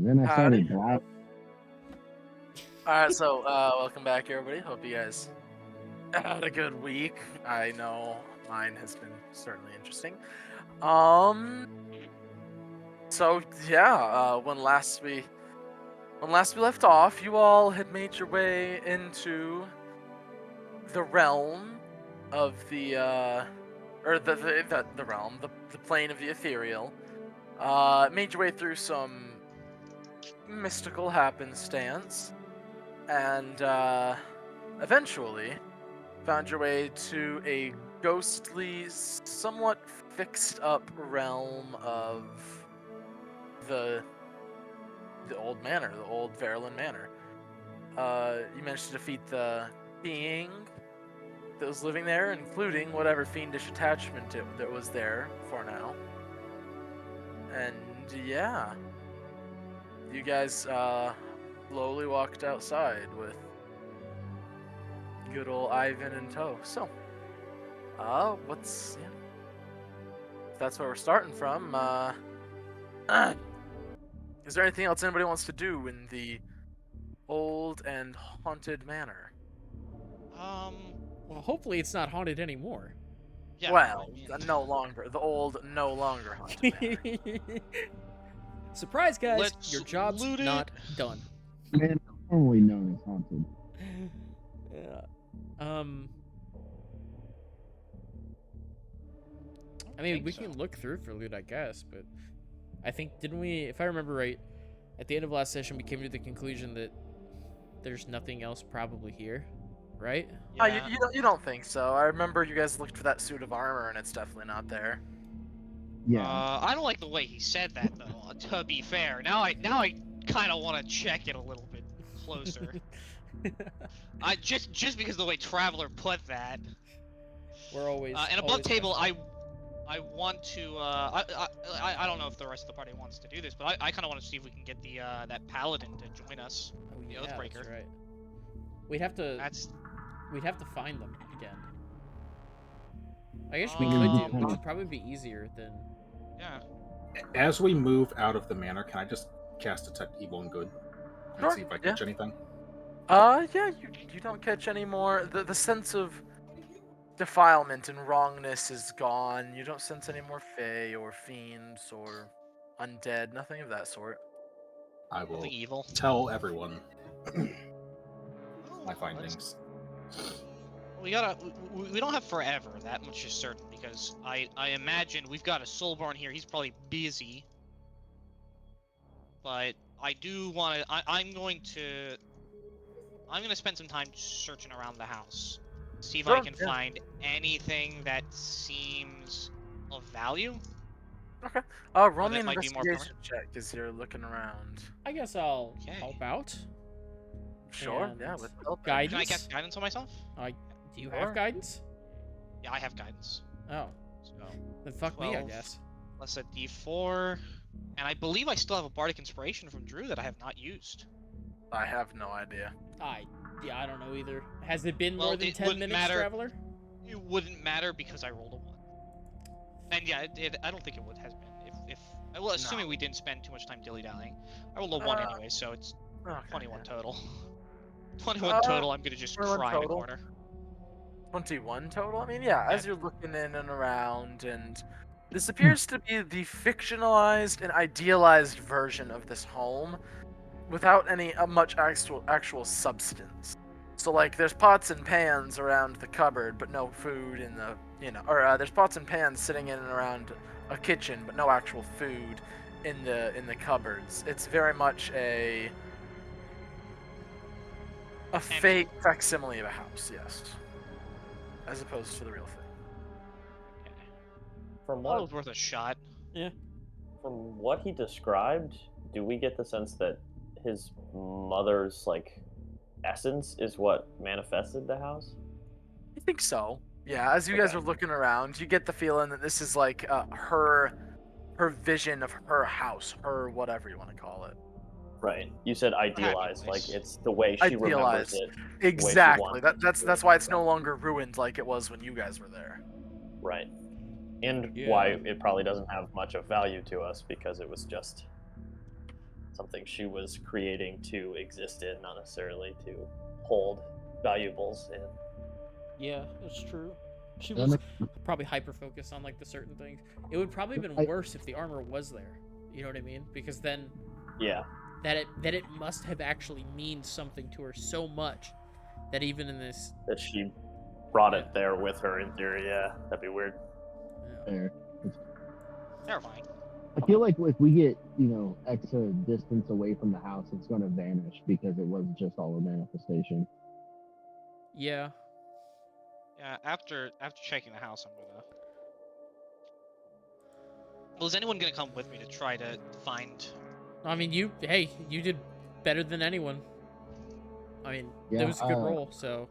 Then I Howdy. started black. Alright, so welcome back everybody. Hope you guys had a good week. I know mine has been certainly interesting. So yeah, when last we left off, you all had made your way into the realm of the or the realm, the plane of the ethereal. Made your way through some mystical happenstance, and eventually found your way to a ghostly, somewhat fixed up realm of the old manor, the old Verilyn Manor. You managed to defeat the being that was living there, including whatever fiendish attachment that was there for now. And yeah, you guys slowly walked outside with good old Ivan in tow. So, what's if that's where we're starting from. Is there anything else anybody wants to do in the old and haunted manor? Well, hopefully it's not haunted anymore. Yeah. Well, I mean, no longer. The old, no longer haunted manor. Surprise, guys! Let's Your job's loot it. not done. Man, normally known as haunted. Yeah. I mean, think we so. can look through for loot, I guess, but I think, didn't we, if I remember right, at the end of last session, we came to the conclusion that there's nothing else probably here, right? Yeah. You don't think so? I remember you guys looked for that suit of armor, and it's definitely not there. Yeah. I don't like the way he said that though. To be fair, now I kind of want to check it a little bit closer. I just because of the way Travler put that. We're always And above always table, messed I want to. I don't know if the rest of the party wants to do this, but I kind of want to see if we can get the that paladin to join us. up. Oh, The yeah, Oathbreaker. that's right. We'd have to find them again. I guess we could do, which would probably be easier than. Yeah. As we move out of the manor, can I just cast Detect Evil and Good and Sure, see if I catch anything? Yeah, you don't catch any more. The sense of defilement and wrongness is gone. You don't sense any more fae or fiends or undead. Nothing of that sort. I will Nothing evil. tell everyone my Let's- findings. We don't have forever, that much is certain, because I imagine we've got a Soulborn here, he's probably busy. But I do want to, I'm going to spend some time searching around the house. See if I Sure, can yeah. find anything that seems of value. Okay. Roll me that an might be more investigation check as you're looking around. I guess I'll Okay. help out. Sure, And yeah, with help. guidance. Can I cast guidance on myself? Do you Sure. have guidance? Yeah, I have guidance. Oh, So, then fuck me, I 12. guess. plus a d4. And I believe I still have a Bardic Inspiration from Drew that I have not used. I have no idea. I don't know either. Has it been Well, more than it 10 wouldn't minutes, matter. Traveler? It wouldn't matter because I rolled a 1. And yeah, I don't think it would has been. Well, assuming we didn't spend too much time dilly-dallying. I rolled a 1 anyway, so it's Okay, 21 yeah. total. 21 total, I'm gonna just 21 cry in a total. corner. 21 total? I mean, yeah, as Yeah. you're looking in and around, and this appears to be the fictionalized and idealized version of this home without any much actual substance. So, like, there's pots and pans around the cupboard, but no food in the, or there's pots and pans sitting in and around a kitchen, but no actual food in the cupboards. It's very much a fake facsimile of a house, yes, as opposed to the real thing. Okay. From Well, it what was worth a shot. from what he described, do we get the sense that his mother's essence is what manifested the house? I think so. Yeah, as you guys Okay. are looking around, you get the feeling that this is like her vision of her house, her whatever you want to call it. Right. You said idealized, place. like it's the way she remembers Idealized. it. Exactly. wants That's why it's no longer ruined like it was when you guys were there. Right. And Yeah. why it probably doesn't have much of value to us because it was just something she was creating to exist in, not necessarily to hold valuables in. Yeah, that's true. She That was makes- probably hyper focused on like the certain things. It would probably have been I- worse if the armor was there. You know what I mean? Because then Yeah. that it must have actually mean something to her so much that even in this That she brought it there with her in theory, yeah. That'd be weird. Fair. Terrifying. I feel like if we get, extra distance away from the house, it's going to vanish because it was just all a manifestation. yeah. Yeah, after checking the house, I'm gonna. Well, is anyone gonna come with me to try to find? I mean, you did better than anyone. I mean, Yeah, it was a good roll, so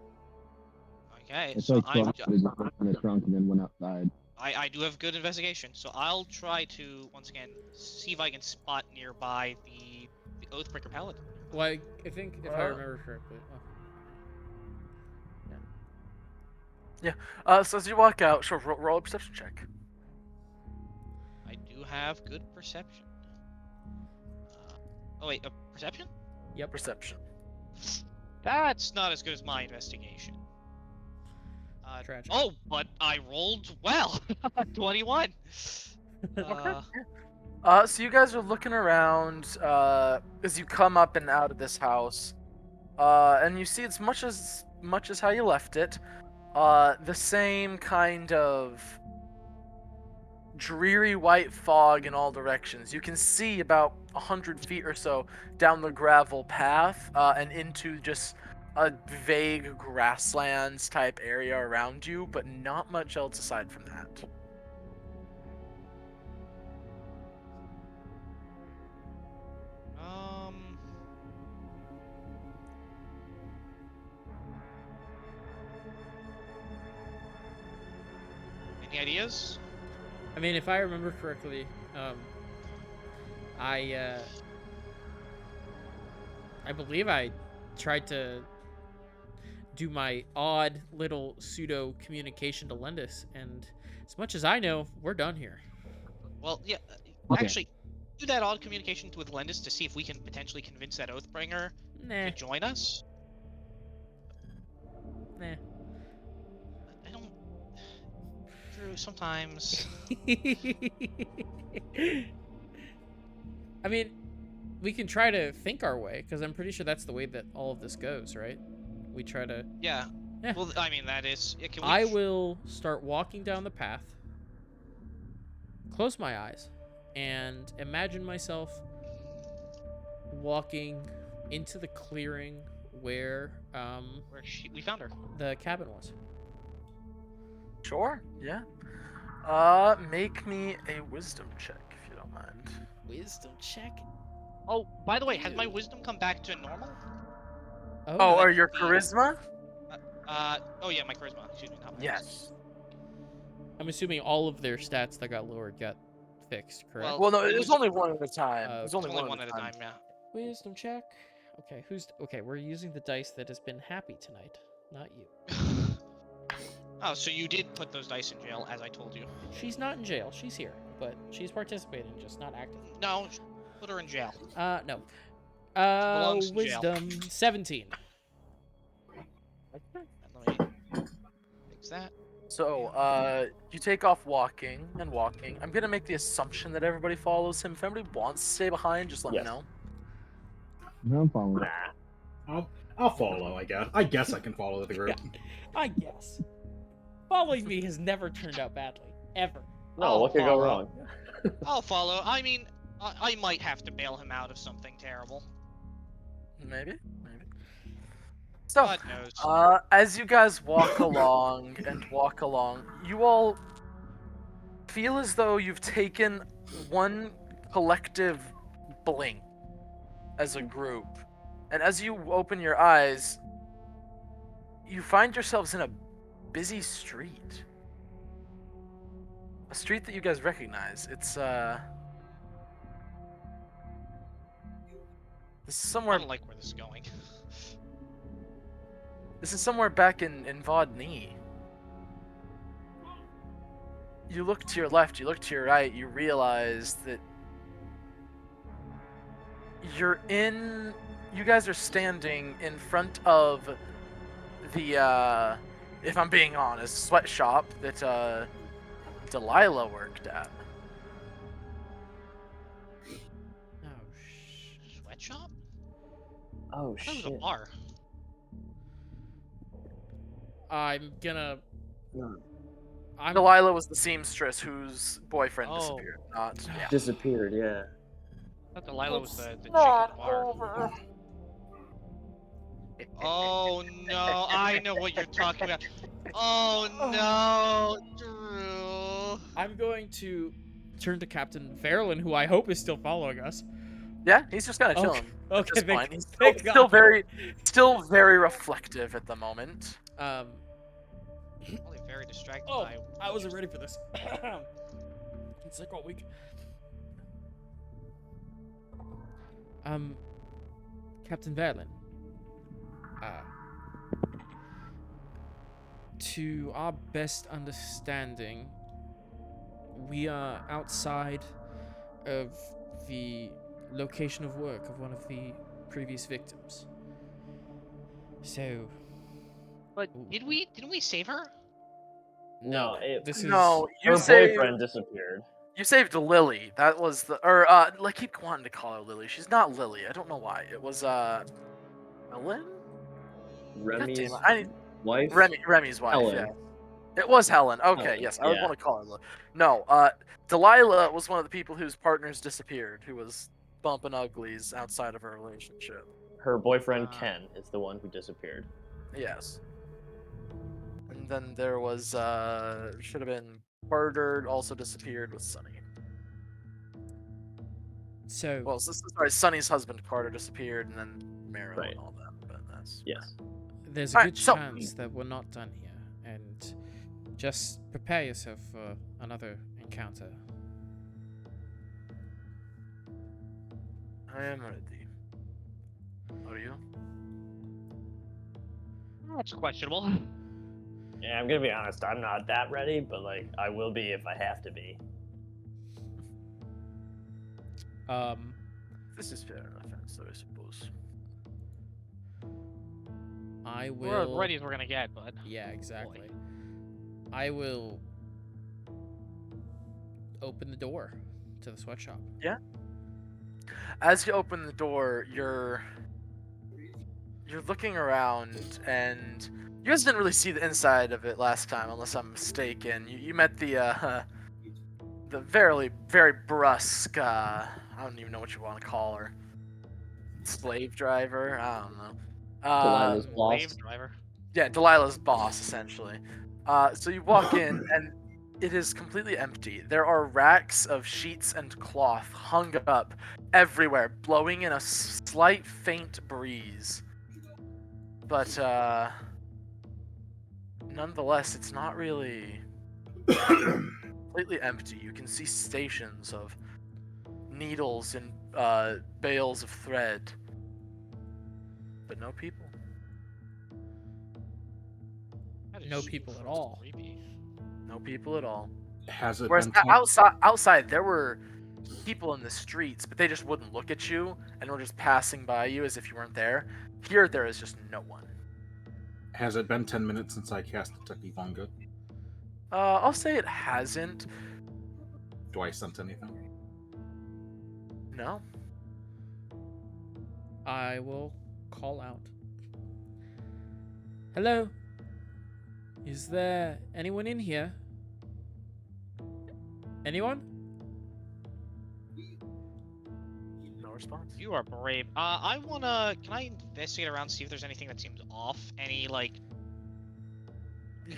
Okay, It's so like 12 just went in the trunk and then went outside. I do have good investigation, so I'll try to once again see if I can spot nearby the Oathbreaker Paladin. well, I think if I remember correctly. So as you walk out, sure, roll a perception check. I do have good perception. Oh wait, a perception? Yep. Perception. That's not as good as my investigation. Tragic. Oh, but I rolled well. 21. So you guys are looking around as you come up and out of this house, and you see it's much as how you left it. The same kind of dreary white fog in all directions. You can see about 100 feet or so down the gravel path and into just a vague grasslands type area around you, but not much else aside from that. Any ideas? I mean, if I remember correctly, I believe I tried to do my odd little pseudo communication to Lendis, and as much as I know, we're done here. Well, yeah. Okay. Actually, do that odd communication with Lendis to see if we can potentially convince that Oathbringer Nah, to join us. nah. I don't. Drew, sometimes. I mean, we can try to think our way, because I'm pretty sure that's the way that all of this goes, right? We try to... Yeah. Yeah. Well, I mean, that is. Yeah, can we I will start walking down the path, close my eyes, and imagine myself walking into the clearing where we found her. the cabin was. Sure, yeah. Make me a wisdom check if you don't mind. Wisdom check? Oh, by the way, has my wisdom come back to normal? Oh, or that's your the- charisma? Oh yeah, my charisma. Excuse me, not my Yes. I'm assuming all of their stats that got lowered got fixed, correct? Well, no, it it was was only one at a time. It was It's only only one at a time. yeah. Wisdom check. Okay, we're using the dice that has been happy tonight, not you. Oh, so you did put those dice in jail, as I told you. She's not in jail. She's here, but she's participating, just not active. No, put her in jail. No. belongs in jail. Wisdom 17. And let me fix that. So, you take off walking and walking. I'm gonna make the assumption that everybody follows him. If anybody wants to stay behind, just let me Yes. know. No, I'm following. I'll follow. I guess I can follow the group. I guess. Following me has never turned out badly, ever. No, what could go follow. wrong? I'll follow. I mean, I might have to bail him out of something terrible. Maybe. So, God knows. as you guys walk along, you all feel as though you've taken one collective blink as a group. And as you open your eyes, you find yourselves in a busy street. A street that you guys recognize. It's, this is I somewhere... don't like where this is going. This is somewhere back in Vodny. You look to your left, you look to your right, you realize that You guys are standing in front of the, if I'm being honest, sweatshop that Delilah worked at. Oh, Sweatshop? Oh I thought it was a shit. bar. I'm gonna. I'm. Delilah was the seamstress whose boyfriend Oh. disappeared. Not yeah. Disappeared, yeah. I thought Delilah was the chick Not at the bar. over. Oh no, I know what you're talking about. Oh no, Drew. I'm going to turn to Captain Fairlin, who I hope is still following us. Yeah, he's just kind of Okay, chilling at okay, this thank- point. He's thank still God. still very reflective at the moment. Probably very distracted Oh, by. I wasn't ready for this. Been sick all week. Captain Verlin. To our best understanding, we are outside of the location of work of one of the previous victims. So, But didn't we save her? No, this is No, her you saved boyfriend disappeared. you saved Lily. That was the I keep wanting to call her Lily. She's not Lily. I don't know why. It was Ellen. Remy's God damn it. wife. Remy's wife. Helen. Yeah. It was Helen. Okay, Helen, yes, I would yeah. want to call her Lily. No, Delilah was one of the people whose partners disappeared, who was bumping uglies outside of her relationship. Her boyfriend Ken is the one who disappeared. Yes. And then there was should have been Carter, also disappeared with Sunny. so. Well, sorry, Sunny's husband Carter disappeared, and then Meryl Right. and all that. But that's Yes. There's a Alright, good so- chance that we're not done here, and just prepare yourself for another encounter. I am ready. Are you? That's questionable. Yeah, I'm gonna be honest. I'm not that ready, but like I will be if I have to be. This is fair enough, answer, I suppose. I We're as will. ready as we're gonna get, bud. Yeah, exactly. I will open the door to the sweatshop. As you open the door, you're looking around, and you guys didn't really see the inside of it last time, unless I'm mistaken. You met the very brusque, I don't even know what you want to call her, slave driver. I don't know. Delilah's boss. Slave driver. Yeah, Delilah's boss, essentially. So you walk in, and it is completely empty. There are racks of sheets and cloth hung up everywhere, blowing in a slight faint breeze. But, nonetheless, it's not really completely empty. You can see stations of needles and bales of thread, but no people. That is No super people at fucking all. creepy. No people at all. Has it Whereas been 10? outside there were people in the streets, but they just wouldn't look at you and were just passing by you as if you weren't there. Here, there is just no one. Has it been 10 minutes since I cast Detect Evil on Good? I'll say it hasn't. Do I sense anything? No. I will call out. Hello? Is there anyone in here? Anyone? No response. You are brave. I wanna. Can I investigate around, see if there's anything that seems off? Any like?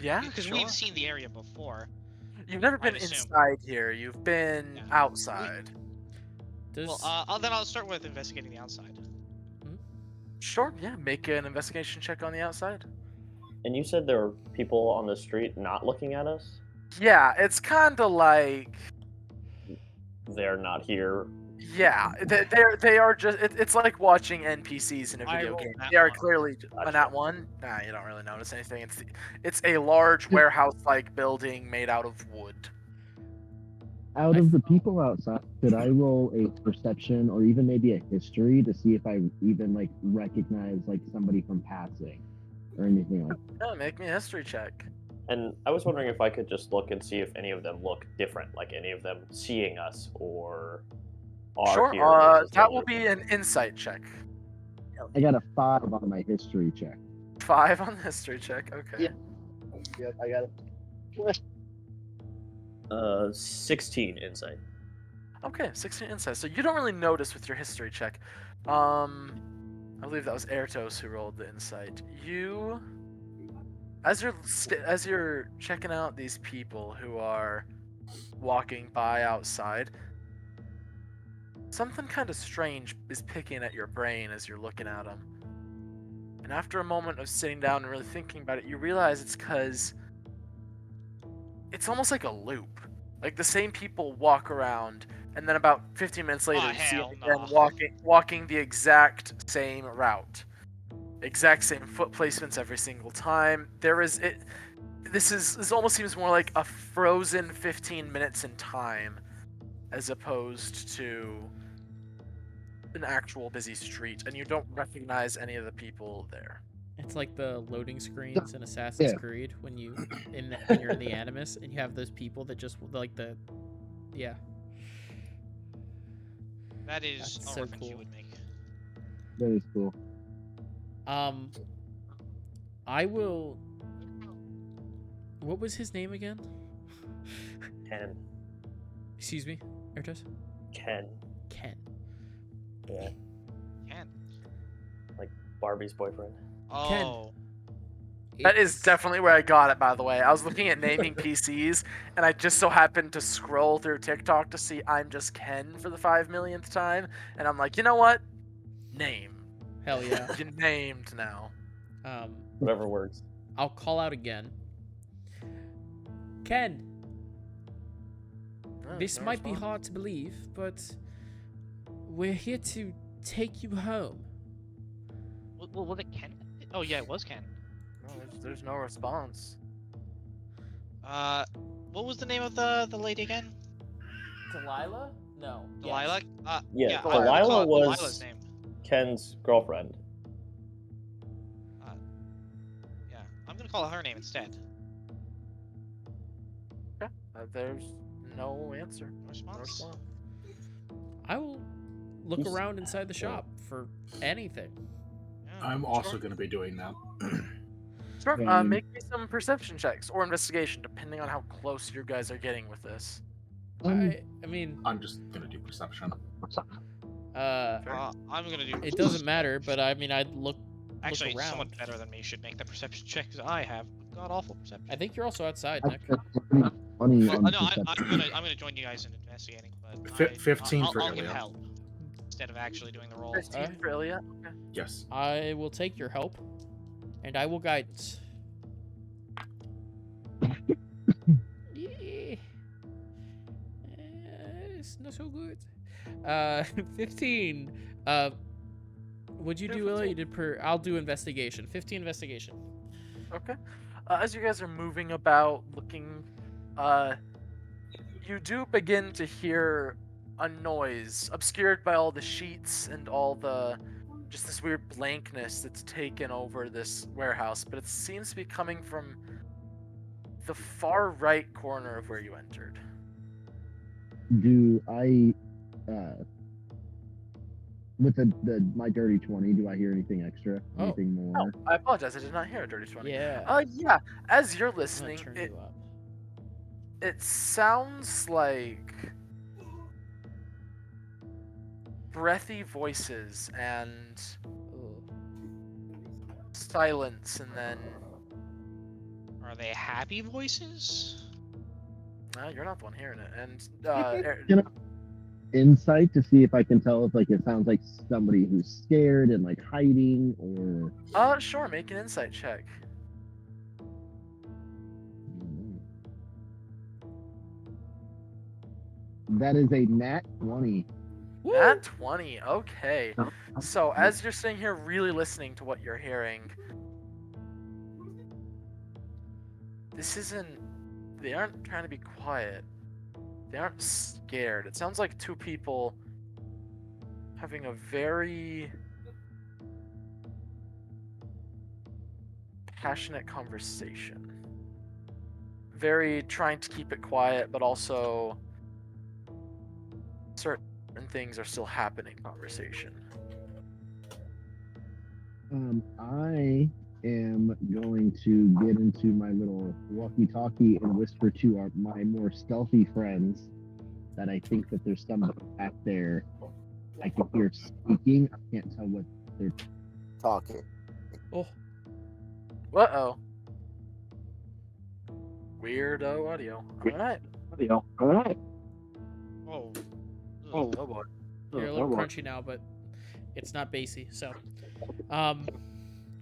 Yeah, Because sure. we've seen the area before. You've never been I'd assume. inside here. You've been Yeah. outside. Does Well, I'll start with investigating the outside. Sure. Yeah. Make an investigation check on the outside. And you said there were people on the street not looking at us? Yeah, it's kind of like. They're not here. Yeah, they are just. It's like watching NPCs in a I video rolled game. that They are one. clearly Gotcha. that one. Nah, you don't really notice anything. It's a large warehouse-like building made out of wood. Out of the people outside, could I roll a perception or even maybe a history to see if I even like recognize like somebody from passing or anything like that? Yeah, make me a history check. And I was wondering if I could just look and see if any of them look different, like any of them seeing us or are Sure. here versus the That will others. be an insight check. I got a 5 on my history check. 5 on the history check. Okay. Yep, I got it. 16 insight. Okay, 16 insight. So you don't really notice with your history check. I believe that was Ertos who rolled the insight. You, as you're checking out these people who are walking by outside, something kind of strange is picking at your brain as you're looking at them. And after a moment of sitting down and really thinking about it, you realize it's because it's almost like a loop. Like the same people walk around, and then about 15 minutes later, you see them again walking the exact same route, exact same foot placements every single time. This almost seems more like a frozen 15 minutes in time, as opposed to an actual busy street, and you don't recognize any of the people there. It's like the loading screens in Assassin's Yeah. Creed when you're in the Animus and you have those people that just like the, yeah. That is That's a so reference you cool. would make. That is cool. I will. What was his name again? Ken. Excuse me, Ertos? Ken. Ken. Yeah. Ken. Like Barbie's boyfriend. Oh. That is definitely where I got it, by the way. I was looking at naming PCs, and I just so happened to scroll through TikTok to see I'm Just Ken for the 5 millionth time, and I'm like, you know what? Name. Hell yeah. You're named now. Whatever works. I'll call out again. Ken, Oh, this no might be response. hard to believe, but we're here to take you home. Well, was it Ken? Oh yeah, it was Ken. No, there's no response. What was the name of the lady again? Delilah? No. Delilah? Yeah, I will Delilah call out was- Delilah's name. Ken's girlfriend. Yeah, I'm gonna call her name instead. Okay. There's no answer. No No response? response. I will look Who's- around inside the shop for anything. Yeah. I'm also going to be doing that. Sure. Um, Make me some perception checks or investigation, depending on how close you guys are getting with this. I mean, I'm just going to do perception. I'm gonna do. it doesn't matter, but I mean, I'd look Actually, around. someone better than me should make the perception check because I have god awful perception. I think you're also outside, I Nick. got pretty funny Well, on no, perception. I'm gonna join you guys in investigating, but 15 for I'll give Ilya. help instead of actually doing the roll. 15 for Ilya. Okay. Yes. I will take your help, and I will guidance. Yeah. It's not so good. 15. Would you do Ilya? You did I'll do investigation. 15 investigation. Okay. As you guys are moving about, looking, you do begin to hear a noise obscured by all the sheets and all the just this weird blankness that's taken over this warehouse, but it seems to be coming from the far right corner of where you entered. Do I, with my dirty 20, do I hear anything extra? Oh. Anything more? Oh, I apologize. I did not hear a dirty 20. Yeah. Yeah. As you're I'm gonna listening, turn it you up. it sounds like breathy voices and silence, and then Are they happy voices? you're not the one hearing it. And Can I insight to see if I can tell if like it sounds like somebody who's scared and like hiding, or sure, make an insight check. that is a nat 20. Nat 20. Okay. So as you're sitting here really listening to what you're hearing, they aren't trying to be quiet. They aren't scared. It sounds like two people having a very passionate conversation. Very trying to keep it quiet, but also certain things are still happening conversation. I am going to get into my little walkie-talkie and whisper to my more stealthy friends that I think that there's somebody back there I can hear speaking. I can't tell what they're talking. Oh, Uh-oh. Weirdo audio. Alright. Audio. All right. Oh. Oh. Oh boy. you're a little crunchy now, but it's not bassy. So,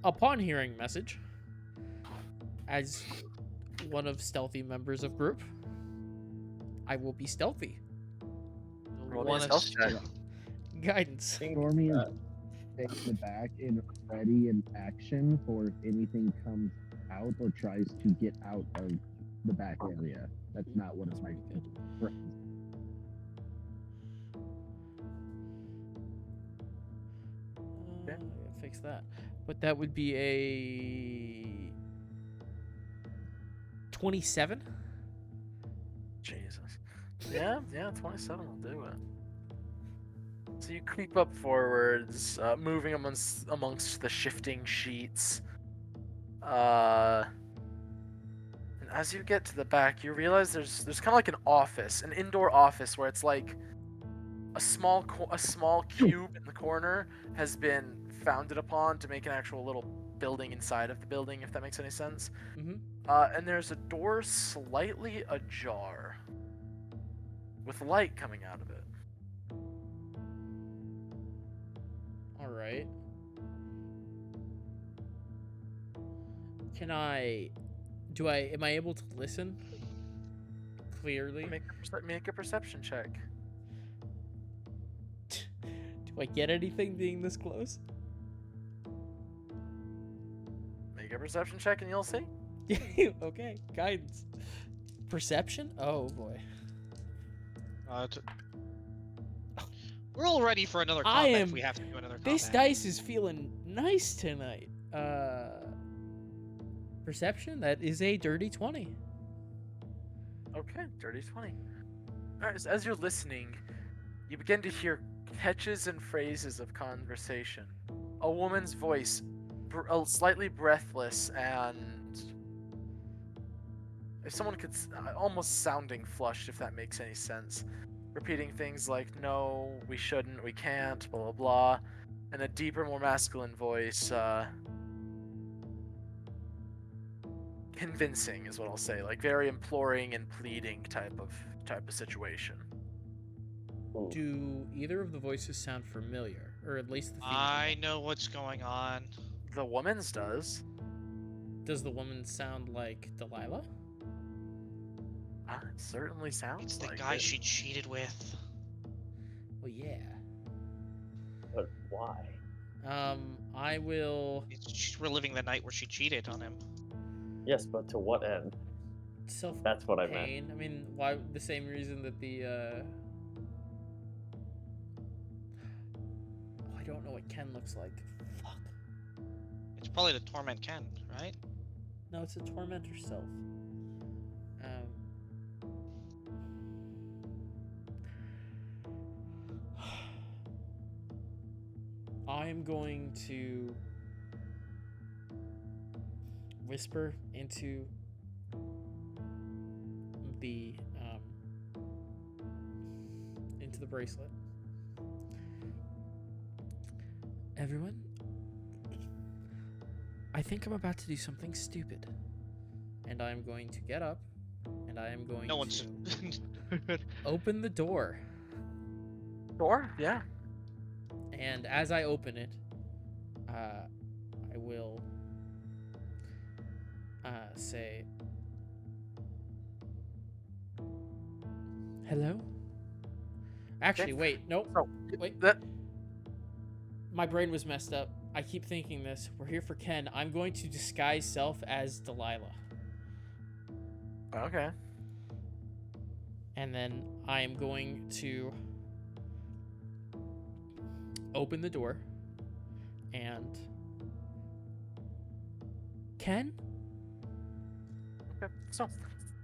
upon hearing message, as one of stealthy members of group, I will be stealthy. Roll me a Wanna stealth check. Guidance. Stormy is taking the back and ready in action for if anything comes out or tries to get out of the back area. That's not one of my friends. Yeah, fix that. But that would be a 27. Jesus. Yeah, 27 will do it. So you creep up forwards, moving amongst the shifting sheets. And as you get to the back, you realize there's kind of like an office, an indoor office where it's like a small cube in the corner has been founded upon to make an actual little building inside of the building, if that makes any sense. Mm-hmm. And there's a door slightly ajar, with light coming out of it. All right. Am I able to listen clearly? Make a perception check. Do I get anything being this close? Make a perception check and you'll see. Okay, guidance. Perception? Oh boy. We're all ready for another I combat am- if we have to do another This combat. dice is feeling nice tonight. Perception? That is a dirty 20. Okay, dirty 20. Alright, so as you're listening, you begin to hear catches and phrases of conversation. A woman's voice, slightly breathless and, if someone could, almost sounding flushed, if that makes any sense. Repeating things like, no, we shouldn't, we can't, blah blah blah. And a deeper, more masculine voice, convincing is what I'll say, like very imploring and pleading type of situation. Ooh. Do either of the voices sound familiar? Or at least the female? I know what's going on. The woman's does. Does the woman sound like Delilah? It certainly sounds It's the like guy it. she cheated with. Well, yeah. But why? I will She's reliving the night where she cheated on him. Yes, but to what end? self That's what I meant. pain. I mean, why the same reason that the oh, I don't know what Ken looks like. Fuck. It's probably to torment Ken, right? No, it's a tormentor self. I'm going to whisper into the bracelet. Everyone, I think I'm about to do something stupid. And I'm going to get up and I am going No one's. to open the door. Door? Yeah. And as I open it, I will say, hello? Actually, wait, nope. Oh, Wait. that. My brain was messed up. I keep thinking this. We're here for Ken. I'm going to disguise self as Delilah. Okay. And then I am going to open the door and Ken? Okay, so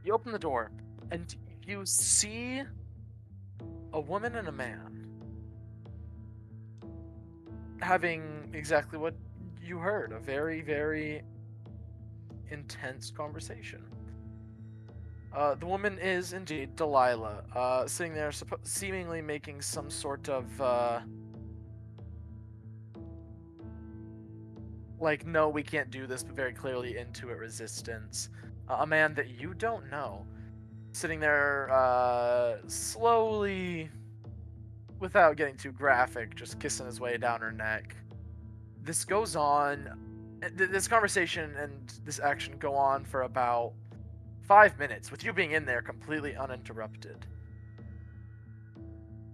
you open the door and you see a woman and a man having exactly what you heard, a very, very intense conversation. The woman is indeed Delilah, sitting there seemingly making some sort of, like, no, we can't do this, but very clearly into it resistance. A man that you don't know, sitting there, slowly, without getting too graphic, just kissing his way down her neck. This goes on, this conversation and this action go on for about 5 minutes, with you being in there completely uninterrupted.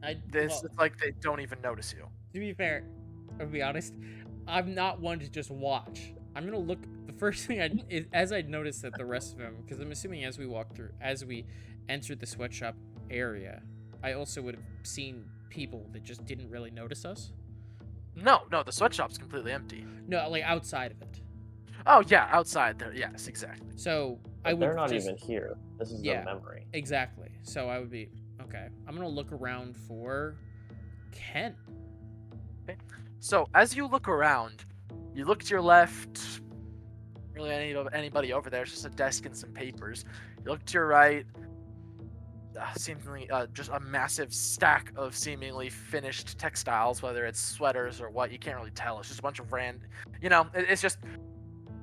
It's like they don't even notice you. To be fair, I'll be honest, I'm not one to just watch. I'm gonna look. The first thing as I noticed that the rest of them, because I'm assuming as we entered the sweatshop area, I also would have seen people that just didn't really notice us. No, the sweatshop's completely empty. No, like outside of it. Oh yeah, outside there. Yes, exactly. So But they're not even here. This is their memory. Exactly. So I would be okay. I'm gonna look around for Ken. Okay. So as you look around, you look to your left. Really, anybody over there? It's just a desk and some papers. You look to your right. Seemingly, just a massive stack of seemingly finished textiles, whether it's sweaters or what. You can't really tell. It's just a bunch of it's just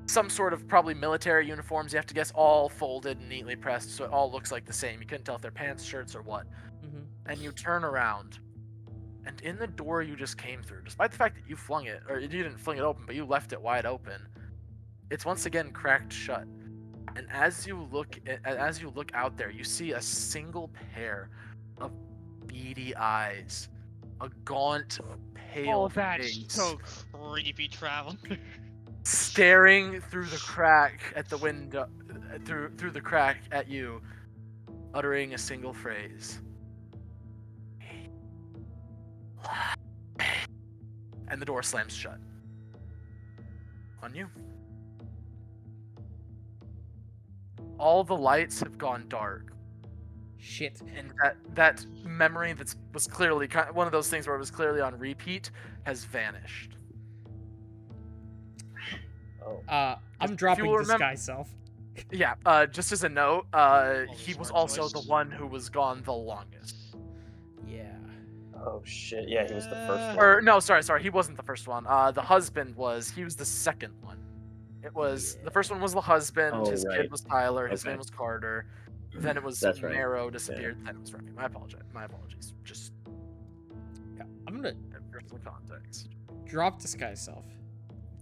some sort of probably military uniforms, you have to guess, all folded and neatly pressed, so it all looks like the same. You couldn't tell if they're pants, shirts, or what. Mm-hmm. And you turn around, and in the door you just came through, despite the fact that you flung it, or you didn't fling it open, but you left it wide open, it's once again cracked shut. And as you look out there, you see a single pair of beady eyes, a gaunt, pale that's face. so creepy, Traveler. Staring through the crack at the window, through the crack at you, uttering a single phrase. And the door slams shut. On you. All the lights have gone dark. Shit. And that memory was clearly one of those things where it was clearly on repeat has vanished. I'm dropping disguise self. Yeah, just as a note, he was also the one who was gone the longest. Yeah. Oh shit! Yeah, he was the first one. Or no, sorry, he wasn't the first one. The husband he was the second one. It was the first one was the husband. Oh, his right. kid was Tyler. His Okay. name was Carter. Then it was That's right. Marrow disappeared. Then it was Remy. My apologies. Just Yeah, I'm gonna for some context. drop disguise self.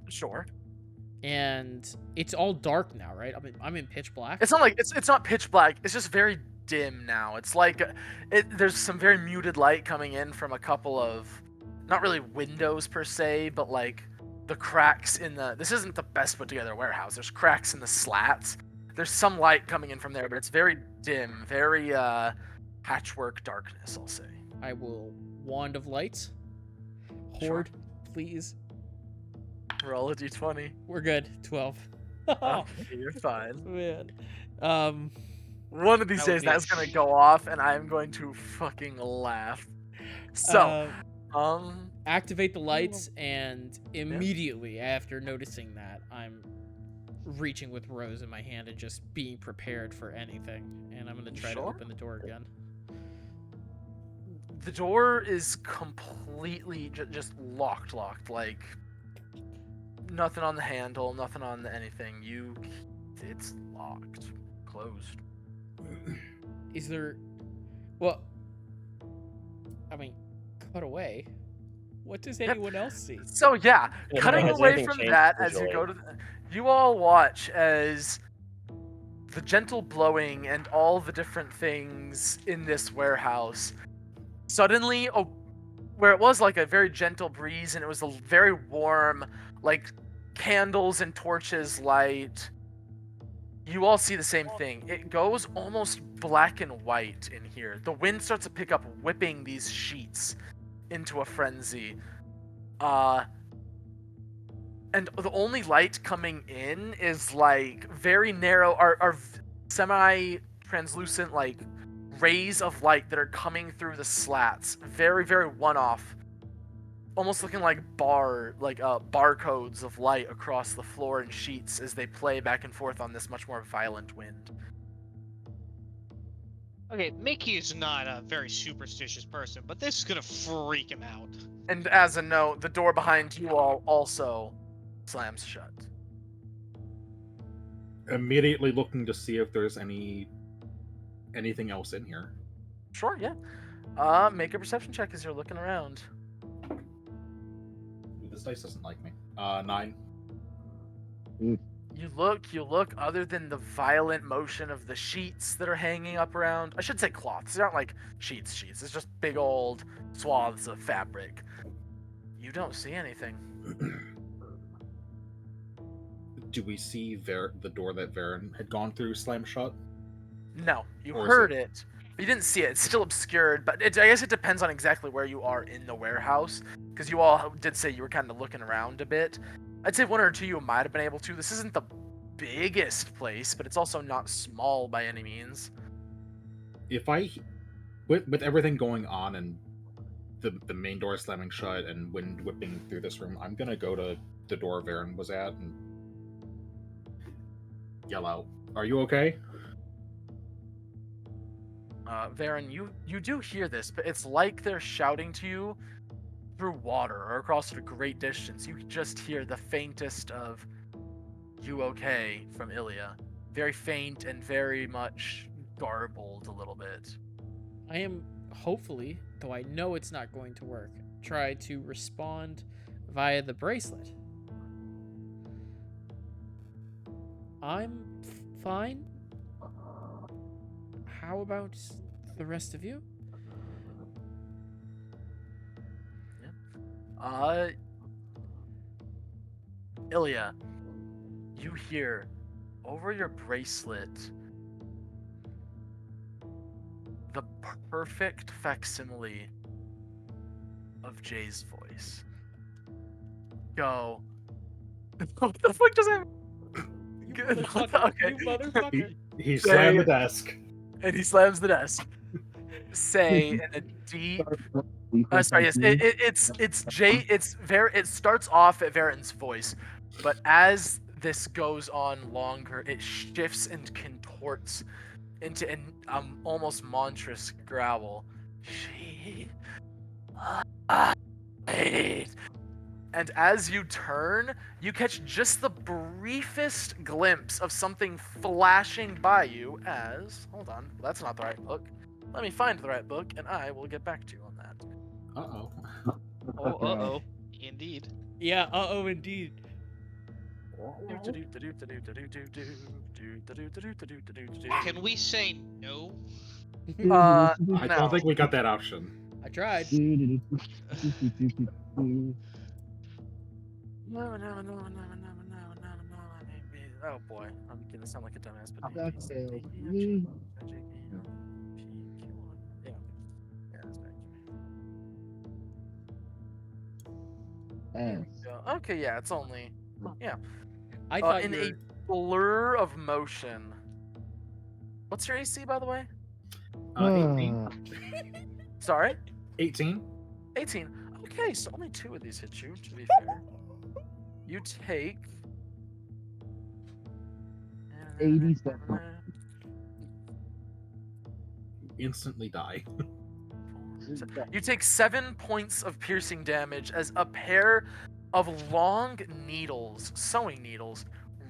Sure. And it's all dark now, right? I'm in pitch black. It's not like it's not pitch black. It's just very dim now. It's like there's some very muted light coming in from a couple of, not really windows per se, but like the cracks in the. This isn't the best put together warehouse. There's cracks in the slats. There's some light coming in from there, but it's very dim, very patchwork darkness, I'll say. I will wand of light. Horde, please. Roll a d20. We're good. 12. Oh, you're fine. Man. One of these That would days be that's gonna go off, and I'm going to fucking laugh. So, activate the lights, and immediately after noticing that, I'm reaching with Rose in my hand and just being prepared for anything. And I'm gonna try to open the door again. The door is completely just locked. Like nothing on the handle, nothing on the anything. It's locked, closed. Is there? Well, I mean, cut away. What does anyone else see? So yeah, Yeah, cutting has away anything from changed that as you visually? go to you all watch as the gentle blowing and all the different things in this warehouse suddenly, where it was like a very gentle breeze and it was a very warm, like candles and torches light, You all see the same thing. It goes almost black and white in here. The wind starts to pick up, whipping these sheets into a frenzy. And the only light coming in is like very narrow, are semi-translucent like rays of light that are coming through the slats. Very, very one-off. Almost looking like barcodes of light across the floor and sheets as they play back and forth on this much more violent wind. Okay, Mickey is not a very superstitious person, but this is gonna freak him out. And as a note, the door behind you all also slams shut. Immediately looking to see if there's anything else in here. Sure, yeah. Make a perception check as you're looking around. This dice doesn't like me. 9. You look, other than the violent motion of the sheets that are hanging up around. I should say cloths. They aren't like sheets. It's just big old swaths of fabric. You don't see anything. Do we see the door that Varen had gone through slam shut? No, you Or is heard it. But you didn't see it. It's still obscured, but I guess it depends on exactly where you are in the warehouse, because you all did say you were kind of looking around a bit. I'd say one or two you might have been able to. This isn't the biggest place, but it's also not small by any means. If with everything going on and the main door slamming shut and wind whipping through this room, I'm gonna go to the door Varen was at and yell out, "Are you okay?" Varen, you do hear this, but it's like they're shouting to you through water or across a great distance. You just hear the faintest of "You okay?" from Ilya. Very faint and very much garbled a little bit. I am hopefully, though I know it's not going to work, try to respond via the bracelet. I'm fine. How about the rest of you? Ilya, you hear over your bracelet the perfect facsimile of Jay's voice. Go. What the fuck does that mean? You Okay. motherfucker. He slammed the desk. And he slams the desk. Say in a deep. Sorry, yes, it's Jay. It starts off at Varen's voice, but as this goes on longer, it shifts and contorts into an almost monstrous growl. She lied. And as you turn, you catch just the briefest glimpse of something flashing by you as... Hold on, that's not the right book. Let me find the right book, and I will get back to you on that. Uh-oh. Oh, uh-oh. Indeed. Yeah, uh-oh indeed. Can we say no? I No. don't think we got that option. I tried. No. Oh boy, I'm gonna sound like a dumbass, but That failed. yeah, that's back. Okay, yeah, it's only I thought in you a blur of motion. What's your AC, by the way? 18. Sorry, 18. 18. Okay, so only 2 of these hit you. To be fair, you take 87. Instantly die. You take 7 points of piercing damage as a pair of long needles, sewing needles,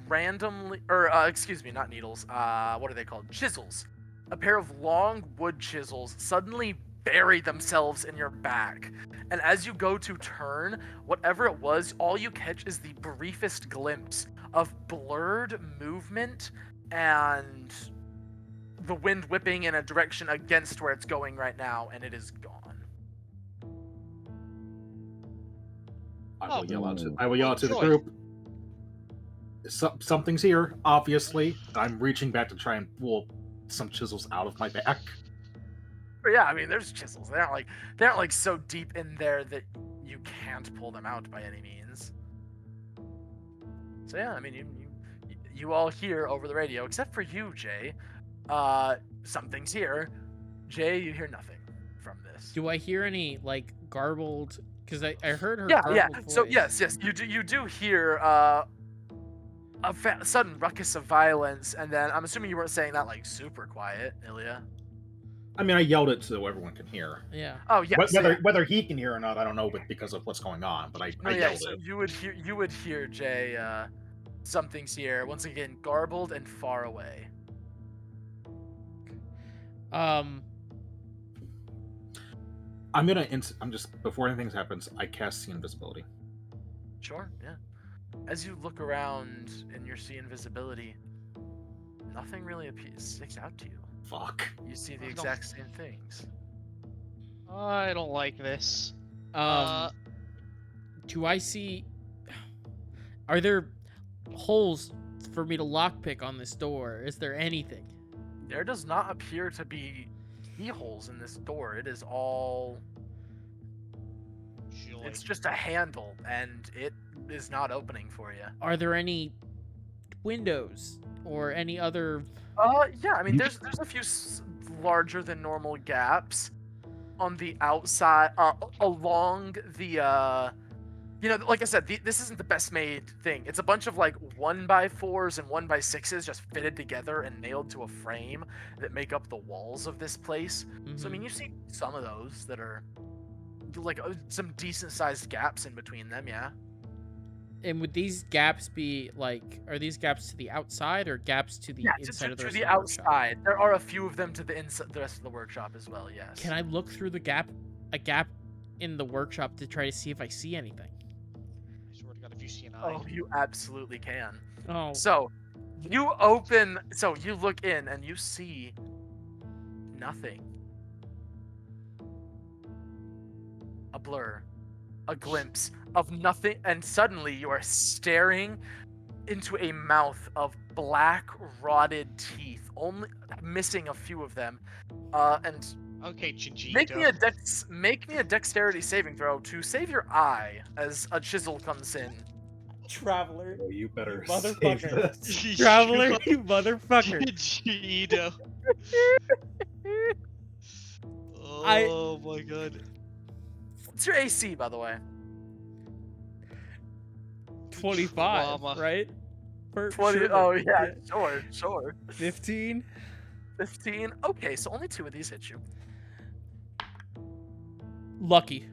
randomly, excuse me, not needles, what are they called? Chisels. A pair of long wood chisels suddenly bury themselves in your back. And as you go to turn, whatever it was, all you catch is the briefest glimpse of blurred movement and the wind whipping in a direction against where it's going right now, and it is gone. I will yell out to Joy. the group. something's here, obviously. I'm reaching back to try and pull some chisels out of my back. But yeah, I mean, there's chisels. They aren't like so deep in there that you can't pull them out by any means. So yeah, I mean, you all hear over the radio, except for you, Jay. Something's here. Jay, you hear nothing from this. Do I hear any like garbled? Because I heard her Yeah. garbled voice. So yes, you do hear sudden ruckus of violence, and then I'm assuming you weren't saying that like super quiet, Ilya. I mean, I yelled it so everyone can hear. Yeah. Oh yes. Whether he can hear or not, I don't know, but because of what's going on. But I yelled So it. you would hear Jay. Something's here. Once again, garbled and far away. I'm just before anything happens, I cast see invisibility. Sure, yeah. As you look around and you see invisibility, nothing really sticks out to you. Fuck. You see the exact same things. I don't like this. Do I see? Are there holes for me to lockpick on this door? Is there anything? There does not appear to be keyholes in this door. It is all. Joy. It's just a handle, and it is not opening for you. Are there any windows or any other? Yeah. I mean, there's a few larger than normal gaps on the outside, along the. Like I said, this isn't the best made thing. It's a bunch of like 1x4s and 1x6s just fitted together and nailed to a frame that make up the walls of this place. Mm-hmm. So I mean, you see some of those that are like some decent sized gaps in between them, yeah. And would these gaps be like? Are these gaps to the outside or gaps to the inside of the rest of the workshop? outside. There are a few of them to the inside, the rest of the workshop as well. Yes. Can I look through a gap in the workshop to try to see if I see anything? I swear to God, if you see an eye. Oh, you absolutely can. Oh. So, you look in and you see nothing. A blur, a glimpse of nothing, and suddenly you are staring into a mouth of black, rotted teeth, only missing a few of them. And Okay, Chinchito. make me a dexterity saving throw to save your eye as a chisel comes in. Traveler. Oh, you better Motherfucker. save this. Traveler, you motherfucker. Chinchito. Oh my God. What's your AC, by the way? 25, Trauma. right? 20. Sure. Oh yeah, sure. 15. 15. Okay, so only 2 of these hit you. Lucky.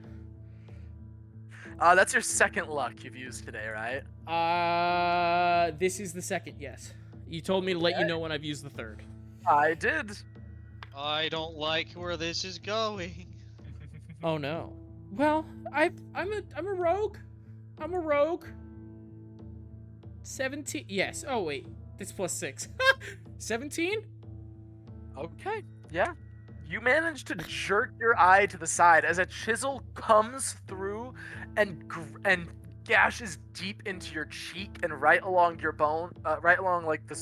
That's your second luck you've used today, right? This is the second, yes. You told me to let you know when I've used the third. I did. I don't like where this is going. Oh no. Well, I'm a rogue. I'm a rogue. 17. Yes. Oh wait, that's plus 6. 17. Okay, yeah. You manage to jerk your eye to the side as a chisel comes through and gashes deep into your cheek and right along your bone, right along like the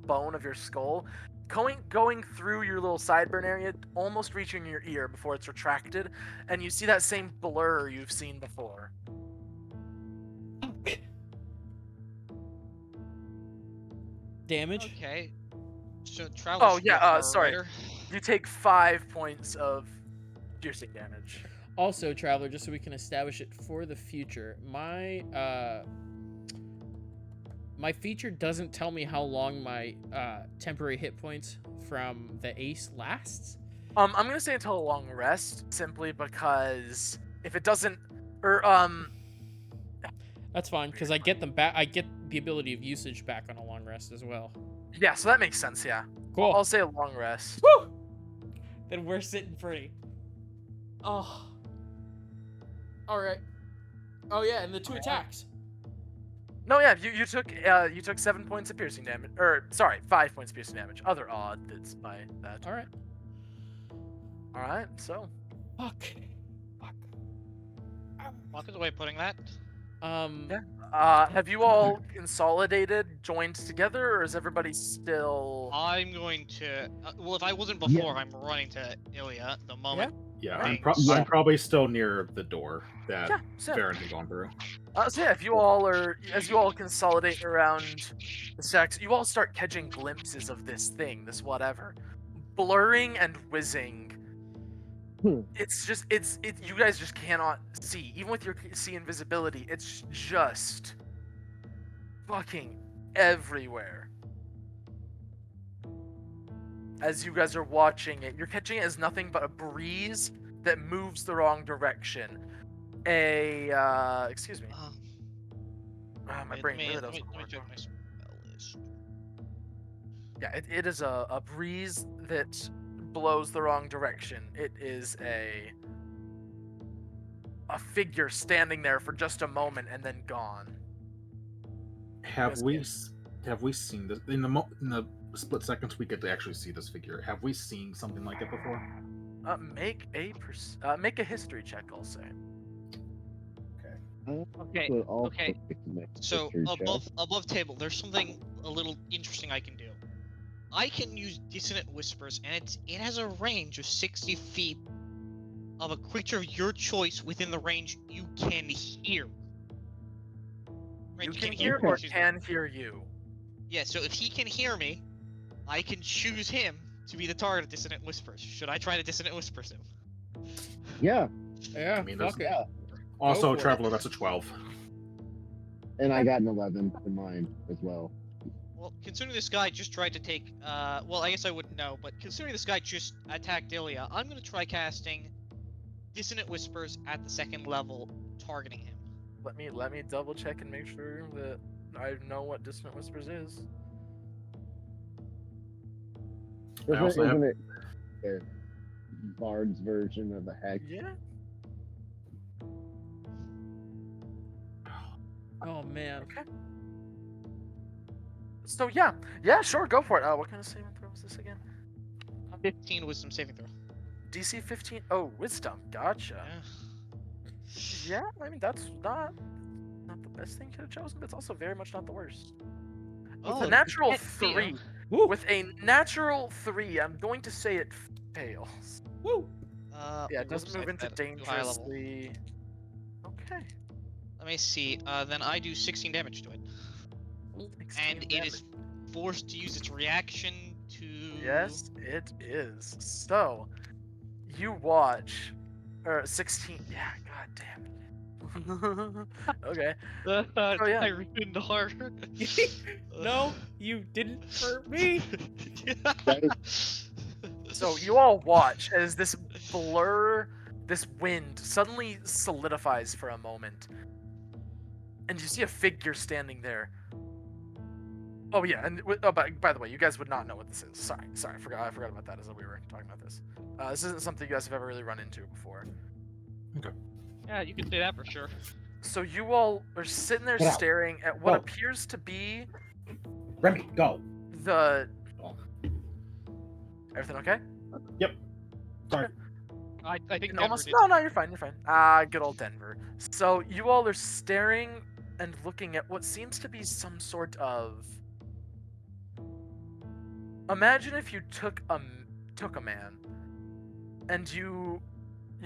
bone of your skull, going through your little sideburn area, almost reaching your ear before it's retracted, and you see that same blur you've seen before. Damage. Okay. So Traveler. Oh yeah, sorry. Writer. You take 5 points of piercing damage. Also, Traveler, just so we can establish it for the future, my feature doesn't tell me how long my temporary hit points from the ace lasts. I'm gonna say until a long rest, simply because if it doesn't, That's fine, because I get them back. I get the ability of usage back on a long rest as well. yeah, so that makes sense. Yeah, Cool. I'll say a long rest. Woo! Then we're sitting pretty. Oh. All right. Oh yeah, and the 2 attacks. No, yeah, you took 7 points of piercing damage, or sorry, 5 points of piercing damage. Other odd that's by that. All right. All right, so Fuck. Mark is the way of putting that. Yeah. Have you all consolidated, joined together, or is everybody still? I'm going to. Well, if I wasn't Yeah. before, I'm running to Ilya the moment. Yeah, Right. Yeah. I'm probably still near the door that Yeah, same. Varen had gone through. So yeah, if you all are, as you all consolidate around the stacks, you all start catching glimpses of this thing, this whatever, blurring and whizzing. It's just, you guys just cannot see, even with your see invisibility. It's just fucking everywhere. As you guys are watching it, you're catching it as nothing but a breeze that moves the wrong direction. Excuse me. My brain really Let doesn't me work. check my spell list. Yeah, it is a breeze that blows the wrong direction. It is a figure standing there for just a moment and then gone. Have Yes, we yes. have we seen this in the split seconds we get to actually see this figure? Have we seen something like it before? Make a history check, I'll say. Okay, Would also okay. like to make a So history check. above table, there's something a little interesting I can do. I can use dissonant whispers, and it has a range of 60 feet of a creature of your choice within the range you can hear. Right, You can hear Okay. or excuse me. can hear you. Yeah, so if he can hear me, I can choose him to be the target of dissonant whispers. Should I try to dissonant whispers him? Yeah, Yeah, I mean, fuck it. yeah. Also, for it. Traveler, that's a 12. And I got an 11 for mine as well. Well, considering this guy just tried to take, well, I guess I wouldn't know, but considering this guy just attacked Ilya, I'm gonna try casting Dissonant Whispers at the second level, targeting him. Let me double check and make sure that I know what Dissonant Whispers is. Isn't it a Bard's version of the hex? Yeah. Oh man. Okay. So yeah, sure, go for it. What kind of saving throw was this again? 15 Wisdom saving throw. DC 15. Oh, Wisdom. Gotcha. Yeah, I mean that's not the best thing you could have chosen, but it's also very much not the worst. With a natural 3, Woo. with a natural 3, I'm going to say it fails. Woo. Yeah, it doesn't move into too high level. dangerously. Okay. Let me see. Then I do 16 damage to it. 16 And it is damage. forced to use its reaction to... Yes, it is. So, you watch. 16. Yeah, god damn it. Okay. So, yeah. I ruined harder. No, you didn't hurt me. So you all watch as this blur, this wind suddenly solidifies for a moment, and you see a figure standing there. Oh yeah, and by the way, you guys would not know what this is. Sorry, I forgot about that as we were talking about this. This isn't something you guys have ever really run into before. Okay. Yeah, you can say that for sure. So you all are sitting there Get out. staring at what Go. appears to be Remy, go. the. Oh. Everything okay? Yep. Sorry. I think And Denver almost did. no, you're fine. Good old Denver. So you all are staring and looking at what seems to be some sort of. Imagine if you took a man, and you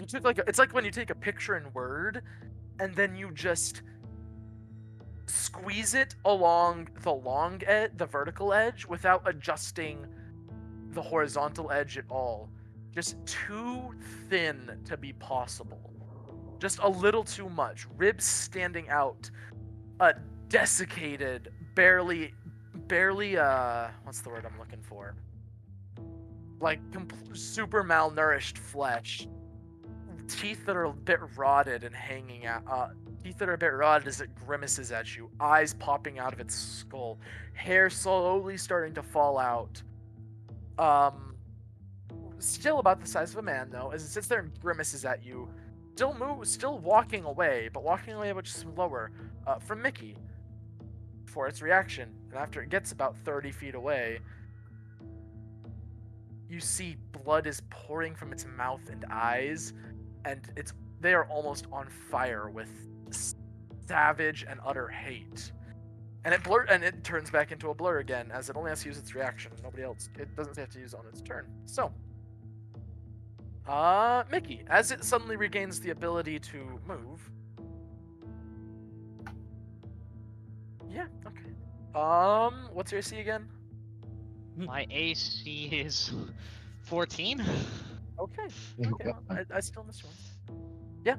took it's like when you take a picture in Word, and then you just squeeze it along the vertical edge without adjusting the horizontal edge at all. Just too thin to be possible. Just a little too much. Ribs standing out. A desiccated, barely, what's the word I'm looking for? Like, super malnourished flesh. Teeth that are a bit rotted and hanging out. Teeth that are a bit rotted as it grimaces at you. Eyes popping out of its skull. Hair slowly starting to fall out. Still about the size of a man, though, as it sits there and grimaces at you. Still walking away, but walking away much slower from Mickey for its reaction. And after it gets about 30 feet away, you see blood is pouring from its mouth and eyes, and they are almost on fire with savage and utter hate. And it turns back into a blur again, as it only has to use its reaction. Nobody else. It doesn't have to use it on its turn. So, Mickey, as it suddenly regains the ability to move. Yeah. Okay. What's your AC again? My AC is 14. Okay. Oh, Okay. God. Well, I still missed one. Yeah.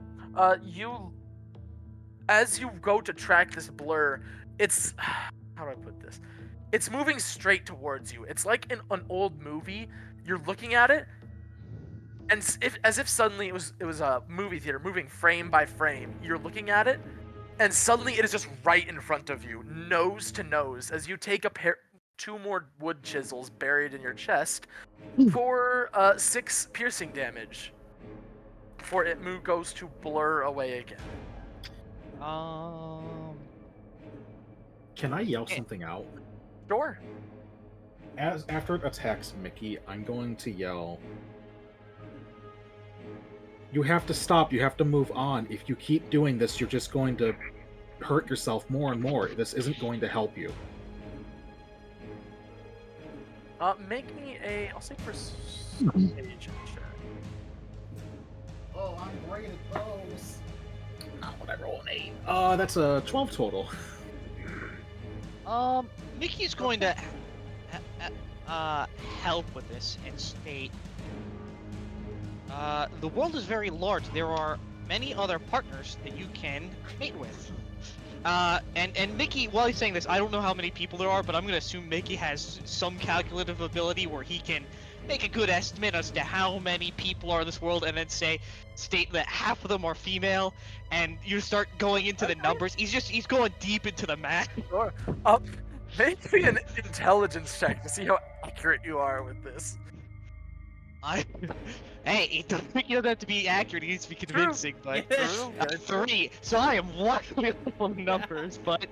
As you go to track this blur, it's how do I put this? It's moving straight towards you. It's like in an old movie. You're looking at it, and as if suddenly it was a movie theater moving frame by frame. You're looking at it, and suddenly it is just right in front of you, nose to nose, as you take two more wood chisels buried in your chest for 6 piercing damage before it goes to blur away again. Can I yell something out? Sure. After it attacks Mickey, I'm going to yell, "You have to stop, you have to move on. If you keep doing this, you're just going to hurt yourself more and more. This isn't going to help you." Make me I'll say persuasion check. Oh, I'm great at those. Not when I roll an 8. That's a 12 total. Mickey's going to help with this and state, the world is very large. There are many other partners that you can mate with. And Mickey, while he's saying this, I don't know how many people there are, but I'm gonna assume Mickey has some calculative ability where he can make a good estimate as to how many people are in this world, and then state that half of them are female, and you start going into the numbers. He's going deep into the math. Sure. Make me an intelligence check to see how accurate you are with this. Hey, it doesn't have to be accurate, it needs to be convincing, but True. 3, so I am wildly off on numbers, but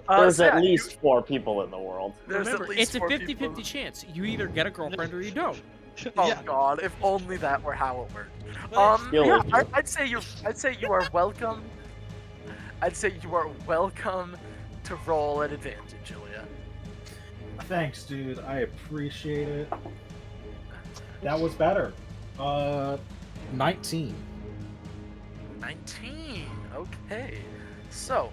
There's so at yeah, least 4 people in the world. There's Remember, at least it's a 4 50-50 people. chance. You either get a girlfriend or you don't. Oh yeah. God! If only that were how it worked. Skill Yeah, issue. I'd say you are welcome. I'd say you are welcome to roll at advantage, Julia. Thanks, dude. I appreciate it. That was better. 19. 19. Okay. So,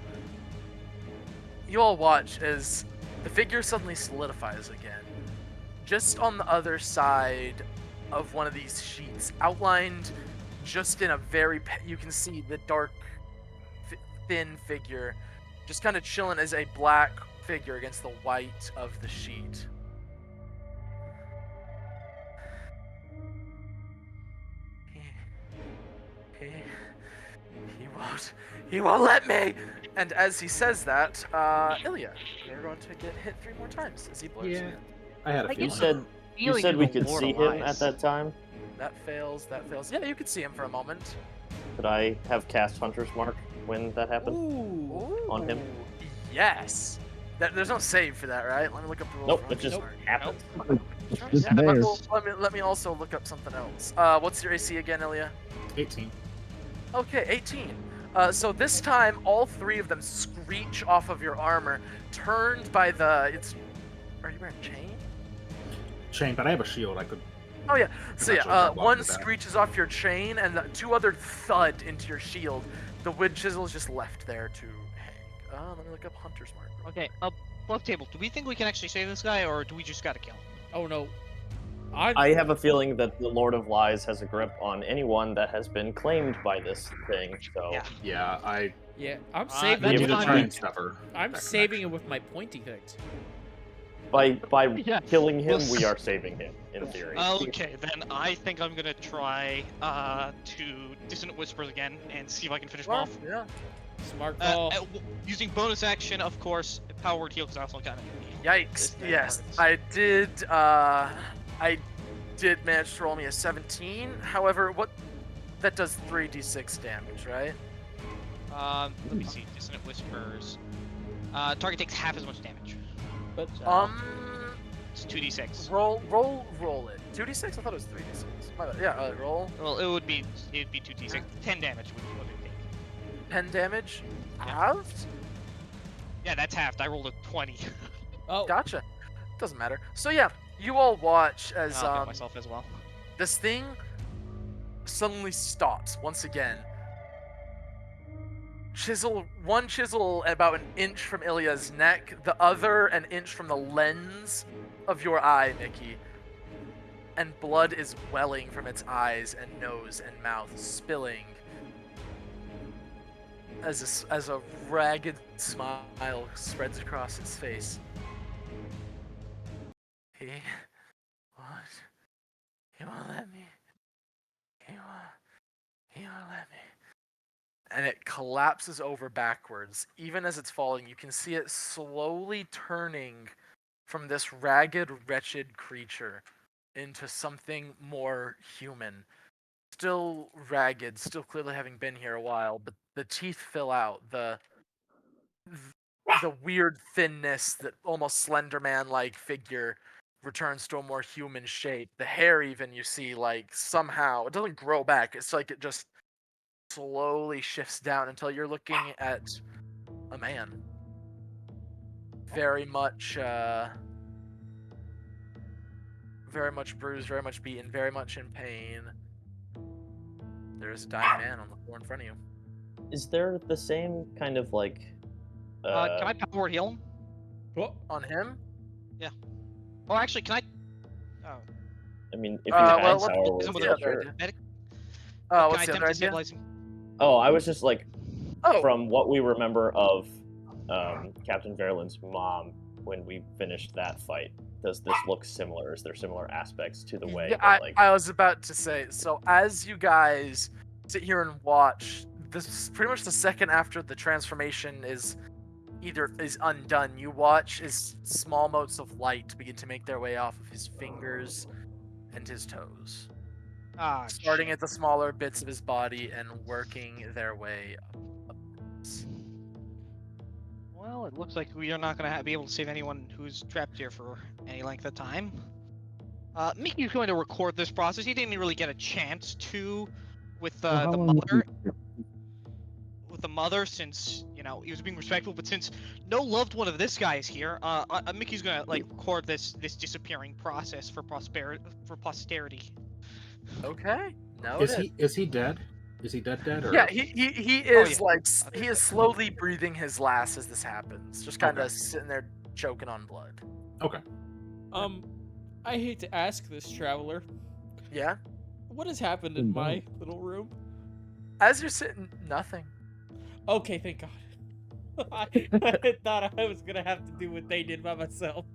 you all watch as the figure suddenly solidifies again. Just on the other side of one of these sheets, outlined just in a very... You can see the dark, thin figure just kind of chilling as a black figure against the white of the sheet. He won't let me! And as he says that, Ilya, you're going to get hit 3 more times as he blows Yeah. again. I had a I feeling. You said we could see him at that time? That fails. Yeah, you could see him for a moment. Could I have cast Hunter's Mark when that happened? Ooh. On him? Yes. There's no save for that, right? Let me look up the rules. Nope, for it just Hunter's happened. Mark. Just Yeah, there. let me also look up something else. What's your AC again, Ilya? 18. Okay, 18. So this time, all 3 of them screech off of your armor, turned by the... Are you wearing chain? Chain, but I have a shield. I could. Oh yeah. So Eventually yeah, grab one onto that. screeches off your chain, and the 2 other thud into your shield. The wood chisel is just left there to hang. Let me look up Hunter's Mark. Okay, Bluff Table, do we think we can actually save this guy, or do we just gotta kill him? Oh no. I have a feeling that the Lord of Lies has a grip on anyone that has been claimed by this thing, so... Yeah. Yeah, I'm That's saving I it need to with try my, and sever. I'm that saving it connection. with my pointy things. By Yeah. killing him, Well, we are saving him, in theory. Okay, then I think I'm gonna try to Dissonant Whispers again and see if I can finish him off. Yeah. Smart call. Using bonus action, of course, Power Word Heal, because I also got it. Yikes. Yes, I did manage to roll me a 17. However, that does 3d6 damage, right? Let me see. Dissonant Whispers. Target takes half as much damage. But So, it's 2d6. Roll it. 2d6? I thought it was 3d6. My bad. Yeah, roll. Well, it'd be 2d6. 10 damage would be what it would take. 10 damage halved? Yeah, that's halved. I rolled a 20. Oh, Gotcha. Doesn't matter. So yeah, you all watch And as I'll hit myself as well. this thing suddenly stops once again. One chisel about an inch from Ilya's neck, the other an inch from the lens of your eye, Mickey. And blood is welling from its eyes and nose and mouth, spilling as a ragged smile spreads across its face. He won't let me. He won't let me. And it collapses over backwards. Even as it's falling, you can see it slowly turning from this ragged, wretched creature into something more human. Still ragged, still clearly having been here a while, but the teeth fill out. The weird thinness, that almost Slender Man-like figure returns to a more human shape. The hair, even, you see, like, somehow, it doesn't grow back. It's like it just slowly shifts down until you're looking at a man. Very much bruised, very much beaten, very much in pain. There's a dying man on the floor in front of you. Is there the same kind of like? Can I power word heal him? what? On him? Or actually, can I? Oh. I mean, if you well, had what- power Isn't word, with the yeah, other sure. idea? Medic? Oh, Can I what's the attempt other to idea? stabilize him? Oh, I was just like, Oh, from what we remember of Captain Verlin's mom when we finished that fight, does this look similar? Is there similar aspects to the way yeah, that, like? I was about to say, so as you guys sit here and watch, this is pretty much the second after the transformation is undone, you watch as small motes of light begin to make their way off of his fingers and his toes, Ah, starting shit. at the smaller bits of his body and working their way up. Well, it looks like we are not going to be able to save anyone who's trapped here for any length of time. Mickey's going to record this process. He didn't really get a chance to with Well, how the long mother. With the mother, since he was being respectful, but since no loved one of this guy is here, Mickey's gonna record this disappearing process for posterity. Okay, Is noted. he dead? Is he dead or? Yeah, he Oh, is yeah. he is slowly breathing his last as this happens, just kind of Okay. sitting there choking on blood. Okay. I hate to ask this, Traveler. Yeah, What has happened in my little room? as you're sitting, nothing. Okay, thank God. I thought I was gonna have to do what they did by myself.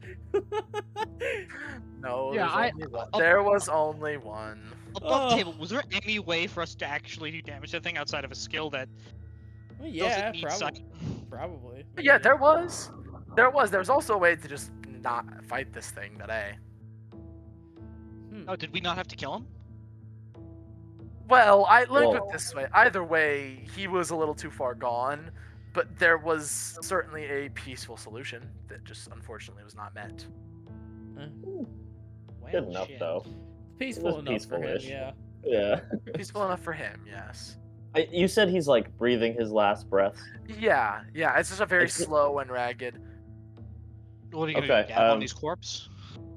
No, Yeah, there was only one. Above the Oh. table, was there any way for us to actually do damage to the thing outside of a skill that Well, yeah, doesn't need sight? probably. Yeah, maybe. there was. There was also a way to just not fight this thing today. Oh, did we not have to kill him? Well, let me put Well- it this way. Either way, he was a little too far gone, but there was certainly a peaceful solution that just unfortunately was not met. Well, Good enough, shit. though. Peaceful was enough for him, peaceful-ish. yeah. Yeah. Peaceful enough for him, yes. You said he's like breathing his last breaths. Yeah, it's just a very It's- slow and ragged. What are you gonna Okay, do? Dab on his corpse?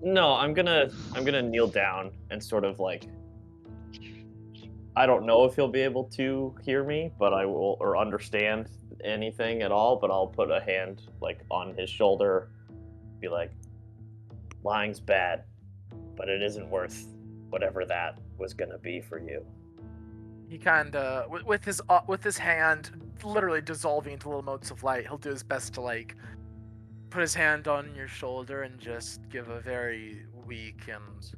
No, I'm gonna kneel down and sort of like. I don't know if he'll be able to hear me, but I will, or understand anything at all. But I'll put a hand like on his shoulder, be like, "Lying's bad, but it isn't worth whatever that was gonna be for you." He kind of, with his hand literally dissolving into little motes of light, he'll do his best to like put his hand on your shoulder and just give a very weak and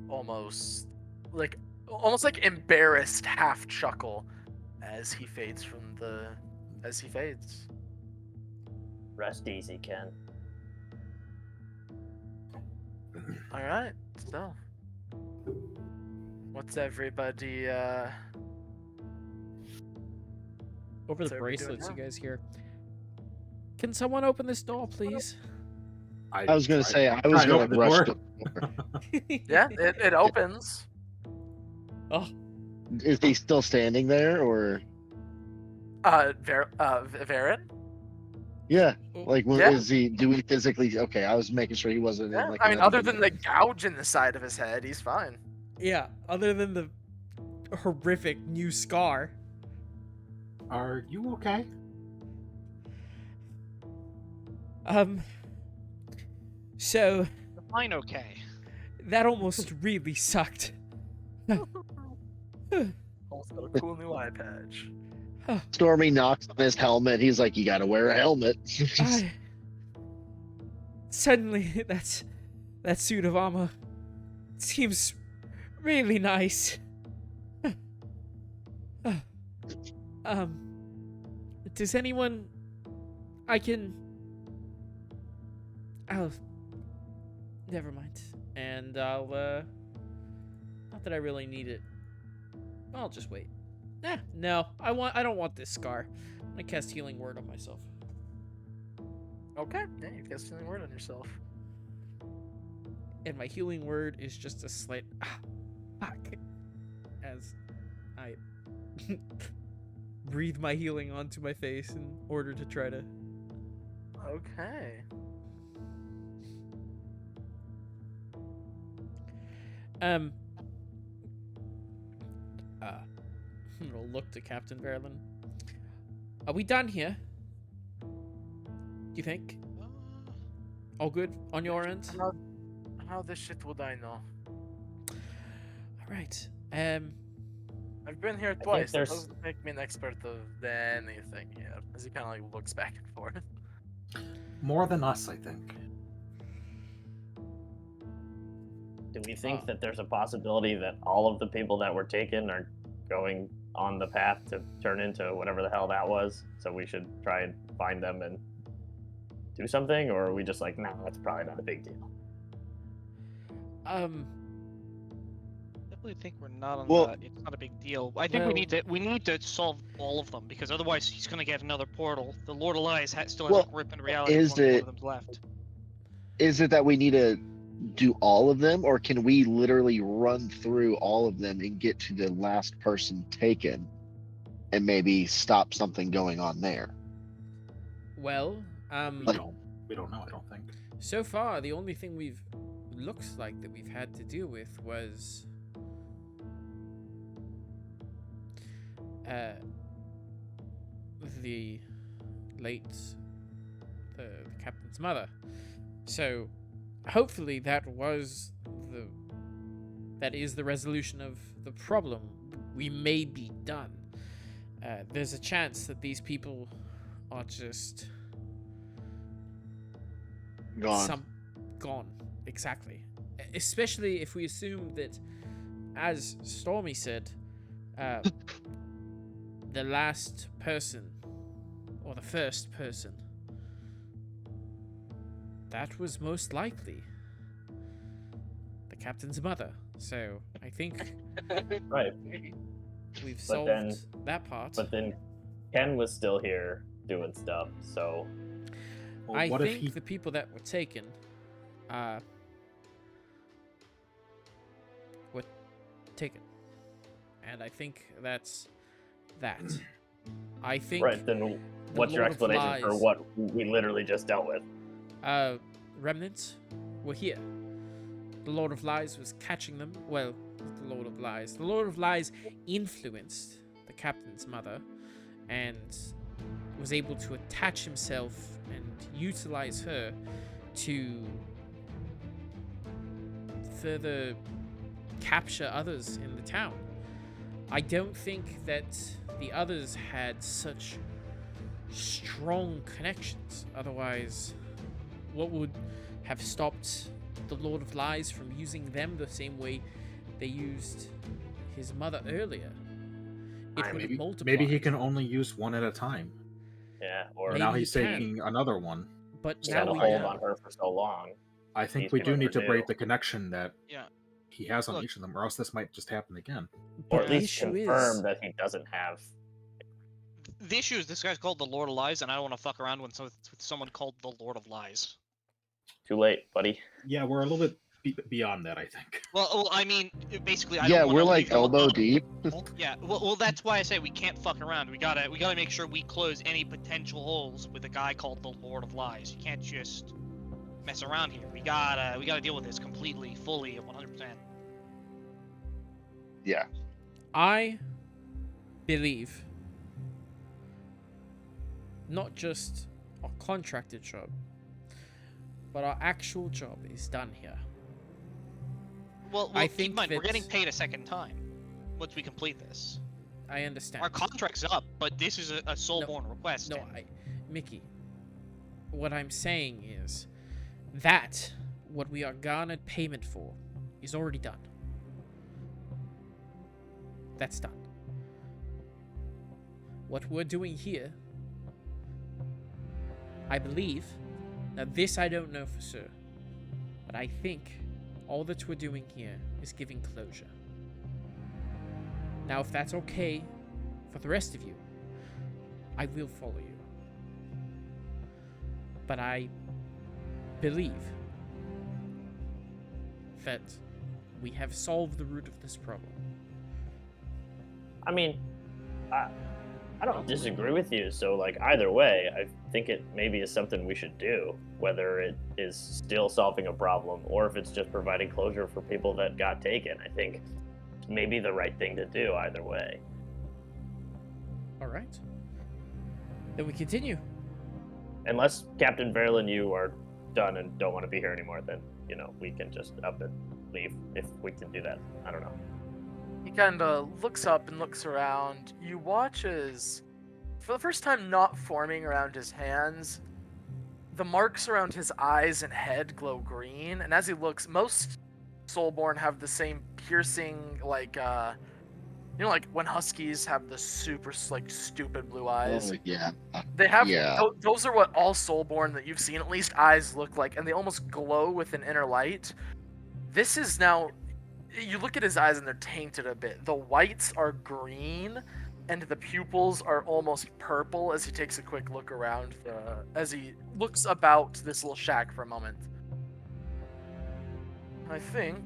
almost like embarrassed half chuckle as he fades. Rest easy, Ken. All right, so what's everybody Over What's the everybody doing bracelets, you now? guys hear. Can someone open this door, please? I was gonna say I was Try to gonna open the rush door. the door. Yeah, it opens. Oh, Is he still standing there, or? Varen? Yeah. Oh, Like, Yeah. is he? Do we physically? Okay, I was making sure he wasn't in Yeah. like. I mean, another other than the gouge in the side of his head, he's fine. yeah, other than the horrific new scar. Are you okay? So Fine, okay. that almost really sucked. Also, a cool new eye patch. Stormy knocks on his helmet. He's like, "You got to wear a helmet." I suddenly that suit of armor seems really nice. Does anyone I can I'll never mind. And I'll not that I really need it. I'll just wait. No. I don't want this scar. I'm gonna cast healing word on myself. Okay. Yeah, you cast healing word on yourself. And my healing word is just a slight fuck. As I breathe my healing onto my face in order to try to Okay. I'm gonna look to Captain Verlin. Are we done here? Do you think? All good on your end? How this shit would I know? Alright. I've been here think twice. That there's- doesn't make me an expert of anything here. As he kind of like looks back and forth. More than us, I think. Do we think that there's a possibility that all of the people that were taken are going on the path to turn into whatever the hell that was? So we should try and find them and do something? Or are we just like, no, that's probably not a big deal? Definitely think we're not on Well- the. It's not a big deal. I think Well- we need to solve all of them because otherwise he's gonna get another portal. The Lord of Lies still has Well, a grip in reality. is as long as one it- of them's left? Is it that we need to do all of them, or can we literally run through all of them and get to the last person taken, and maybe stop something going on there? Well, We don't know, I don't think. so far the only thing looks like that we've had to deal with was the captain's mother. So hopefully that is the resolution of the problem. We may be done. There's a chance that these people are just Gone. Gone. Exactly. Especially if we assume that, as Stormy said, the last person, or the first person, that was most likely the captain's mother. So I think Right. we've But solved then- that part. But then Ken was still here doing stuff, so Well, I what if think he... the people that were taken were taken. And I think that's that. I think right, then what's your Lord of explanation for Lies- what we literally just dealt with? remnants were here. The Lord of Lies was catching them. Well, not the Lord of Lies. The Lord of Lies influenced the captain's mother and was able to attach himself and utilize her to further capture others in the town. I don't think that the others had such strong connections. Otherwise, what would have stopped the Lord of Lies from using them the same way they used his mother earlier? It would have multiplied. Maybe he can only use one at a time. Yeah, or Maybe Now he he's can. taking another one. But he had now a we hold know. on her for so long. I think He's we gonna do need to renew. break the connection that Yeah. he has on Look. each of them, or else this might just happen again. Or But at the least issue confirm is, that he doesn't have. The issue is this guy's called the Lord of Lies, and I don't want to fuck around with someone called the Lord of Lies. Too late, buddy. Yeah, we're a little bit beyond that, I think. Well, I mean, basically, I Yeah, don't we're wanna like leave you elbow alone. deep. Yeah, well, that's why I say we can't fuck around. We gotta make sure we close any potential holes with a guy called the Lord of Lies. You can't just mess around here. We gotta deal with this completely, fully, 100%. Yeah. I believe not just our contracted job, but our actual job is done here. Well, I keep think in mind, we're getting that- paid a second time once we complete this. I understand. Our contract's up, but this is a Soulborn request. No, Mickey, what I'm saying is that what we are garnered payment for is already done. That's done. What we're doing here, I believe, now this I don't know for sure, but I think all that we're doing here is giving closure. Now, if that's okay for the rest of you, I will follow you. But I believe that we have solved the root of this problem. I mean, I don't disagree with you. So, like, either way, I think it maybe is something we should do, whether it is still solving a problem or if it's just providing closure for people that got taken. I think maybe the right thing to do either way. All right. Then we continue. Unless Captain Verlin, you are done and don't want to be here anymore, then, we can just up and leave if we can do that. I don't know. He kind of looks up and looks around. You watch as, for the first time not forming around his hands, the marks around his eyes and head glow green. And as he looks, most Soulborn have the same piercing, like when huskies have the super, stupid blue eyes. Oh, yeah. They have, Yeah. those are what all Soulborn that you've seen, at least eyes look like, and they almost glow with an inner light. This is now, you look at his eyes and they're tainted a bit. The whites are green, and the pupils are almost purple as he takes a quick look around, as he looks about this little shack for a moment. I think...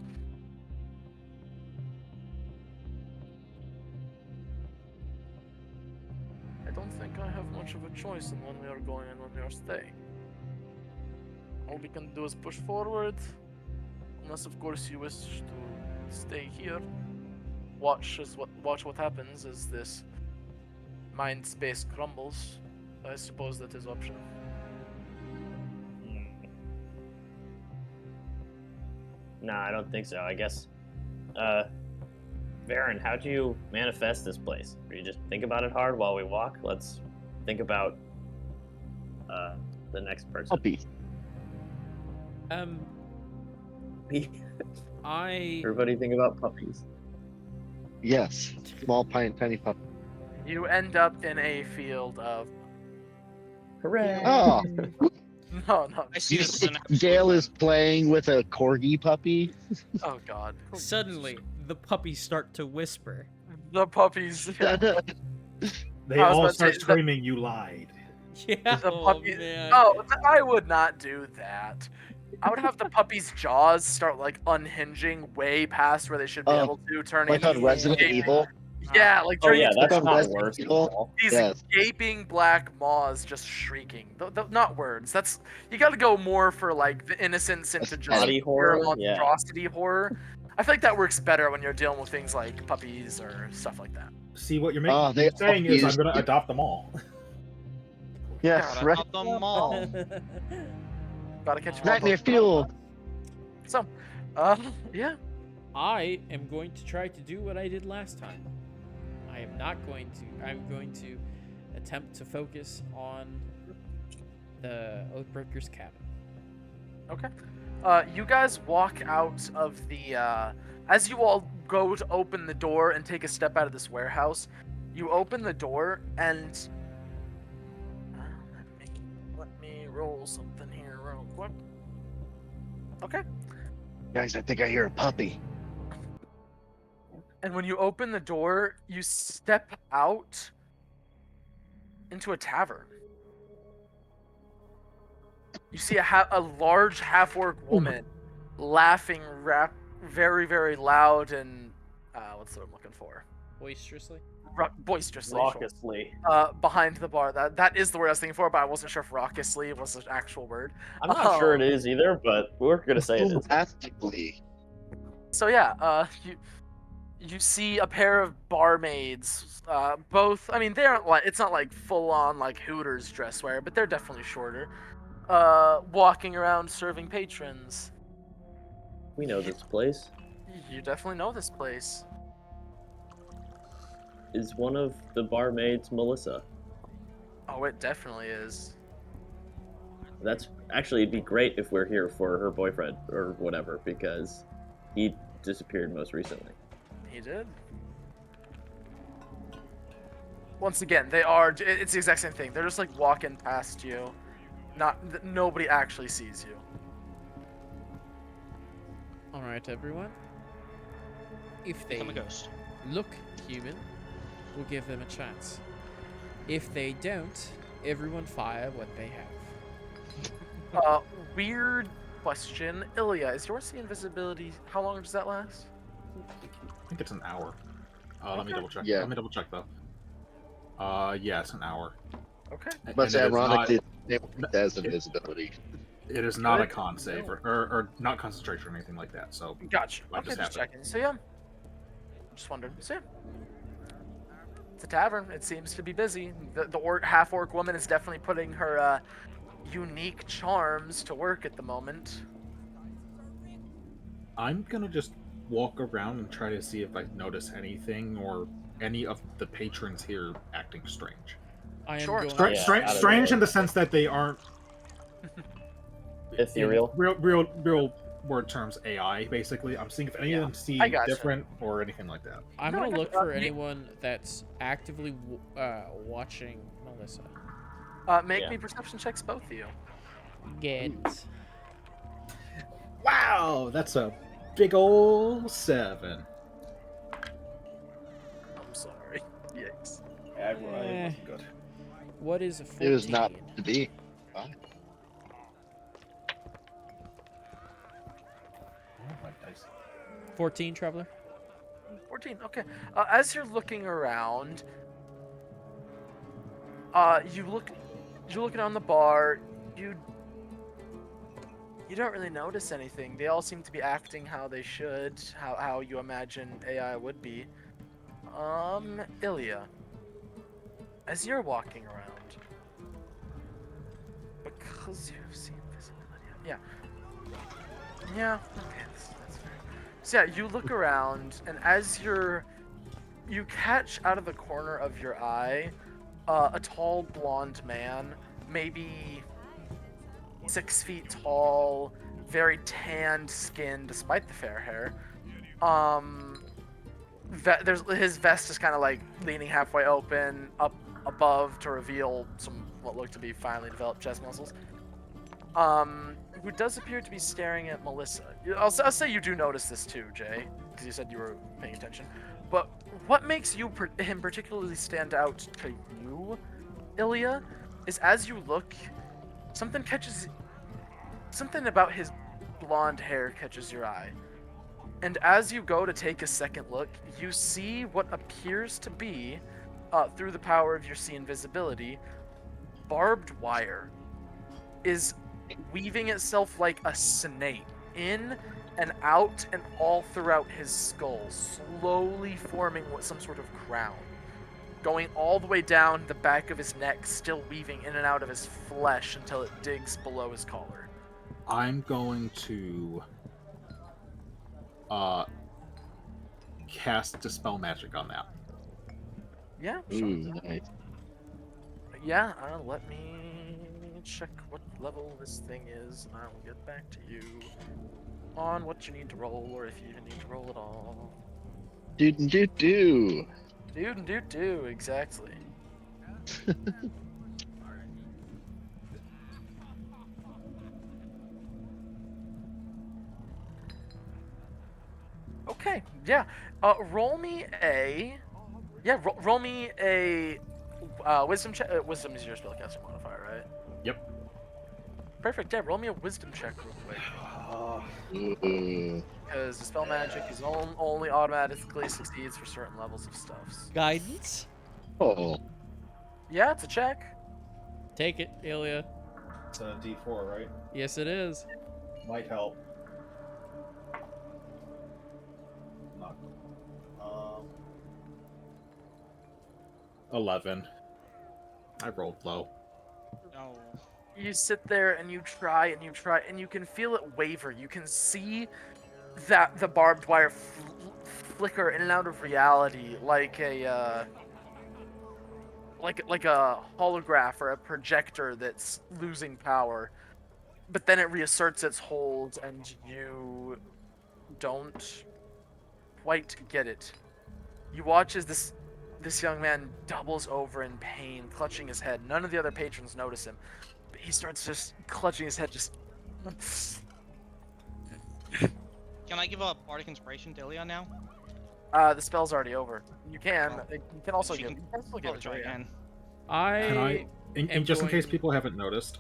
I don't think I have much of a choice in when we are going and when we are staying. All we can do is push forward, unless of course you wish to stay here. Watch what happens as this mind space crumbles. I suppose that is optional. Nah, I don't think so. I guess, Varen, how'd you manifest this place? Or you just think about it hard while we walk? Let's think about the next person. Puppy. Everybody think about puppies. Yes. Small, tiny puppy. You end up in a field of... Hooray! Oh. No. I see this as an absolute Gale is win. playing with a corgi puppy. Oh god. Suddenly, the puppies start to whisper. The puppies. Yeah. They I was all about to start say, the- screaming, "You lied!" Yeah. The Oh, puppy- man. Oh, I would not do that. I would have the puppy's jaws start unhinging way past where they should be Oh, able to, turning like on Resident Evil. Yeah, Oh turning yeah, into that's Like on not Resident worse at Evil. all. these Yes. gaping black maws just shrieking. Not words. That's, you got to go more for the innocence into just Body horror? pure Yeah. monstrosity horror. I feel like that works better when you're dealing with things like puppies or stuff like that. See what you're Oh, they saying is, I'm used- gonna adopt them all. Yeah, Gotta right. Up them all. Gotta catch 'em all. Nightmare fuel. So, yeah. I am going to try to do what I did last time. I'm going to attempt to focus on the Oathbreaker's cabin. Okay. You guys walk out of the, as you all go to open the door and take a step out of this warehouse, you open the door and, let me roll something here real quick. Okay. Guys, I think I hear a puppy. And when you open the door, you step out into a tavern. You see a large half-orc woman, laughing very, very loud and what's the word I'm looking for? Boisterously. Boisterously. Raucously. Behind the bar. That is the word I was thinking for, but I wasn't sure if raucously was an actual word. I'm not sure it is either, but we're gonna say it is. Drastically. So yeah, you see a pair of barmaids, both. I mean, they aren't like, it's not like full on like Hooters dress wear, but they're definitely shorter. Walking around serving patrons. We know this place. You definitely know this place. Is one of the barmaids Melissa? Oh, it definitely is. That's actually, it'd be great if we're here for her boyfriend or whatever, because he disappeared most recently. He did. Once again, they are. It's the exact same thing. They're just like walking past you. Nobody actually sees you. All right, everyone. If they Become a ghost. look human, we'll give them a chance. If they don't, everyone fire what they have. Weird question. Ilya, is your see invisibility? How long does that last? I think it's an hour. Let me double check. Yeah. Let me double check though. Yeah, it's an hour. Okay. But And it is ironically, it has invisibility. It is not a Good. con save or not concentration or anything like that. So Gotcha. Might Okay, just just happen. checking. So yeah, just wondered. So yeah, it's a tavern. It seems to be busy. The half-orc woman is definitely putting her unique charms to work at the moment. I'm gonna just walk around and try to see if I notice anything or any of the patrons here acting strange. I am Sure. going. Yeah, Strange, out of strange the in way. the sense that they aren't Ethereal. in real word terms AI. Basically, I'm seeing if any of them see I gotcha. different or anything like that. I'm No, I gonna got look you. for anyone that's actively watching Melissa. Make Yeah. me perception checks, both of you. Get. Wow, that's a big ol' 7. I'm sorry. Yikes. Eh. wasn't good. What is a 14? It was not to be. Fine. Oh, my dice. 14, Traveler. 14. Okay. As you're looking around, you're looking on the bar. You don't really notice anything. They all seem to be acting how they should, how you imagine AI would be. Ilya, as you're walking around, because you've seen visibility. Yeah. Okay, that's fair. So yeah, you look around, and as you catch out of the corner of your eye, a tall blonde man, maybe 6 feet tall, very tanned skin despite the fair hair. His vest is kind of like leaning halfway open, up above to reveal some what look to be finely developed chest muscles. Who does appear to be staring at Melissa. I'll say you do notice this too, Jay, because you said you were paying attention. But what makes him particularly stand out to you, Ilya, is as you look, something about his blonde hair catches your eye. And as you go to take a second look, you see what appears to be, through the power of your see invisibility, barbed wire is weaving itself like a snake in and out and all throughout his skull, slowly forming some sort of crown, going all the way down the back of his neck, still weaving in and out of his flesh until it digs below his collar. I'm going to cast Dispel Magic on that. Yeah, Ooh, nice. Yeah, let me check what level this thing is, and I will get back to you on what you need to roll, or if you even need to roll at all. Do. Do, exactly. Okay, yeah. Roll me a wisdom check. Wisdom is your spellcasting modifier, right? Yep. Perfect. Yeah, roll me a wisdom check real quick. Mm. Because the spell magic is only automatically succeeds for certain levels of stuffs. Guidance. Oh. Yeah, it's a check. Take it, Ilya. It's a D4, right? Yes, it is. Might help. Not. 11. I rolled low. No. You sit there and you try and you try and you can feel it waver. You can see that the barbed wire flicker in and out of reality like a like a holograph or a projector that's losing power. But then it reasserts its hold and you don't quite get it. You watch as this young man doubles over in pain, clutching his head. None of the other patrons notice him. But he starts just clutching his head, just... Can I give a bardic inspiration to Ilya now? The spell's already over. You can. Oh. You can also She give. can You can still give it to try her, yeah. again. Can I, am and just in case going- people haven't noticed,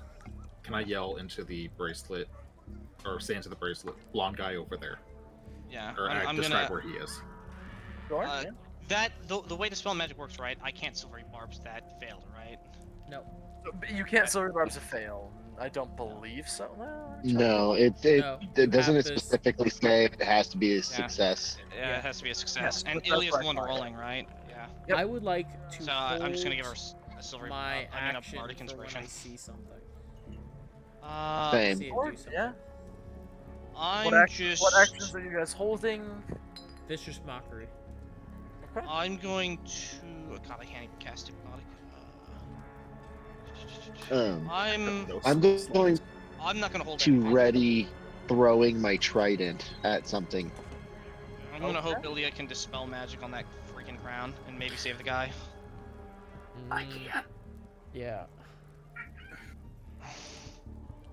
can I yell into the bracelet, or say into the bracelet, blonde guy over there, Yeah. or I'm describe gonna. where he is? Sure. Uh, yeah. That the way the spell magic works, right? I can't silvery barbs that failed, right? No. But you can't silver barbs to fail. I don't believe so. Well, No, No, you doesn't have it this- specifically say it has to be a success. Yeah, it has to be a success. Yeah, and but that's Ilya's the right, one right. rolling, right? Yeah. Yep. I would like to So I'm just gonna give her hold a silvery. my I mean, a action bardic for when inspiration. I see something. Same. See it Or, do something. yeah. I'm just. What actions are you guys holding? Vicious mockery. Okay. I'm going to. God, I can't even cast hypnotic. I'm I'm going not gonna hold to anything. ready throwing my trident at something. I'm gonna hope Okay. Ilya can dispel magic on that freaking crown and maybe save the guy. I can't. Yeah.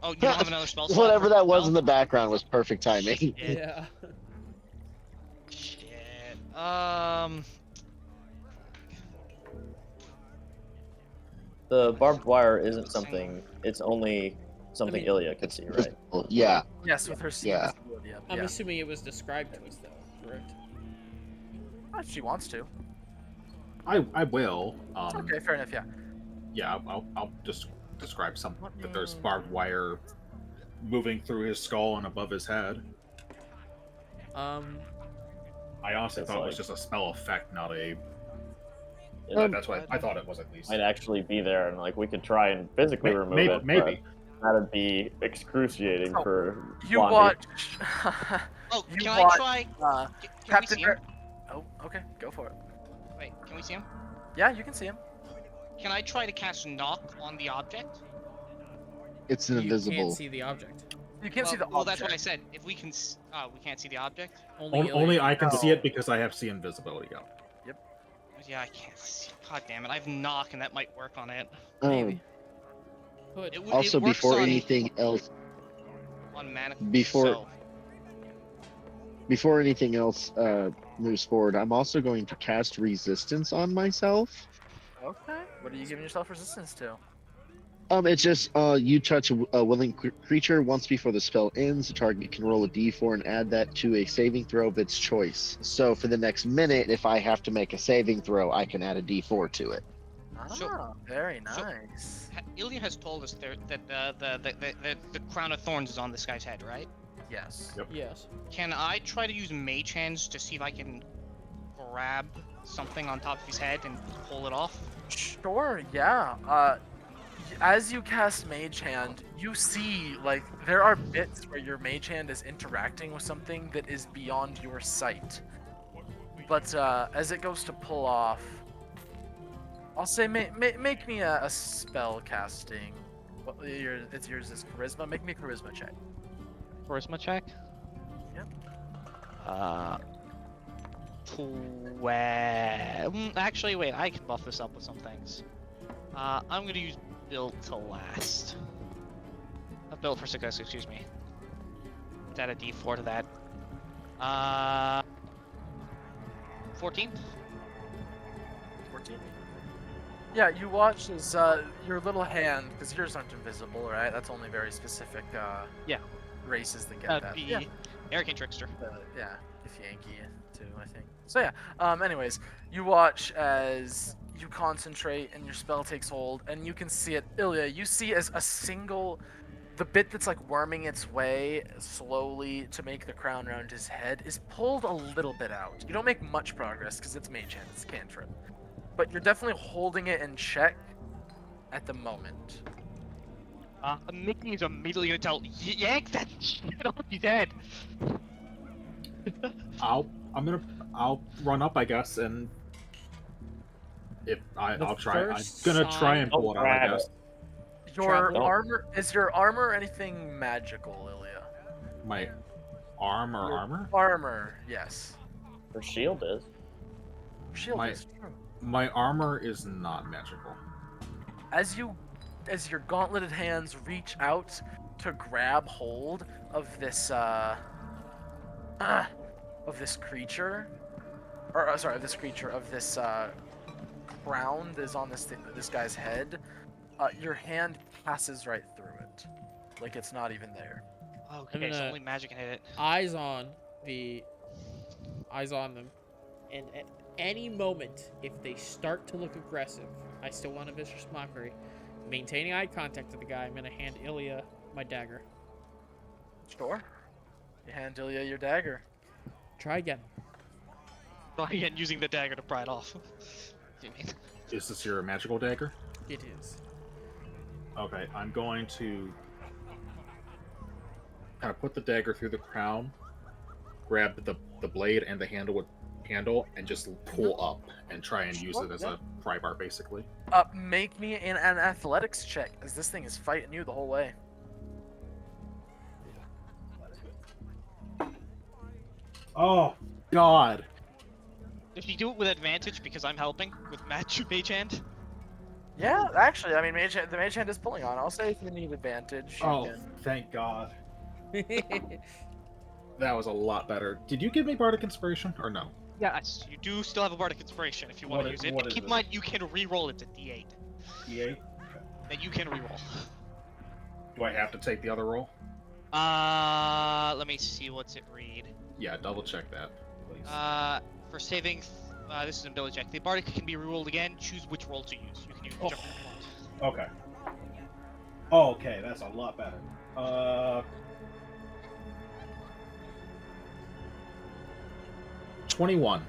Oh, you don't have another spell slot? Whatever for that was spell? in the background was perfect timing. Shit. Yeah. Shit. The barbed wire isn't something. It's only something I mean- Ilya could see, right? Yeah. Yes, with her Yeah. invisibility up. I'm Yeah. assuming it was described to us, though, correct? If she wants to. I will. Okay, fair enough. Yeah. Yeah, I'll just describe something. Let That there's me- barbed wire moving through his skull and above his head. I honestly It's thought it was like- just a spell effect, not a. It That's what I thought it was at least. might actually be there, and like we could try and physically remove Maybe, it. maybe. But that'd be excruciating So, for You Blondie. watch. Oh, You can I watch, try? uh, Can we Captain. see him? Oh, okay. Go for it. Wait, can we see him? Yeah, you can see him. Can I try to cast knock on the object? It's You invisible. can't see the object. You can't well, see the well, that's what I object. said. If we can, we can't see the object. Only, Only I can see No. it because I have see invisibility up. Yeah, I can't see. God damn it! I have knock, and that might work on it. Maybe. Could. It Also, works before on, anything else, on mana. Before- So, before anything else moves forward, I'm also going to cast resistance on myself. Okay. What are you giving yourself resistance to? It's just you touch a willing creature once before the spell ends. The target can roll a d4 and add that to a saving throw of its choice. So for the next minute, if I have to make a saving throw, I can add a d4 to it. Ah, very so- nice. Ilya has told us that the crown of thorns is on this guy's head, right? Yes. Yep. Yes. Can I try to use mage hands to see if I can grab something on top of his head and pull it off? Sure, yeah. As you cast Mage Hand, you see, like, there are bits where your Mage Hand is interacting with something that is beyond your sight. But as it goes to pull off, I'll say make me a spell casting. It's yours is charisma. Make me a charisma check. Charisma check? Yep. 12. Actually, wait, I can buff this up with some things. I'm gonna use build to last. Build for success, excuse me. Add a d4 to that. 14? 14. Yeah, you watch as your little hand, because yours aren't invisible, right? That's only very specific. Yeah. races that get That'd that. be Yeah. Arrogant Trickster. Yeah, if Yankee too, I think. So yeah. Anyways, you watch as you concentrate and your spell takes hold, and you can see it. Ilya, you see as the bit that's like worming its way slowly to make the crown around his head is pulled a little bit out. You don't make much progress because it's mage hand, it's cantrip, but you're definitely holding it in check at the moment. Mickey is immediately gonna tell yank that shit off his head. I'll run up, I guess, and I'll try. I'm first gonna try and sign- pull it out, I Grab guess. Your Travler. armor is your armor anything magical, Ilya? My arm or Your armor? Armor, yes. Her shield is. Shield My- is true. My armor is not magical. As your gauntleted hands reach out to grab hold of this creature, of this crown that is on this guy's head, your hand passes right through it, like it's not even there. Okay, so gonna- only magic can hit it. Eyes on them, and at any moment, if they start to look aggressive, I still want a vicious mockery. Maintaining eye contact with the guy, I'm gonna hand Ilya my dagger. Sure. You hand Ilya your dagger. Try again. Try again using the dagger to pry it off. You mean? Is this your magical dagger? It is. Okay, I'm going to kind of put the dagger through the crown, grab the blade and the handle, and just pull up and try and use it as a pry bar, basically. Make me an athletics check, as this thing is fighting you the whole way. Oh God! If you do it with advantage because I'm helping with mage hand. Yeah, actually, I mean, the mage hand is pulling on. I'll say if you need advantage, you Oh, can. thank God! That was a lot better. Did you give me bardic inspiration or no? Yes, you do still have a bardic inspiration if you want to use it. what And is keep in it? mind you can re-roll it to D8. D8. That you can re-roll. Do I have to take the other roll? Let me see what's it read. Yeah, double check that, please. For saving, this is an ability check. The bardic can be re-rolled again. Choose which roll to use. You can use whichever one you want. Okay. Oh, okay, that's a lot better. 21.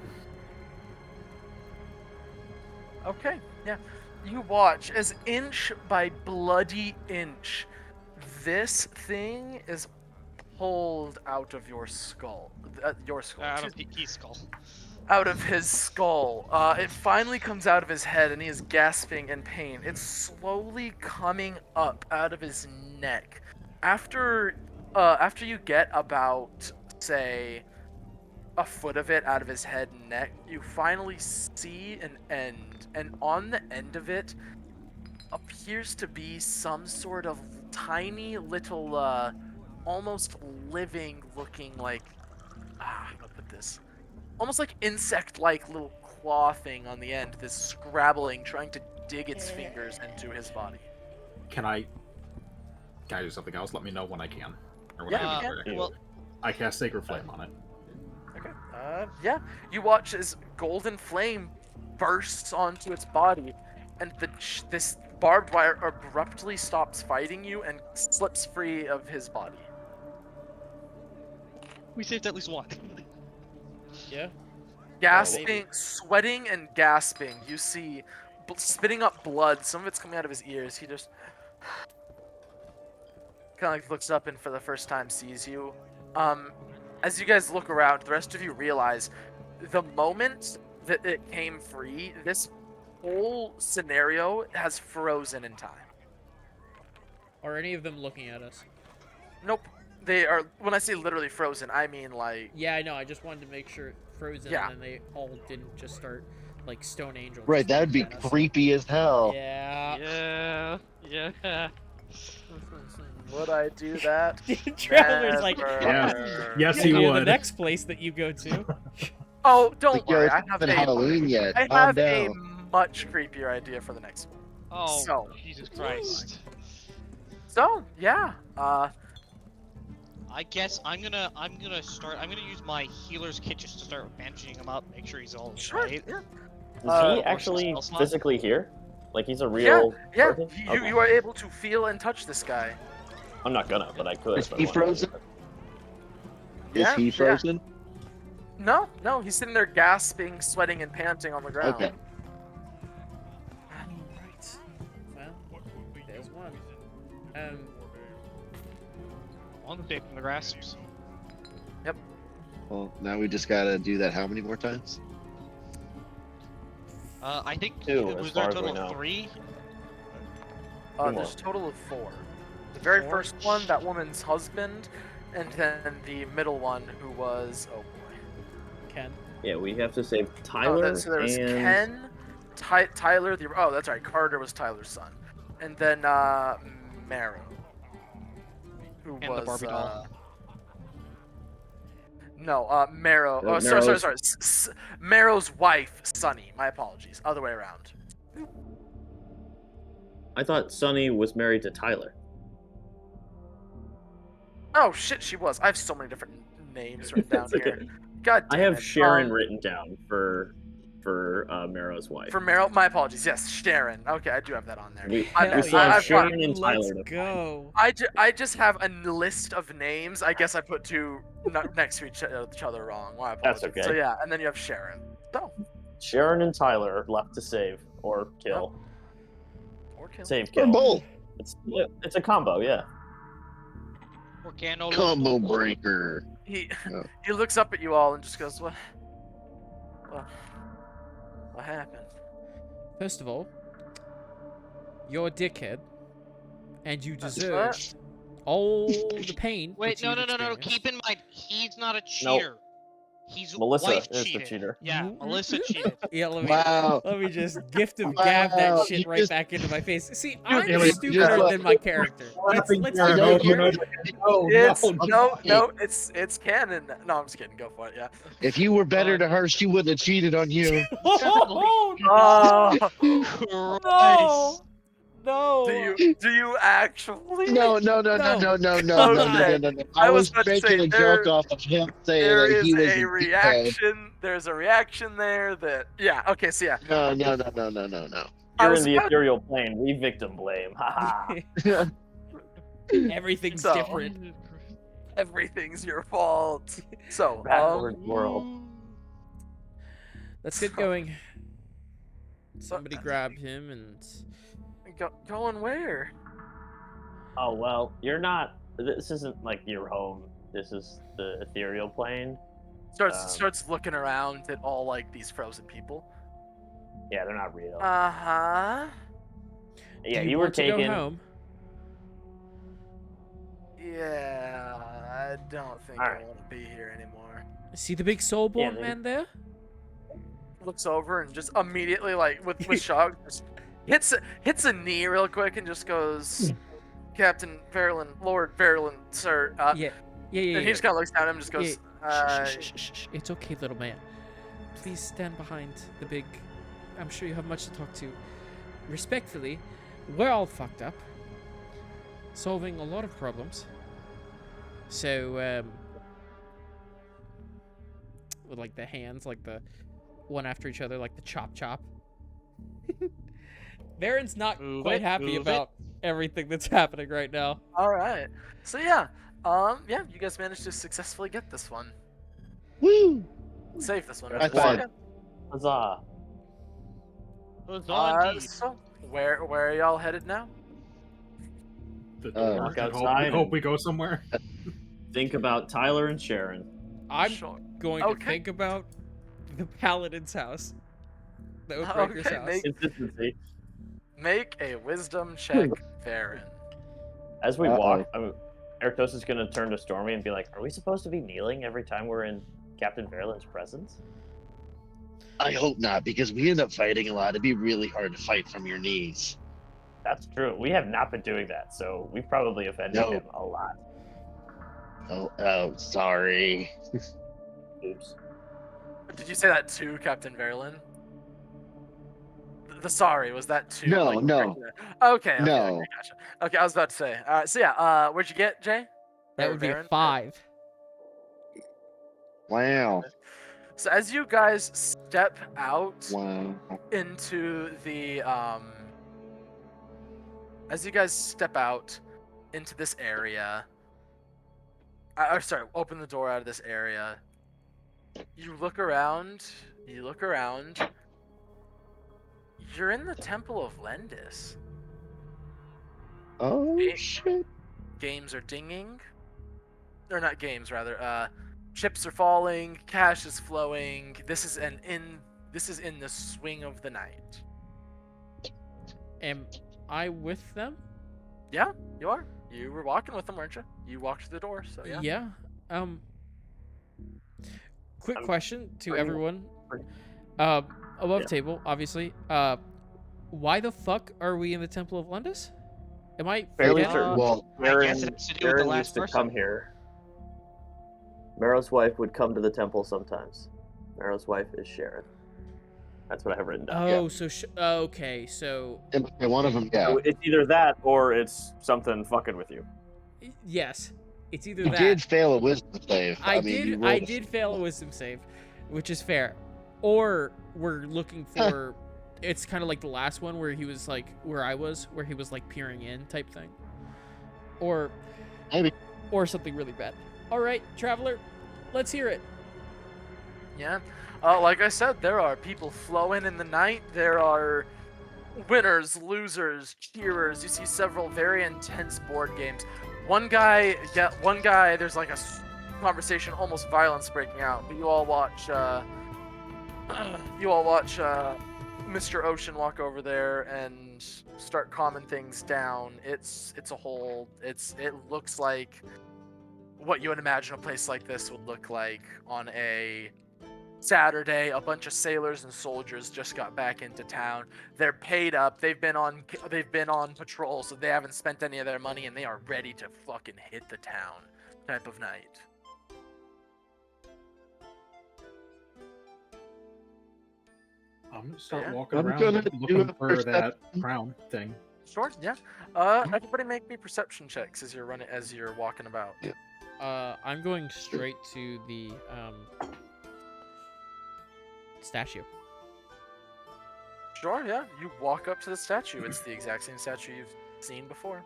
Okay, yeah. You watch as inch by bloody inch, this thing is pulled out of your skull. Your skull. Out excuse of his skull. out of his skull. It finally comes out of his head and he is gasping in pain. It's slowly coming up out of his neck. After you get about, say, a foot of it out of his head and neck, you finally see an end. And on the end of it appears to be some sort of tiny little, almost living looking like, how do I put this? Almost like insect-like little claw thing on the end, this scrabbling, trying to dig its fingers into his body. Can I do something else? Let me know when I can. Or when Yeah, I you can. can. Well, I cast Sacred Flame on it. Okay. Yeah. You watch as golden flame bursts onto its body, and this barbed wire abruptly stops fighting you and slips free of his body. We saved at least one. Yeah. Gasping, sweating, and gasping. You see, spitting up blood. Some of it's coming out of his ears. He just kind of like looks up and for the first time sees you. As you guys look around, the rest of you realize the moment that it came free, this whole scenario has frozen in time. Are any of them looking at us? Nope. They are, when I say literally frozen, I mean like, Yeah, I know. I just wanted to make sure frozen, Yeah. and then they all didn't just start like Stone Angel. Right, just that would be looking at us. creepy as hell. Yeah. Yeah. would I do that? Traveler's like, Never. Yeah. Yes, "You he go to would. the next place that you go to. Oh, don't Like, yo, worry. it's I not have even Halloween yet. I Calm have a down. much creepier idea for the next one. Oh, So- Jesus Christ. So, yeah. I guess I'm gonna use my healer's kit just to start bandaging him up, make sure he's all Sure. right. Yeah. Is Uh, he actually spell slot? physically here? Like he's a real Yeah. person? You Okay. you are able to feel and touch this guy. I'm not gonna, but I could. Is if I he wanted to. frozen? Yeah, Is he yeah. frozen? No, he's sitting there gasping, sweating, and panting on the ground. Okay. Right. Well, there's one. On the from the grasps. Well, now we just gotta do that how many more times? I think Two, it as was there a far as we total of know. 3. There's a total of 4. The very first one, that woman's husband, and then the middle one, who was Ken. Yeah, we have to save Oh, Tyler so there was and Ken, Tyler. That's right. Carter was Tyler's son, and then Marrow, who And was the Barbie doll. No, Marrow. No, Oh, sorry. Marrow's- Marrow's wife, Sunny. My apologies. Other way around. I thought Sunny was married to Tyler. Oh shit, she was. I have so many different names written down It's here. okay. God damn I have it. Sharon written down for Marrow's wife. For Marrow, my apologies. Yes, Sharon. Okay, I do have that on there. We I've- still have I've got- Sharon and Let's Tyler. go. I just have a list of names. I guess I put two next to each other wrong. My That's apologies. okay. So yeah, and then you have Sharon. So, Sharon and Tyler are left to save or kill. or kill. Save, Or kill. both. It's a combo, yeah. Organo Combo breaker. He Oh. he looks up at you all and just goes, What happened?" First of all, you're a dickhead, and you That's deserve what? all the pain. Wait, that no. you've experienced. Keep in mind, he's not a cheater. He's Melissa wife is the cheated. cheater. Yeah, Melissa cheated. Yeah, let me just gift him gab that Wow, shit you right just- back into my face. See, I'm yeah, we stupider just- than my character. Let's Laughing be Karen real over and here. over. It's canon. No, I'm just kidding. Go for it. Yeah. If you were better to her, she wouldn't have cheated on you. Oh, Oh, no! No! do you actually? No. I I was was about to making say, a joke off of him saying There that is he was a dickhead. reaction. There's a reaction there that okay. So yeah, No. I You're was in the about- Ethereal Plane. We victim blame. Haha. Everything's So- different. everything's your fault. So Backward world. Let's get going. Somebody grab him and going where? Oh well, you're not. This isn't like your home. This is the Ethereal Plane. Starts looking around at all like these frozen people. Yeah, they're not real. Uh-huh. Yeah, Do you were want to go taken. home? Yeah, I don't think I Alright. want to be here anymore. See the big soulborn Yeah, man there? Looks over and just immediately, like with shock, just hits a knee real quick and just goes, "Captain Verlin, Lord Verlin, sir." Yeah. And he just kind of looks down at him and just goes, Shh. It's okay, little man. Please stand behind the big. I'm sure you have much to talk to. Respectfully, we're all fucked up. Solving a lot of problems. So, with like the hands, like the one after each other, like the chop. Baron's not Move quite it, happy move it. about everything that's happening right now. All right. So yeah, you guys managed to successfully get this one, Woo! save this one. High five. Huzzah! So where are y'all headed now? The door. Walk I outside hope and- we go somewhere. Think about Tyler and Sharon. I'm Sure. going to Okay. think about the paladin's house. The Oathbreaker's Okay, house. Consistency. Make a wisdom check, Farron. As we Uh-oh. walk, Erictos is going to turn to Stormy and be like, "Are we supposed to be kneeling every time we're in Captain Verlin's presence?" I hope not, because we end up fighting a lot. It'd be really hard to fight from your knees. That's true. We have not been doing that, so we've probably offended No. him a lot. Oh, sorry. Oops. Did you say that to Captain Verlin? The sorry, was that to? No, like, no. regular- Okay. No. Okay, gotcha. Okay, I was about to say. All right. So yeah, where'd you get, Jay? That would be a Varen? 5. Wow. So as you guys step out Wow. into the this area, open the door out of this area. You look around. You're in the Temple of Lendis. Oh Ga- shit. Games are dinging. Or not games, rather. Chips are falling. Cash is flowing. This is in the swing of the night. Am I with them? Yeah, you are. You were walking with them, weren't you? You walked through the door, so yeah. Yeah. Quick question to pretty- everyone. pretty- Above Yeah. table, obviously. Why the fuck are we in the Temple of Lendis? Am I Fairly forgetting? certain. Well, I guess it has to do with the Aaron last used to person. come here. Marrow's wife would come to the temple sometimes. Marrow's wife is Sharon. That's what I have written down. Oh, so okay, so and one of them, yeah. So it's either that or it's something fucking with you. yes, it's either You that. did fail a wisdom save. I mean, you did. rolled I a- did fail a wisdom save, which is fair. Or we're looking for. It's kind of like the last one where he was like where I was, where he was like peering in type thing. Or Maybe. Or something really bad. All right, Traveler, let's hear it. Yeah. Like I said, there are people flowing in the night. There are winners, losers, cheerers. You see several very intense board games. One guy, there's like a conversation, almost violence breaking out. But you all watch Mr. Ocean walk over there and start calming things down. It looks like what you would imagine a place like this would look like on a Saturday. A bunch of sailors and soldiers just got back into town. They're paid up. They've been on patrol, so they haven't spent any of their money, and they are ready to fucking hit the town. Type of night. I'm gonna start Yeah. walking I'm around gonna do looking a for that perception. crown thing. Sure, yeah. Everybody make me perception checks as you're walking about. Yeah. I'm going straight to the statue. Sure, yeah. You walk up to the statue. It's the exact same statue you've seen before.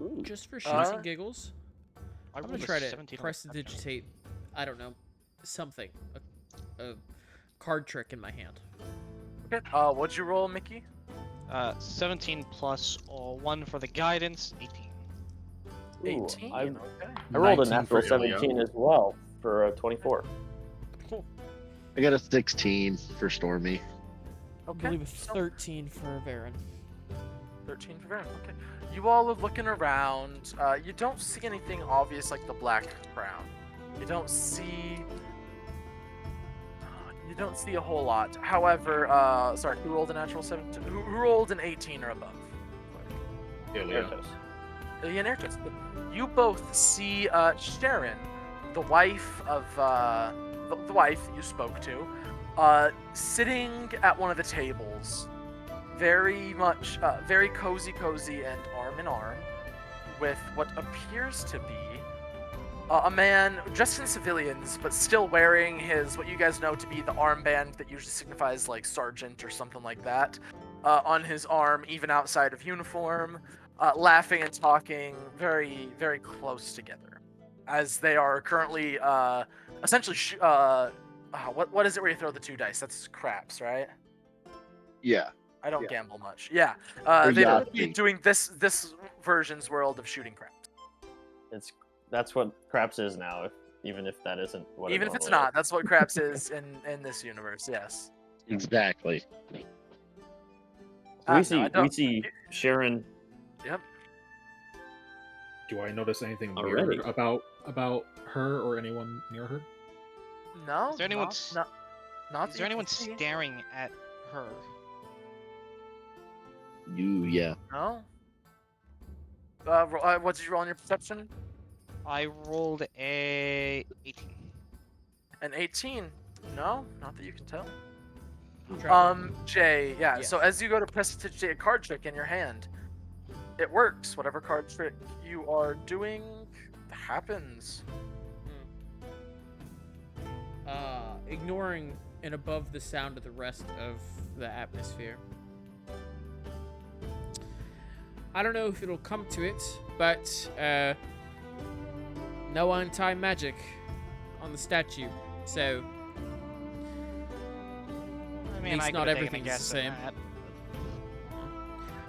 Ooh. Just for shits Uh, and giggles, I I'm rolled gonna a try to 17 on prestidigitate. I don't know, something, a card trick in my hand. Okay. What'd you roll, Mickey? 17 plus 1 for the guidance, 18. Ooh, 18. I Okay. rolled a 19 natural for Ilya. 17 as well for a 24. I got a 16 for Stormy. I Okay. believe a so 13 for Varen. 13 for Varen. Okay. You all are looking around. You don't see anything obvious like the black crown. You don't see a whole lot. However, sorry, who rolled a natural 17? Who rolled an 18 or above? Ilya. Ertos. Ilya and Ertos. You both see Sharon, the wife of the wife that you spoke to, sitting at one of the tables, very much very cozy and arm in arm, with what appears to be a man dressed in civilians, but still wearing what you guys know to be the armband that usually signifies like sergeant or something like that, on his arm, even outside of uniform, laughing and talking very, very close together, as they are currently essentially what is it where you throw the 2 dice? That's craps, right? Yeah. I don't Yeah. gamble much. Yeah, Or they yeah, would be doing this version's world of shooting craps. That's what craps is now, even if that isn't what. Even if it's not, that's what craps is in this universe. Yes. Exactly. We see don't- we see Sharon. Yep. Do I notice anything Already. weird about her or anyone near her? No. Is there anyone Not that Is you there anyone can see. staring at her? Yeah. No. What did you roll on your perception? I rolled a 18. An 18. No, not that you can tell. Traveler. Jay, yeah. Yes. So as you go to prestidigitate a card trick in your hand, it works. Whatever card trick you are doing, happens. Ignoring and above the sound of the rest of the atmosphere. I don't know if it'll come to it, but no on-time magic on the statue, so I mean, least I not could've taken a everything's the guess at same. that.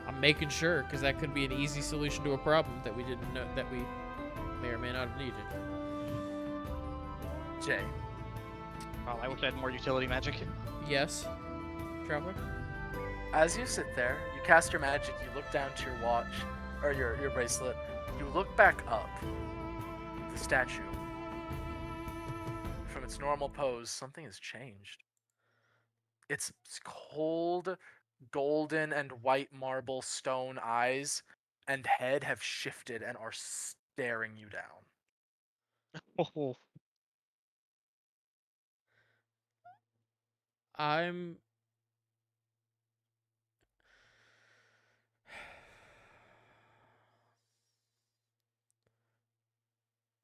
I'm making sure because that could be an easy solution to a problem that we didn't know that we may or may not have needed. Jay. Well, I wish I had more utility magic. Yes, Traveler. As you sit there, you cast your magic, you look down to your watch, or your bracelet, you look back up. The statue. From its normal pose, something has changed. Its cold, golden, and white marble stone eyes and head have shifted and are staring you down. Oh, I'm.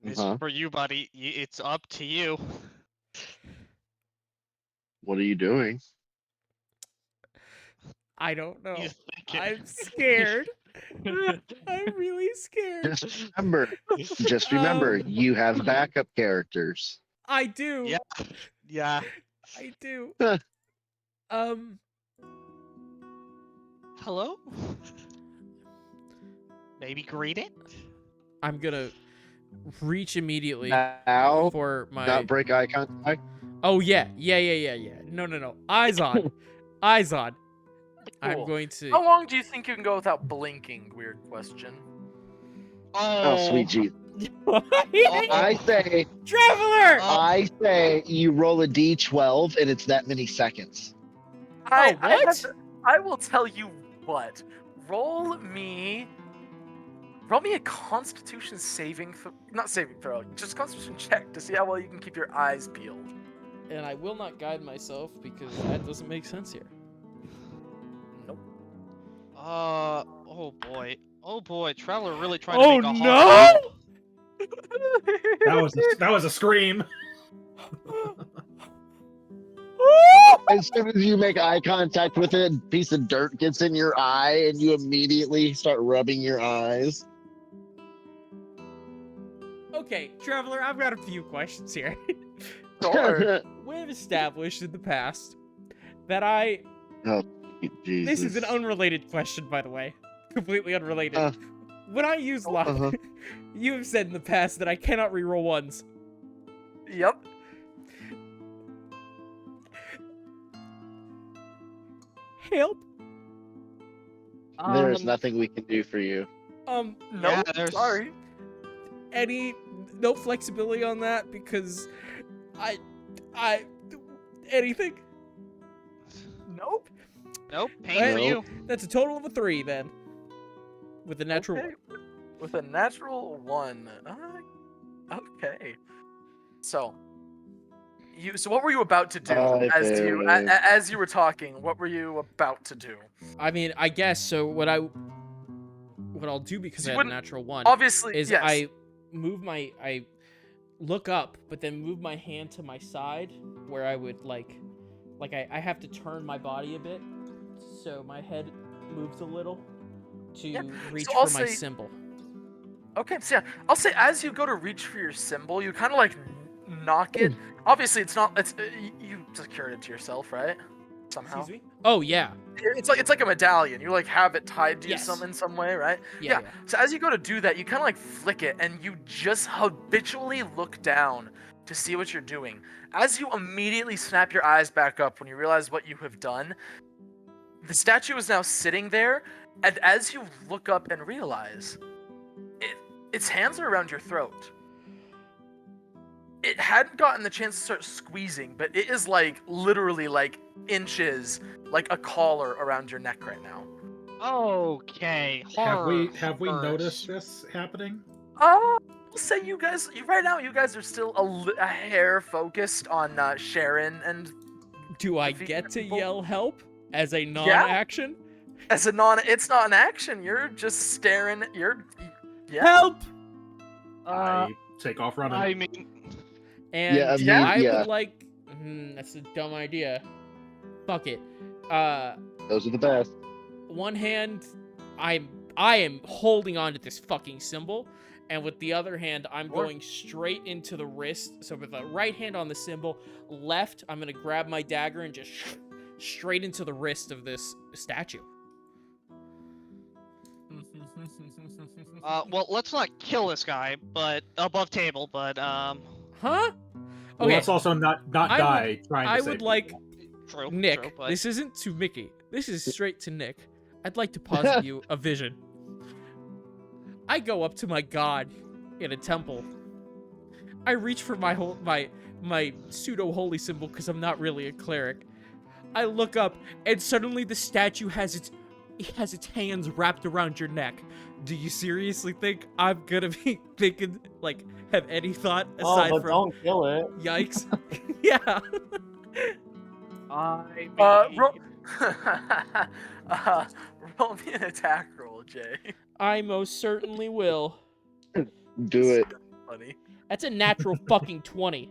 this Uh-huh. is for you, buddy. It's up to you. What are you doing? I don't know. You think it- I'm scared. I'm really scared. Just remember, Um, you have backup characters. I do. Yeah. Yeah. I do. Huh. Hello? Maybe greet it? I'm gonna reach immediately Now, for my. not break eye contact. Oh yeah. No. Eyes on. Eyes on. I'm Cool. going to. How long do you think you can go without blinking? Weird question. Oh, sweet Jesus. I say, Traveler. I say you roll a d12 and it's that many seconds. What? I will tell you what. Roll me a Constitution not saving throw, just Constitution check to see how well you can keep your eyes peeled. And I will not guide myself because that doesn't make sense here. Nope. Oh boy, Traveler really trying Oh to make a no! hard roll. That was a scream. As soon as you make eye contact with it, a piece of dirt gets in your eye and you immediately start rubbing your eyes. Okay, Traveler, I've got a few questions here. Sure. We've established in the past that I. Jesus. This is an unrelated question, by the way. Completely unrelated. When I use luck, you have said in the past that I cannot reroll ones. Yep. Help. There is nothing we can do for you. No, Yeah, there's- sorry. No flexibility on that because anything. Nope. Nope, pain for you. That's a total of a 3 then. With a natural Okay. With a natural 1. Okay. So what were you about to do as you were talking? What were you about to do? I mean, I guess so. What I'll do because So I you had a wouldn't- natural 1 Obviously, is yes. I look up, but then move my hand to my side where I would like I have to turn my body a bit, so my head moves a little to reach so I'll for my say- symbol. Okay, so yeah, I'll say as you go to reach for your symbol, you kind of like knock it. Obviously, it's not. You secured it to yourself, right? Somehow. Excuse me? Oh yeah. It's like a medallion. You like have it tied to you Yes. in some way, right? Yeah. So as you go to do that, you kind of like flick it, and you just habitually look down to see what you're doing. As you immediately snap your eyes back up when you realize what you have done, the statue is now sitting there, and as you look up and realize, its hands are around your throat. It hadn't gotten the chance to start squeezing, but it is like literally like inches, like a collar around your neck right now. Okay, Have horror we first. noticed this happening? I'll say you guys right now. You guys are still a hair focused on Sharon and. Do I Defeat get to people? yell help as a non-action? It's not an action. You're just staring. Yeah. Help! I take off running. I mean, And Yeah, I yeah. would like. That's a dumb idea. Fuck it. Those are the best. One hand, I am holding on to this fucking symbol, and with the other hand, I'm going straight into the wrist. So with the right hand on the symbol, left, I'm gonna grab my dagger and just straight into the wrist of this statue. well, let's not kill this guy, but above table, but Huh? Well, Okay. let's also not I die trying to I save would like true. Nick. True, but This isn't to Mickey. This is straight to Nick. I'd like to posit you a vision. I go up to my god in a temple. I reach for my pseudo holy symbol because I'm not really a cleric. I look up and suddenly the statue has its hands wrapped around your neck. Do you seriously think I'm gonna be thinking, like, have any thought aside but from don't kill it. yikes? Yeah. Roll me an attack roll, Jay. I most certainly will. Do it. Funny. That's a natural fucking 20.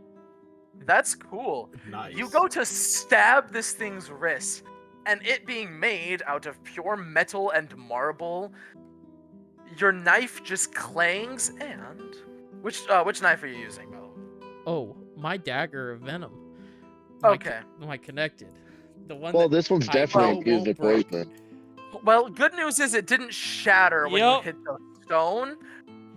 That's cool. Nice. You go to stab this thing's wrist, and it being made out of pure metal and marble, your knife just clangs. And which knife are you using, by the way? Oh, my dagger of venom. Okay. My connected. The one. Well, that this one's I definitely won't infused with break. poison. Well, good news is it didn't shatter when you Yep. hit the stone,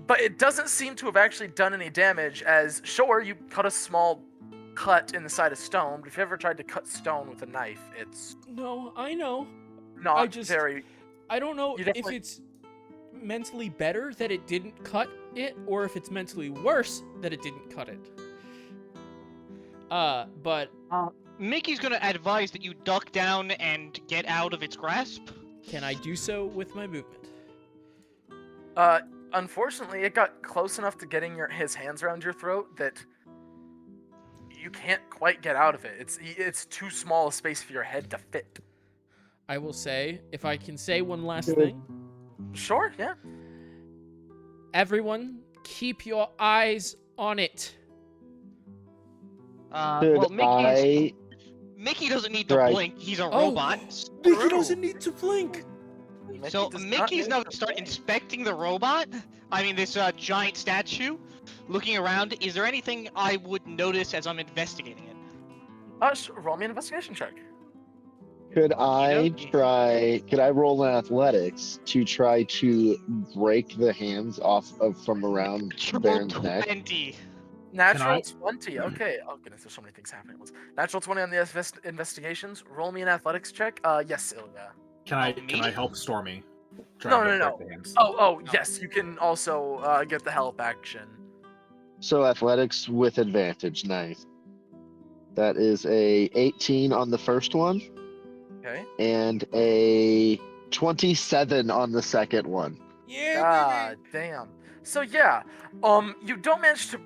but it doesn't seem to have actually done any damage. As sure, you cut a small cut in the side of stone, but if you ever tried to cut stone with a knife, it's No, I know. not just- very. I don't know You if definitely- it's mentally better that it didn't cut it, or if it's mentally worse that it didn't cut it. But Mickey's gonna advise that you duck down and get out of its grasp. can I do so with my movement? Unfortunately, it got close enough to getting his hands around your throat that you can't quite get out of it. It's too small a space for your head to fit. I will say, if I can say one last thing, Sure, yeah. everyone, keep your eyes on it. Well, Mickey doesn't need to Right. blink. He's a Oh, robot. Mickey doesn't need to blink. So does not Mickey's need now to gonna start blink. inspecting the robot. I mean, this giant statue. Looking around, is there anything I would notice as I'm investigating it? Roll me an investigation check. Could I Okey-dokey. could I roll in athletics to try to break the hands off from around Triple Baron's neck? 20. Natural I- 20. Okay. Oh goodness, there's so many things happening at once. Natural 20 on the investigations. Roll me an athletics check. Yes, Ilya. Can I me? help Stormy? No, Trying to no, break the hands? Oh, yes. You can also get the help action. So athletics with advantage, nice. That is a 18 on the first one Okay. and a 27 on the second one. Yeah, God damn. So yeah, you don't manage to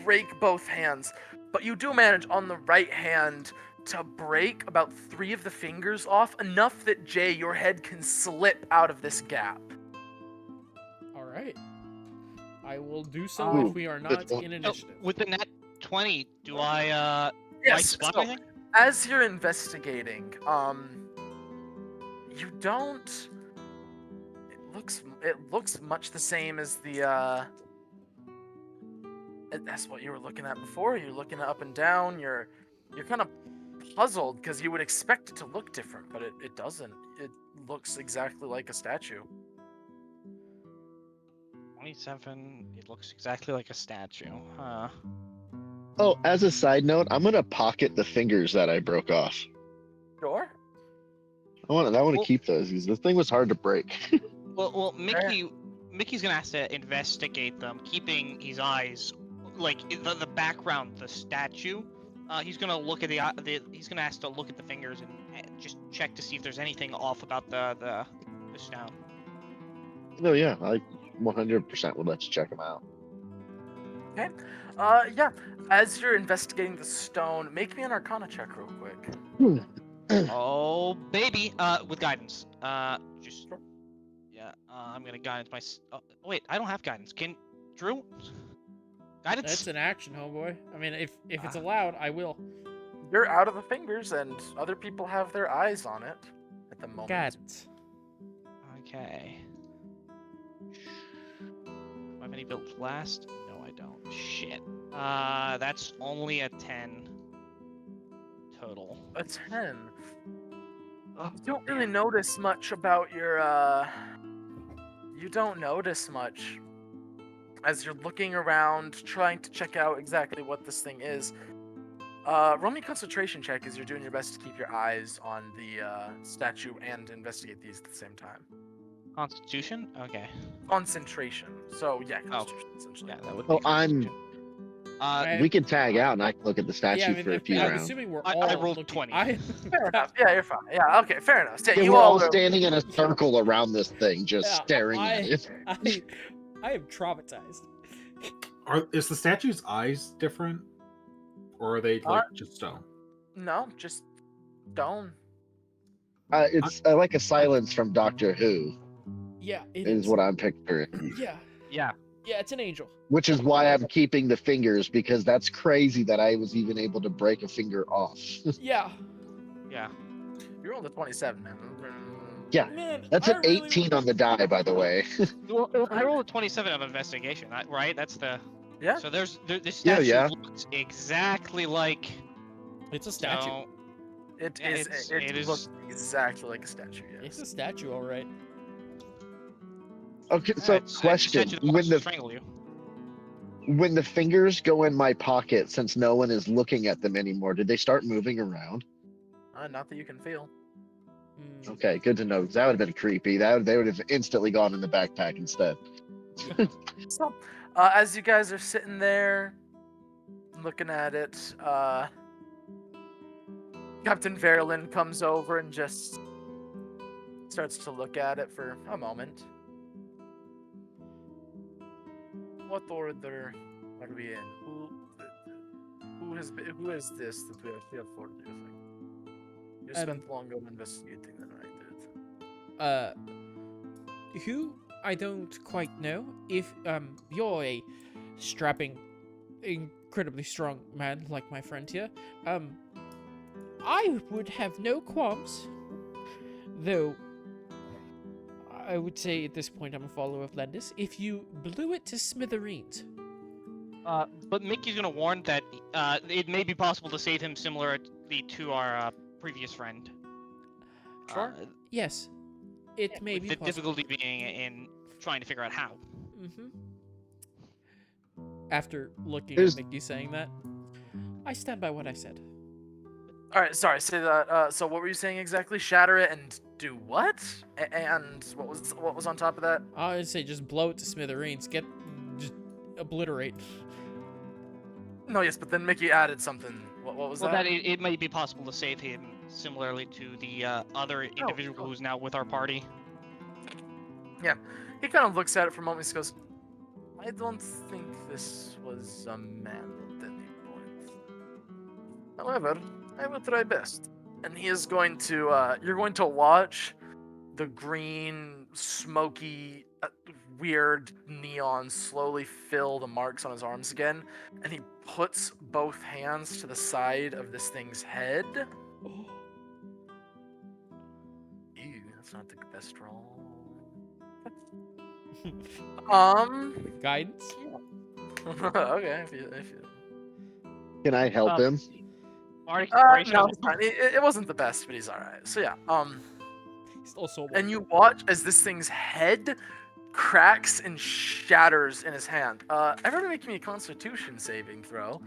break both hands, but you do manage on the right hand to break about 3 of the fingers off, enough that Jay, your head can slip out of this gap. All right. I will do so Ooh, if we are not that's- in Oh, initiative. with the nat 20, do I Yes. spot So, anything? as you're investigating, you don't. It looks much the same as the. That's what you were looking at before. You're looking up and down. You're kind of puzzled because you would expect it to look different, but it doesn't. It looks exactly like a statue. 27. It looks exactly like a statue. Huh. Oh, as a side note, I'm gonna pocket the fingers that I broke off. Sure. I want to Well- keep those because the thing was hard to break. Well, Mickey's gonna have to investigate them, keeping his eyes, like the background, the statue. He's gonna look at he's gonna ask to look at the fingers and just check to see if there's anything off about the stone. No, yeah, I 100% would let you check them out. Yeah. As you're investigating the stone, make me an Arcana check real quick. Oh baby, with guidance. Yeah. I'm gonna guidance my. Oh, wait, I don't have guidance. Can Drew? Guidance. That's an action, homeboy. I mean, if it's allowed, I will. You're out of the fingers, and other people have their eyes on it at the moment. Guidance. Okay. Do I have any built last? No, I don't. Shit. That's only a 10 total. A 10. You don't really notice much about your, You don't notice much as you're looking around, trying to check out exactly what this thing is. Roll me a concentration check as you're doing your best to keep your eyes on the statue and investigate these at the same time. Constitution? Okay. Concentration. So, yeah, concentration, essentially. Yeah, that would Oh, be I'm. Concentration. We can tag out and I can look at the statue Yeah, I mean, for a few I'm rounds. assuming we're I all rolled looking. 20. Fair enough. Yeah, you're fine. Yeah, okay, fair enough. Yeah, Yeah, you we're all are- standing in a circle around this thing, just Yeah, staring at it. I am traumatized. Is the statue's eyes different, or are they like just stone? No, just stone. It's like a silence from Doctor Who, Yeah, it is what I'm picturing. Yeah, Yeah. yeah, it's an angel. Which is why I'm keeping the fingers, because that's crazy that I was even able to break a finger off. Yeah. Yeah. You rolled a 27, man. Yeah, Man, that's I an really 18 on the die, by the way. Well, I rolled a 27 on investigation, right? That's the. Yeah. So this Yeah, statue yeah. looks exactly like. It's a statue. So, It Yeah, is. it is- looks exactly like a statue. It's Yes. a statue, all right. Okay, yeah, so it's a question: statue that wants to strangle you. when the fingers go in my pocket, since no one is looking at them anymore, did they start moving around? Not that you can feel. Hmm. Okay, good to know. 'Cause that would have been creepy. They would have instantly gone in the backpack instead. So, as you guys are sitting there, looking at it, Captain Verlin comes over and just starts to look at it for a moment. What order are we in? Who is this that we are here for? Do you think? You spent longer investigating than I did. Who? I don't quite know. If you're a strapping, incredibly strong man like my friend here, I would have no qualms. Though, I would say at this point I'm a follower of Lendis. If you blew it to smithereens. But Mickey's gonna warn that it may be possible to save him similarly to our previous friend. Sure. Yes, it may With be the possible. difficulty being in trying to figure out how. Mm-hmm. After looking There's- at Mickey saying that, I stand by what I said. All right, sorry. Say that. So, what were you saying exactly? Shatter it and do what? And what was on top of that? I would say just blow it to smithereens. Just obliterate. No, yes, but then Mickey added something. What was Well, that? that it may be possible to save him similarly to the other individual sure. who's now with our party. He kind of looks at it for a moment. He goes, "I don't think this was a man at any point. However, I will try best." And he is going to. You're going to watch the green, smoky, weird neon slowly fill the marks on his arms again, and he puts both hands to the side of this thing's head. Ew, that's not the best roll. Guidance? Okay, if you Can I help him? Bardic no, inspiration. it's fine. It wasn't the best, but he's alright. So yeah, Still so and you watch as this thing's head cracks and shatters in his hand. Everyone make me a Constitution saving throw,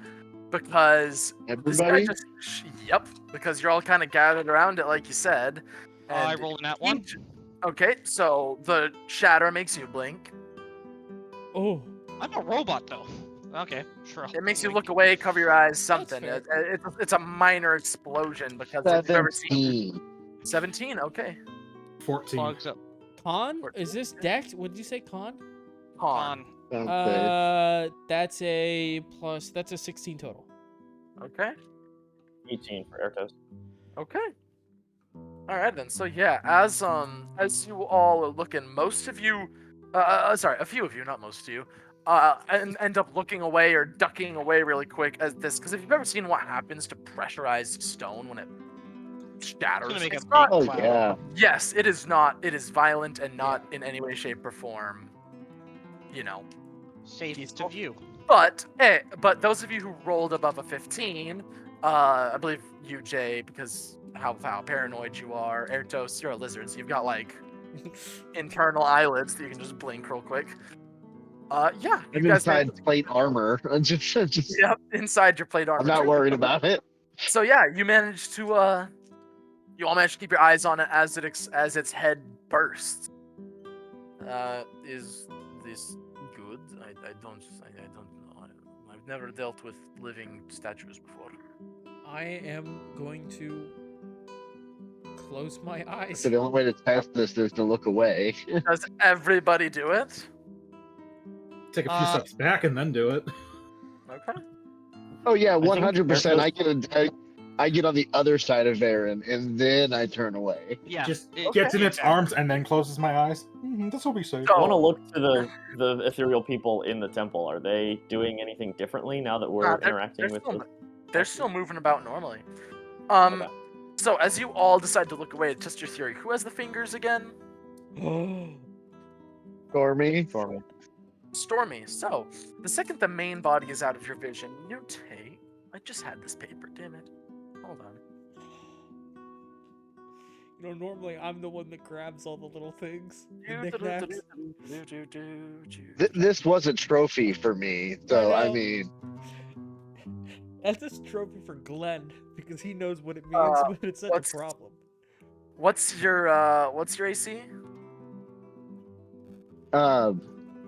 because this guy Everybody? just yep, because you're all kind of gathered around it, like you said. I and rolled in that he one. Okay, so the shatter makes you blink. Oh. I'm a robot though. Okay, sure. It makes you look away, cover your eyes, something. fair. It's a minor explosion because if you've ever seen 17. 17. Okay, 14. Plugs up. Con? Is this Dex? What did you say, Con? Con. On. Okay. That's a plus. That's a 16 total. Okay. 18 for Ertos. Okay. All right then. So yeah, as you all are looking, most of you, sorry, a few of you, not most of you, and end up looking away or ducking away really quick as this, because if you've ever seen what happens to pressurized stone when it shatters, make a it's big not. Oh cloud. yeah. Yes, it is not. It is violent and not in any way, shape, or form, you know, Safe to peaceful. view. But those of you who rolled above a 15, I believe you, Jay, because how paranoid you are. Ertos, you're a lizard, so you've got like internal eyelids that you can just blink real quick. Yeah, you I'm guys inside plate armor. Just yep, inside your plate armor. I'm not worried about it. So yeah, you managed to you all managed to keep your eyes on it as as its head bursts. Is this good? I don't know. I've never dealt with living statues before. I am going to close my eyes. So the only way to test this is to look away. Does everybody do it? Take a few steps back and then do it. Okay. Oh yeah, think 100%. there's I get on the other side of Varen, and then I turn away. Yeah. Just it- gets in its exactly. arms and then closes my eyes. This will be safe. I want to So, look to the ethereal people in the temple. Are they doing anything differently now that we're interacting with them? they're still moving about normally. Okay. So as you all decide to look away to test your theory, who has the fingers again? Stormy. Stormy. So the second the main body is out of your vision, you take. I just had this paper. Damn it. Hold on. You know, normally I'm the one that grabs all the little things. The Do, knickknacks. This was a trophy for me, so I know. mean, That's a trophy for Glenn because he knows what it means when it's such a what's- problem. What's your AC?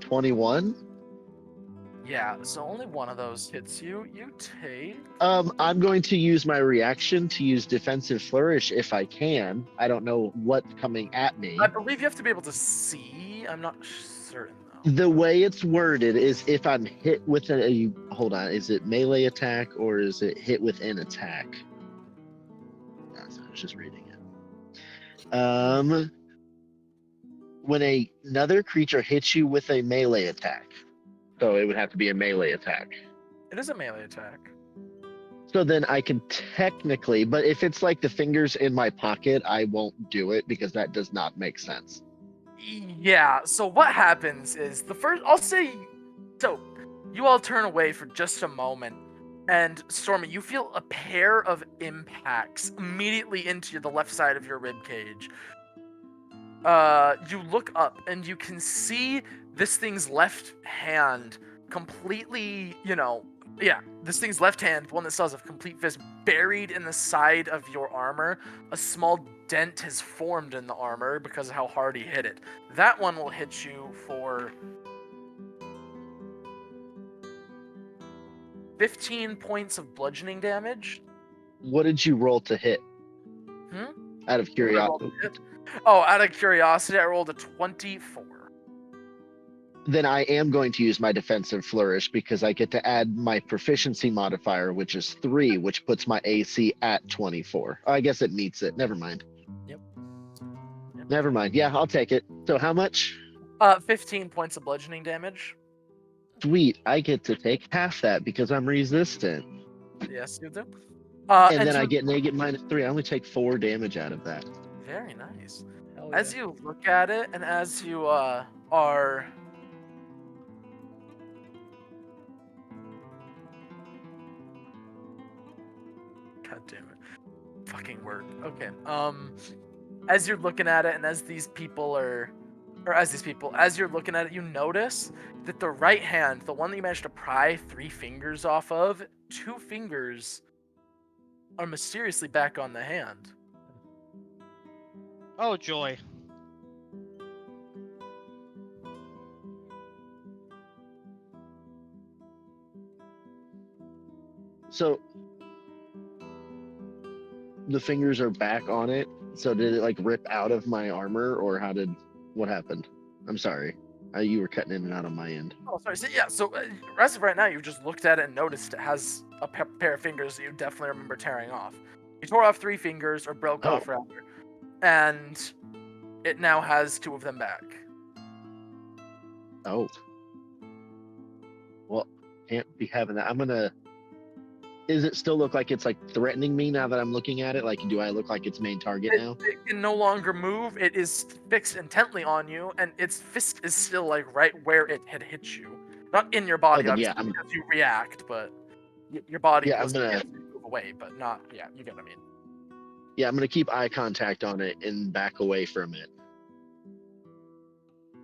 21. Yeah, so only one of those hits you. You take. I'm going to use my reaction to use defensive flourish if I can. I don't know what's coming at me. I believe you have to be able to see. I'm not certain though. The way it's worded is if I'm hit with hold on, is it melee attack or is it hit with an attack? I was just reading it. When another creature hits you with a melee attack, so it would have to be a melee attack. It is a melee attack. So then I can technically, but if it's like the fingers in my pocket, I won't do it because that does not make sense. Yeah, so what happens is I'll say, so you all turn away for just a moment, and Stormy, you feel a pair of impacts immediately into the left side of your rib cage. You look up and you can see this thing's left hand completely, this thing's left hand, one that still has a complete fist, buried in the side of your armor. A small dent has formed in the armor because of how hard he hit it. That one will hit you for 15 points of bludgeoning damage. What did you roll to hit? Out of curiosity. Oh, out of curiosity, I rolled a 24. Then I am going to use my defensive flourish because I get to add my proficiency modifier, which is 3, which puts my AC at 24. Oh, I guess it meets it. Never mind. Yep. Never mind. Yeah, I'll take it. So how much? 15 points of bludgeoning damage. Sweet. I get to take half that because I'm resistant. Yes, you do. And then I get -3. I only take 4 damage out of that. Very nice. Hell As yeah. you look at it, and as you are, God damn it, fucking word. Okay. As you're looking at it, and as you're looking at it, you notice that the right hand, the one that you managed to pry 3 fingers off of, 2 fingers are mysteriously back on the hand. Oh joy. So the fingers are back on it. So did it like rip out of my armor, or what happened? I'm sorry. You were cutting in and out on my end. Oh, sorry. So as of right now, you just looked at it and noticed it has a pair of fingers that you definitely remember tearing off. You tore off 3 fingers, or broke off rather, and it now has 2 of them back. Oh. Well, can't be having that. I'm gonna. Does it still look like it's like threatening me now that I'm looking at it? Like, do I look like its main target now? It can no longer move. It is fixed intently on you, and its fist is still like right where it had hit you. Not in your body, then, yeah, obviously, because you react, but your body Yeah, I'm was gonna. move away, but not. Yeah, you get what I mean. Yeah, I'm gonna keep eye contact on it and back away from it.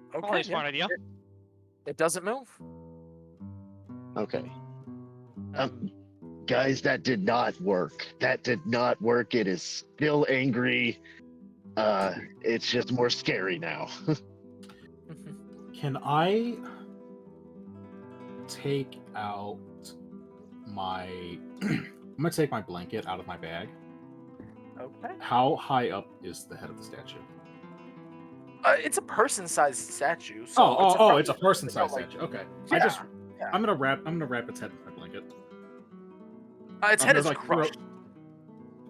Probably Okay, a smart idea. It doesn't move. Okay. Um, Guys, that did not work. That did not work. It is still angry. It's just more scary now. Can I take out my... I'm gonna take my blanket out of my bag. Okay. How high up is the head of the statue? It's a person-sized statue. So It's a person-sized like, statue. Okay. Yeah, I'm gonna wrap its head in my blanket. its I'm head gonna, is like, crushed.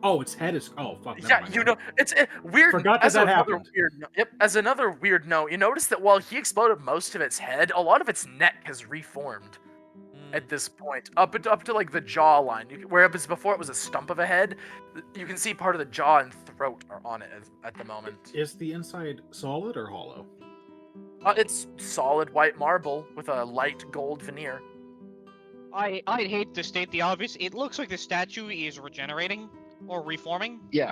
its head is... Oh, fuck. never Yeah, mind. you know, it's weird. Forgot that as that another happened. Yep. As another weird note, you notice that while he exploded most of its head, a lot of its neck has reformed at this point, up to like the jawline. Whereas before it was a stump of a head, you can see part of the jaw and throat are on it at the moment. Is the inside solid or hollow? It's solid white marble with a light gold veneer. I'd hate to state the obvious. It looks like the statue is regenerating or reforming. Yeah.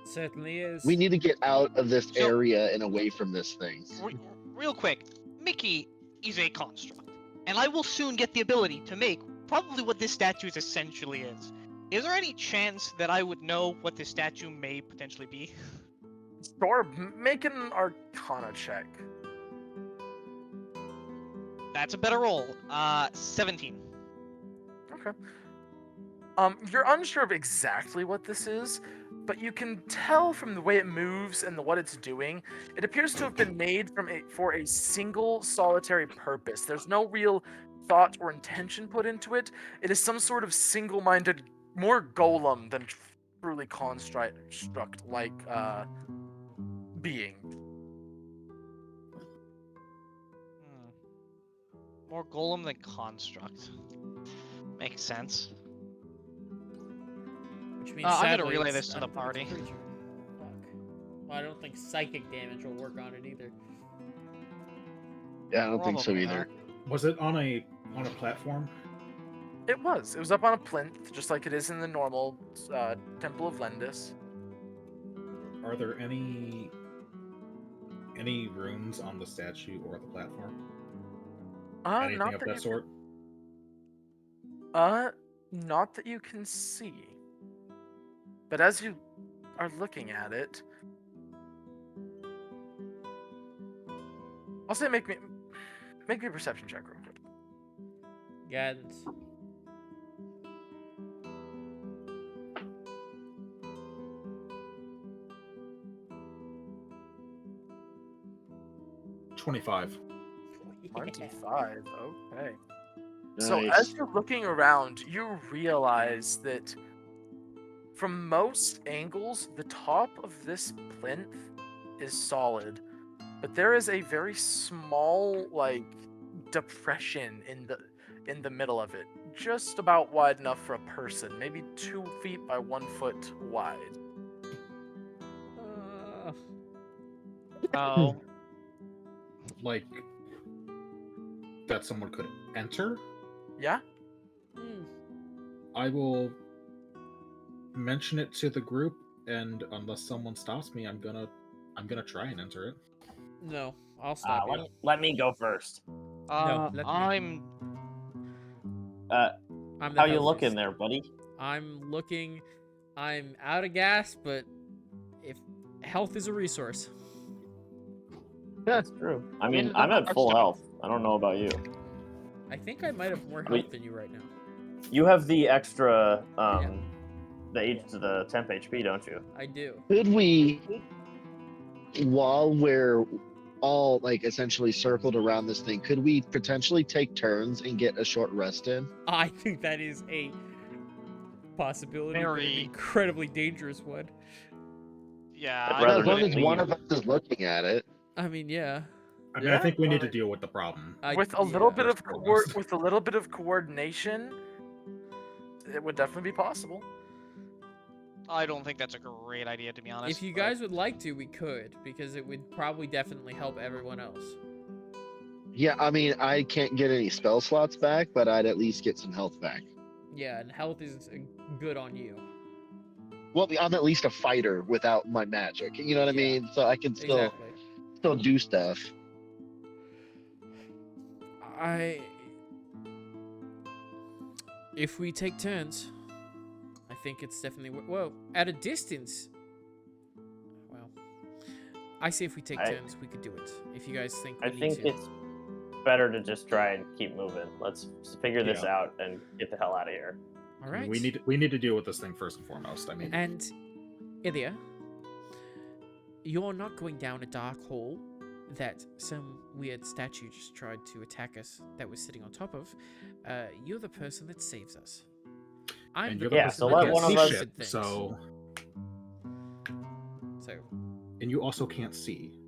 certainly is. We need to get out of this So- area and away from this thing. Real quick, Mickey is a construct, and I will soon get the ability to make probably what this statue essentially is. Is there any chance that I would know what this statue may potentially be? Sure, make an Arcana check. That's a better roll. 17. Okay. You're unsure of exactly what this is, but you can tell from the way it moves and what it's doing, it appears to have been made for a single solitary purpose. There's no real thought or intention put into it. It is some sort of single-minded, more golem than truly construct-like being. More golem than construct. Makes sense. Which means I'm gonna sadly, relay it's this to the unpleasant party. creature. Fuck. Well, I don't think psychic damage will work on it either. Yeah, I don't think so Probably either. Was it on a platform? It was up on a plinth, just like it is in the normal Temple of Lendis. Are there any runes on the statue or the platform? Anything Not of that that you sort? not that you can see. But as you are looking at it, I'll say make me a perception check real quick. Guidance. $25. 25. Okay. So Nice. as you're looking around, you realize that from most angles, the top of this plinth is solid, but there is a very small, like, depression in the middle of it, just about wide enough for a person, maybe 2 feet by 1 foot wide. Oh. Like, that someone could enter? Yeah. I will mention it to the group, and unless someone stops me, I'm gonna try and enter it. No, I'll stop you. Let me go first. let me. I'm I'm the How you healthiest. looking there, buddy? I'm looking. I'm out of gas, but if health is a resource. That's true. I mean, I'm at full health. I don't know about you. I think I might have more health Wait. than you right now. You have the extra, the temp HP, don't you? I do. Could we, while we're all like essentially circled around this thing, could we potentially take turns and get a short rest in? I think that is a possibility, but an Very- incredibly dangerous one. yeah. I'd I rather As long just as one leave. of us is looking at it. I mean, yeah. I mean, Yeah, I think we need to alright. deal with the problem. With a little bit First of and foremost. with a little bit of coordination, it would definitely be possible. I don't think that's a great idea, to be honest. If you but- guys would like to, we could, because it would probably definitely help everyone else. Yeah, I mean, I can't get any spell slots back, but I'd at least get some health back. Yeah, and health is good on you. Well, I'm at least a fighter without my magic. You know what I Yeah, mean? So I can still Exactly. do stuff. If we take turns, I think it's definitely well at a distance. Well, I say if we take turns, we could do it. If you guys think we I need think to. it's better to just try and keep moving. Let's figure this out and get the hell out of here. All right. We need to deal with this thing first and foremost. I mean, And Ilya, you're not going down a dark hole that some weird statue just tried to attack us that was sitting on top of. You're the person that saves us. I'm and the you're the Yeah, person so that let does one of us- stupid things. So, and you also can't see.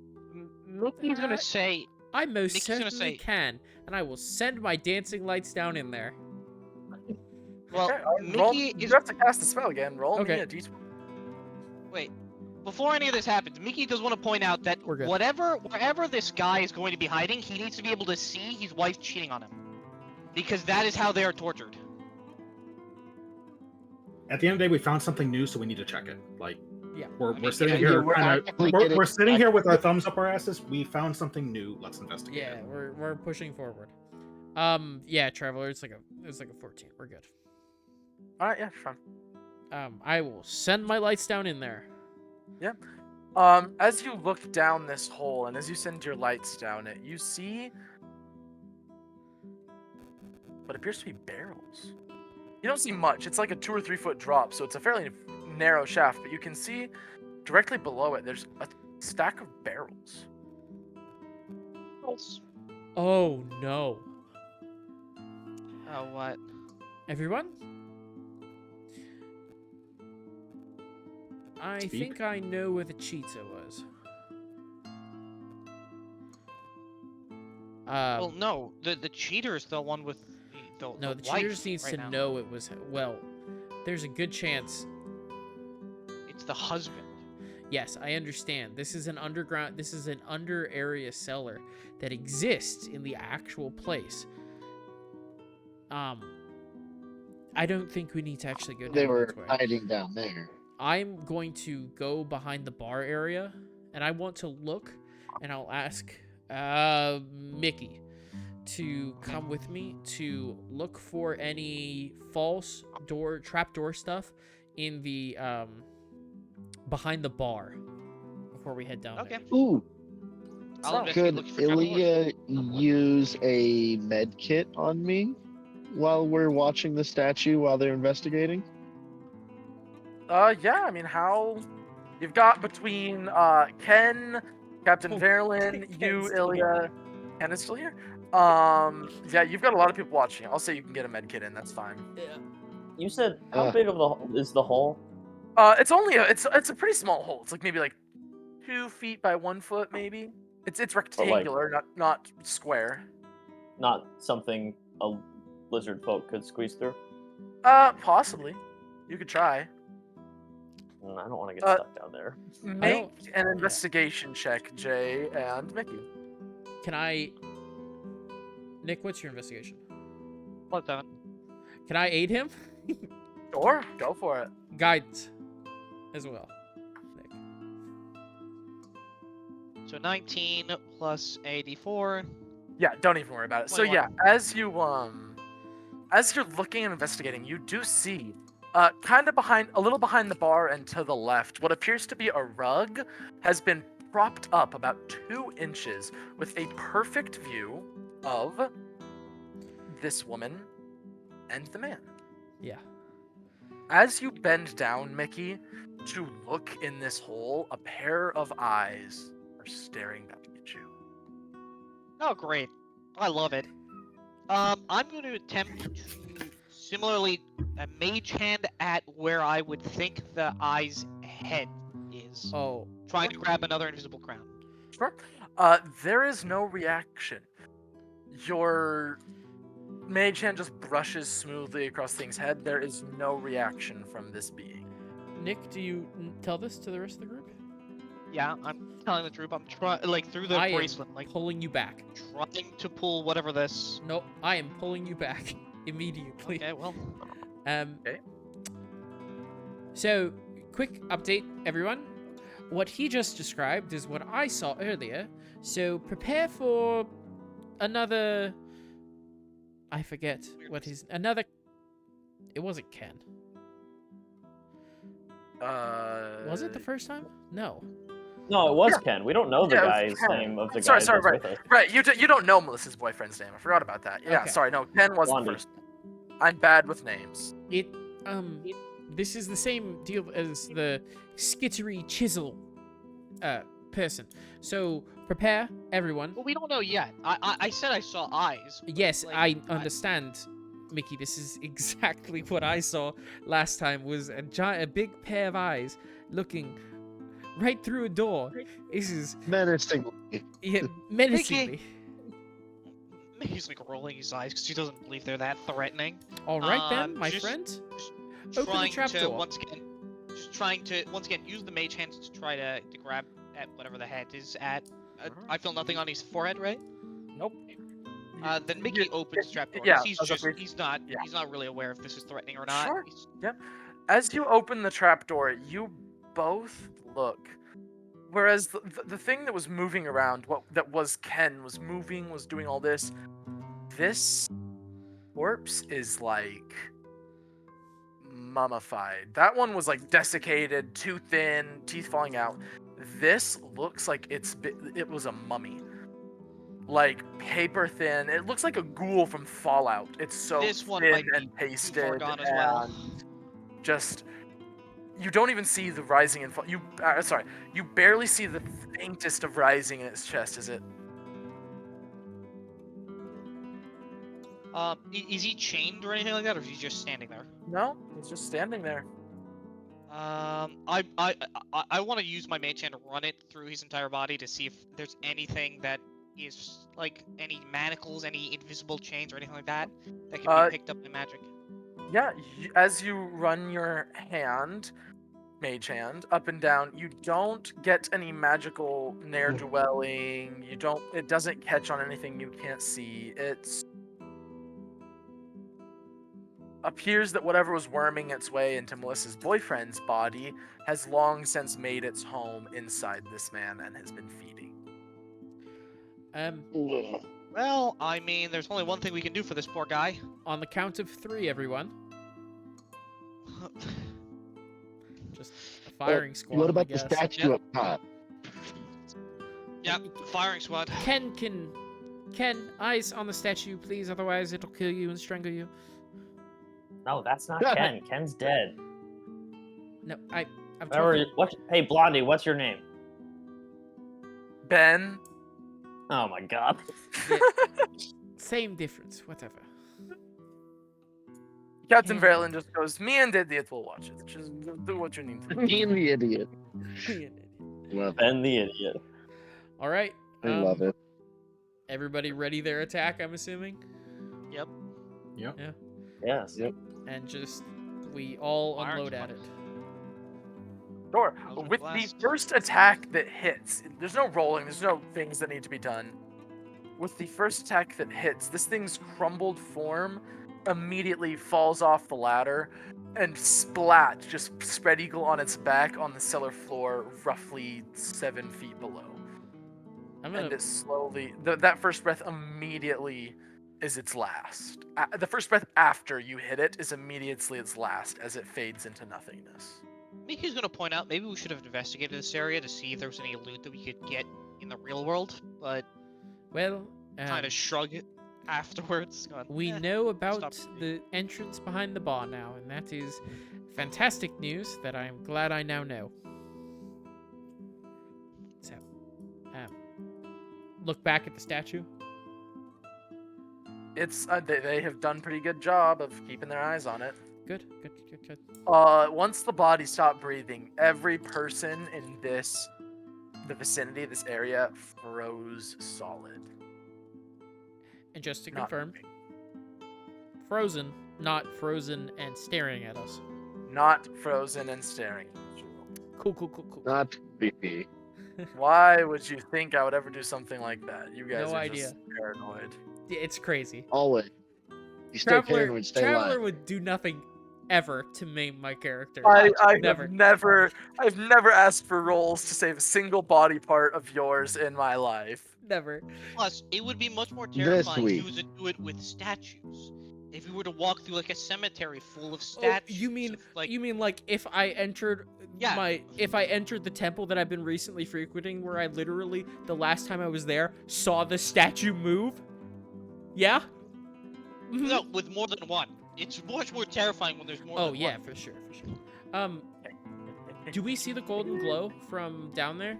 Mickey's gonna say, I most Mickey's gonna certainly say- can, and I will send my dancing lights down in there. well, Okay, roll, Mickey you is. have to cast the spell again. Roll Okay. me a d20. Wait. Before any of this happens, Mickey does want to point out that We're good. wherever this guy is going to be hiding, he needs to be able to see his wife cheating on him. Because that is how they are tortured. At the end of the day, we found something new, so we need to check it. Like, Yeah. we're sitting yeah, here, we're actively getting- we're sitting here with our thumbs up our asses. We found something new. Let's investigate. Yeah, it. we're pushing forward. Yeah, Traveler, it's like a 14. We're good. All right, yeah, fine. I will send my lights down in there. As you look down this hole and as you send your lights down it, you see what appears to be barrels. You don't see much. It's like a 2 or 3 foot drop, so it's a fairly narrow shaft, but you can see directly below it, there's a stack of barrels. Oh no. Oh, what? Everyone? I Speak. think I know where the cheetah was. Well, no. The cheater is the one with the no, the wife cheaters needs right to now. know it was. Well, there's a good chance. It's the husband. Yes, I understand. This is an underground. This is an under area cellar that exists in the actual place. I don't think we need to actually go down They were this way. hiding down there. I'm going to go behind the bar area, and I want to look, and I'll ask Mickey to come with me to look for any false door, trapdoor stuff in the behind the bar before we head down Okay. there. Ooh, I'll investigate could looking for trapdoors. Ilya use a med kit on me while we're watching the statue while they're investigating? Yeah, I mean, how... You've got between Ken, Captain Oh, Verlin, Ken's you, still Ilya... Ken is still here? Yeah, you've got a lot of people watching. I'll say you can get a med kit in, that's fine. You said how big of is the hole? It's only it's a pretty small hole. It's like maybe like 2 feet by 1 foot, maybe. It's rectangular, not square. Not something a lizard folk could squeeze through. Possibly. You could try. I don't want to get stuck down there. Make an investigation check, Jay and Mickey. Can I, Nick? What's your investigation? What the? Can I aid him? Sure, go for it. Guidance, as well. Nick. So 19 plus 84. Yeah, don't even worry about it. So 21. yeah, as you're looking and investigating, you do see, kind of a little behind the bar and to the left, what appears to be a rug has been propped up about 2 inches with a perfect view of this woman and the man. Yeah. As you bend down, Mickey, to look in this hole, a pair of eyes are staring back at you. Oh, great. I love it. I'm going to attempt to similarly a mage hand at where I would think the eye's head is. Oh, Trying to grab another invisible crown. Sure. There is no reaction. Your mage hand just brushes smoothly across thing's head. There is no reaction from this being. Nick, do you tell this to the rest of the group? Yeah, I'm telling the troop. I'm trying, like, through the I bracelet, am like, pulling you back. trying to pull whatever this. No, I am pulling you back immediately. Okay, well, Okay. So, quick update, everyone. What he just described is what I saw earlier. So prepare for another. I forget what his another. It wasn't Ken. Was it the first time? No. No, it was Ken. We don't know the Yeah, it was guy's Ken. name of the Sorry, guy sorry, that's with us. Right, you don't know Melissa's boyfriend's name. I forgot about that. Yeah, Okay. sorry, no, Ken was Blondie. the first. I'm bad with names. This is the same deal as the skittery chisel person. So prepare, everyone. well, we don't know yet. I said I saw eyes. Yes, like, I understand, Mickey. This is exactly what I saw last time. Was a big pair of eyes looking right through a door. This is Menacing. yeah, menacingly. He's like rolling his eyes because he doesn't believe they're that threatening. All right then, my just- friend. Open the Trying to trapdoor. once again use the mage hand to try to grab at whatever the head is at. I feel nothing on his forehead, right? Nope. Then Mickey opens the trapdoor. Yeah, He's I was just afraid- he's not yeah. he's not really aware if this is threatening or not. Sure. He's- As you open the trapdoor, you both look. Whereas the thing that was moving around, that was Ken, was moving, was doing all this. This corpse is like mummified. That one was like desiccated, too thin, teeth falling out. This looks like it was a mummy. Like paper thin. It looks like a ghoul from Fallout. It's so This one thin might be and too pasted far gone as well. and just you don't even see the rising and fall. You barely see the faintest of rising in its chest. Is it? Is he chained or anything like that, or is he just standing there? No, it's just standing there. I want to use my mage hand to run it through his entire body to see if there's anything that is like any manacles, any invisible chains, or anything like that that can be picked up by magic. Yeah, as you run your mage hand, up and down, you don't get any magical ne'er-dwelling. It doesn't catch on anything you can't see. Appears that whatever was worming its way into Melissa's boyfriend's body has long since made its home inside this man and has been feeding. Well, I mean, there's only one thing we can do for this poor guy. On the count of 3, everyone. Just a firing squad. What I about the guess. statue up top? Yep, firing squad. Ken, eyes on the statue, please. Otherwise, it'll kill you and strangle you. No, that's not Ken. Ken's dead. No, I'm Remember, talking... hey, Blondie, what's your name? Ben. Oh my god. Yeah, same difference, whatever. Captain Yeah. Verlin just goes, me and the idiot will watch it. Just do what you need to do. Me and the idiot. Love it. Ben the idiot. All right. I love it. Everybody ready their attack, I'm assuming? Yep. Yep. Yeah. Yes. Yep. And just, we all Fire unload at it. Sure. Eldritch With Blast. the first attack that hits, there's no rolling, there's no things that need to be done. With the first attack that hits, this thing's crumbled form immediately falls off the ladder and splat, just spread eagle on its back on the cellar floor, roughly 7 feet below. I'm And gonna... it slowly, that first breath immediately is its last. The first breath after you hit it is immediately its last as it fades into nothingness. Mickey's gonna point out maybe we should have investigated this area to see if there was any loot that we could get in the real world, but Well, kind of shrug it afterwards. Going, we "Eh, know about stop." the entrance behind the bar now, and that is fantastic news that I'm glad I now know. So, look back at the statue. It's they have done pretty good job of keeping their eyes on it. Good. Once the body stopped breathing, every person in this the vicinity of this area froze solid. And just to Not confirm, moving. frozen, not frozen and staring at us. Not frozen and staring at you. Cool. Not creepy. Why would you think I would ever do something like that? You guys No are idea. just paranoid. It's crazy. Always. You stay Traveler, paranoid, stay Traveler alive. would do nothing ever to maim my character. I Never. I've never asked for rolls to save a single body part of yours in my life. Never. Plus, it would be much more This terrifying if week. you were to do it with statues. If you were to walk through like a cemetery full of Oh, statues. you mean of, like if I entered Yeah. if I entered the temple that I've been recently frequenting, where I literally the last time I was there saw the statue move? Yeah. Mhm. No, with more than one. It's much more terrifying when there's more Oh than yeah, one. for sure. Do we see the golden glow from down there?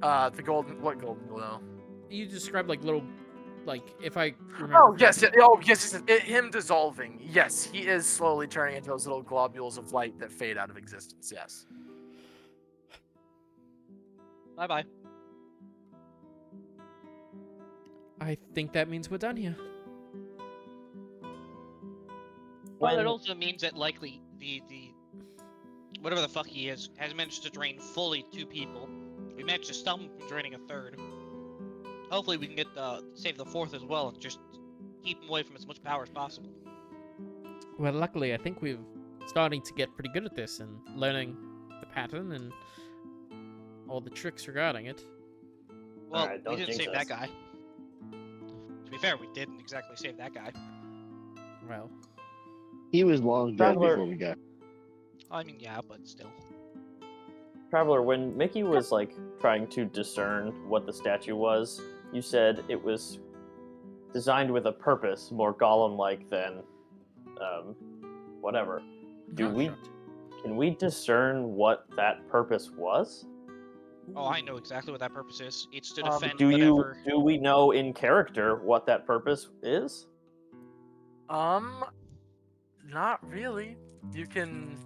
What golden glow? You described like little, like if I remember. Oh yes, correctly. yes. Him dissolving. Yes, he is slowly turning into those little globules of light that fade out of existence. Yes. Bye bye. I think that means we're done here. Well, it When- also means that likely the whatever the fuck he is has managed to drain fully 2 people. We managed to stop him from draining a 3rd. Hopefully we can get save the 4th as well and just keep him away from as much power as possible. Well, luckily, I think we're starting to get pretty good at this and learning the pattern and all the tricks regarding it. Well, Alright, we don't didn't jinx save us. that guy. To be fair, we didn't exactly save that guy. Well, He was long dead Traveler- before we got. I mean, yeah, but still. Traveler, when Mickey was like trying to discern what the statue was, you said it was designed with a purpose, more golem-like than whatever. Can we discern what that purpose was? Oh, I know exactly what that purpose is. It's to Um, defend Do whatever. we know in character what that purpose is? Not really. You can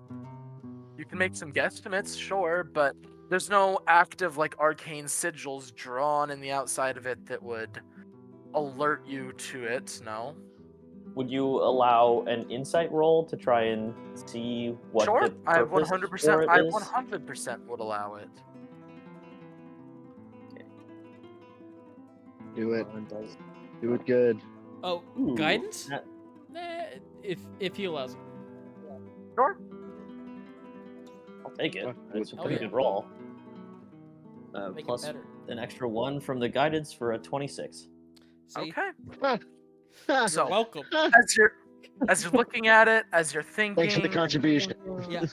make some guesstimates, sure, but there's no active like arcane sigils drawn in the outside of it that would alert you to it. No. Would you allow an insight roll to try and see what Sure, the I purpose 100%. for it I is? 100% would allow it. Do it. Do it good. Oh, Ooh, guidance? that- If he allows it. Sure. I'll take it. Oh, It's a oh, pretty yeah. good roll. Make Plus it better. an extra 1 from the guidance for a 26. See? Okay. You're So welcome. as you're looking at it, as you're thinking, Thanks for the contribution. Yeah.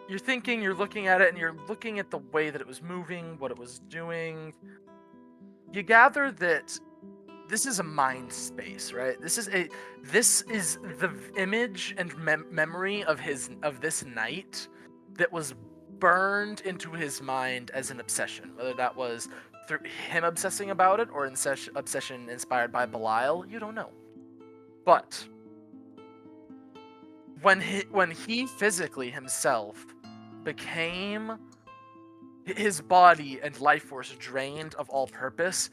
you're thinking, you're looking at it, and you're looking at the way that it was moving, what it was doing. You gather that this is a mind space, right? This is the image and memory of this night that was burned into his mind as an obsession, whether that was through him obsessing about it or obsession inspired by Belial, you don't know. But when he physically himself became his body and life force drained of all purpose,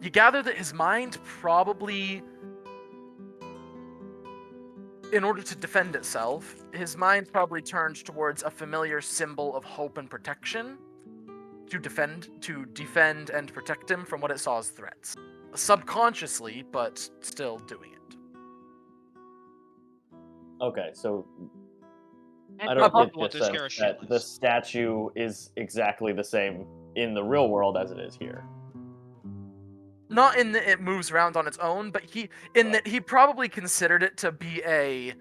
you gather that his mind probably, in order to defend itself, his mind probably turned towards a familiar symbol of hope and protection to defend and protect him from what it saw as threats. Subconsciously, but still doing it. Okay, so And I don't probably get want the to scare sense us that the shitless. statue is exactly the same in the real world as it is here. Not in that it moves around on its own, but he probably considered it to be a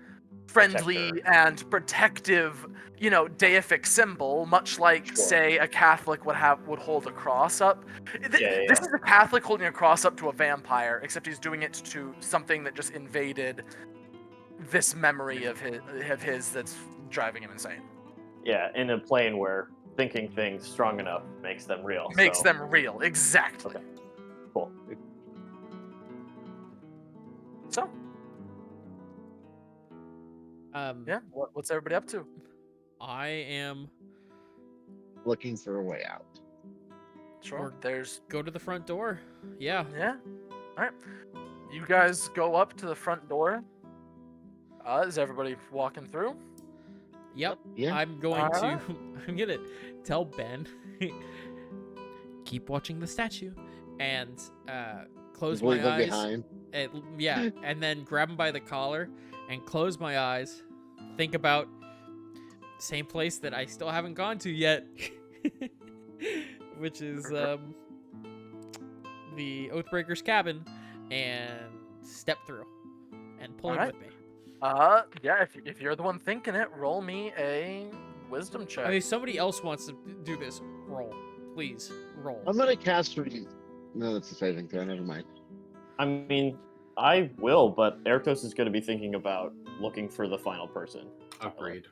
friendly Protector. and protective, deific symbol, much like, Sure. say, a Catholic would hold a cross up. This Yeah. is a Catholic holding a cross up to a vampire, except he's doing it to something that just invaded this memory of his that's driving him insane. Yeah, in a plane where thinking things strong enough makes them real. Makes so- them real, exactly. Okay. Cool. So, Um, yeah, what's everybody up to? I am looking for a way out. Sure. Or- There's Go to the front door. Yeah. yeah. All right. You guys go up to the front door. Is everybody walking through? Yep. Yeah. I'm going to. Alright. I'm gonna tell Ben. Keep watching the statue, and close my Leave it eyes. behind. Yeah, and then grab him by the collar and close my eyes. Think about same place that I still haven't gone to yet, which is the Oathbreaker's cabin, and step through and pull him Alright. with me. Yeah. If you're the one thinking it, roll me a wisdom check. I mean, if somebody else wants to do this, roll. Please, roll. I'm gonna cast for you. No, that's a saving throw. Never mind. I mean, I will, but Ertos is going to be thinking about looking for the final person. Agreed.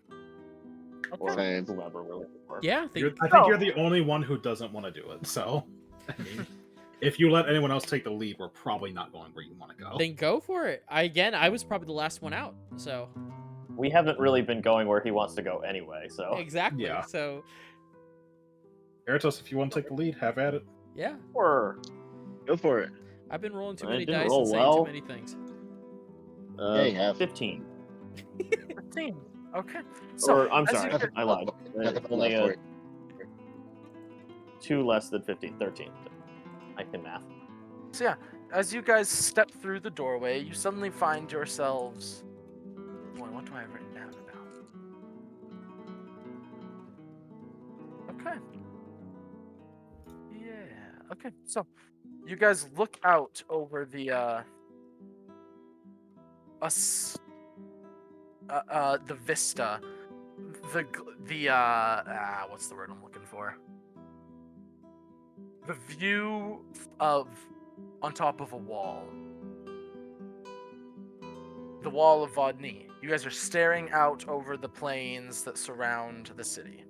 Or Same. whoever we're looking for. Yeah, I think Oh. you're the only one who doesn't want to do it. So, I mean, if you let anyone else take the lead, we're probably not going where you want to go. then go for it. I was probably the last one out, so We haven't really been going where he wants to go anyway, so. exactly. Yeah. So Eratos, if you want to take the lead, have at it. yeah, Or, Go for it. I've been rolling too I many didn't dice roll and saying well. too many things. Yeah, you have. 15. 15. Okay. So Or, I'm as sorry, you get- I lied. Got the Only left for it. 2 less than 15, 13. I can math. So yeah, as you guys step through the doorway, you suddenly find yourselves. Boy, what do I have written down now? Okay. Yeah. Okay. So, you guys look out over the the vista, what's the word I'm looking for? The view of on top of a wall. The wall of Vodny. You guys are staring out over the plains that surround the city.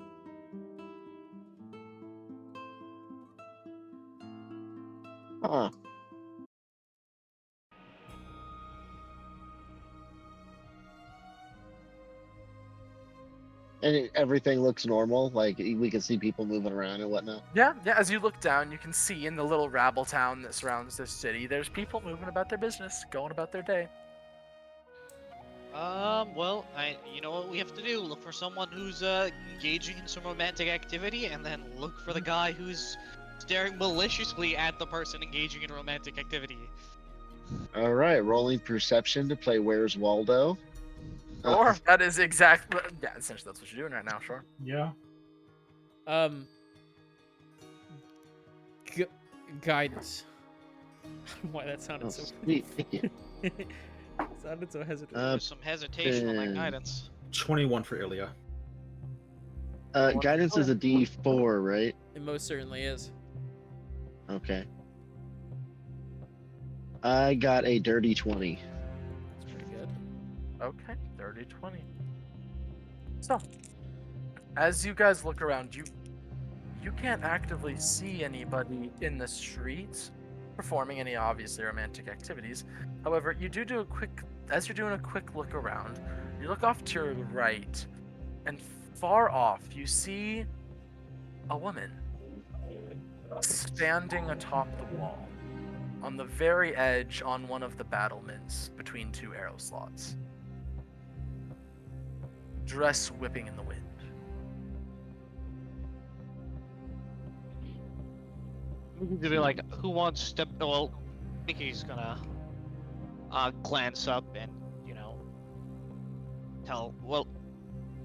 Huh. And everything looks normal. Like we can see people moving around and whatnot. Yeah, as you look down, you can see in the little rabble town that surrounds this city, there's people moving about their business, going about their day. Well, you know what we have to do? Look for someone who's engaging in some romantic activity, and then look for the guy who's staring maliciously at the person engaging in romantic activity. All right, rolling perception to play Where's Waldo. Or that is exactly, yeah, essentially that's what you're doing right now, sure. Yeah. Guidance. Why that sounded Oh, so sweet. Thank you. sounded so hesitant. There's some hesitation on that then- guidance. 21 for Ilya. Guidance is a D4, right? It most certainly is. Okay. I got a dirty 20. That's pretty good. Okay, 30-20. So, as you guys look around, you can't actively see anybody in the streets performing any obviously romantic activities. However, you do a quick, as you're doing a quick look around, you look off to your right, and far off you see a woman standing atop the wall, on the very edge on one of the battlements between two arrow slots. Dress whipping in the wind. To be like, who wants step? Well, I think he's gonna glance up and tell. Well,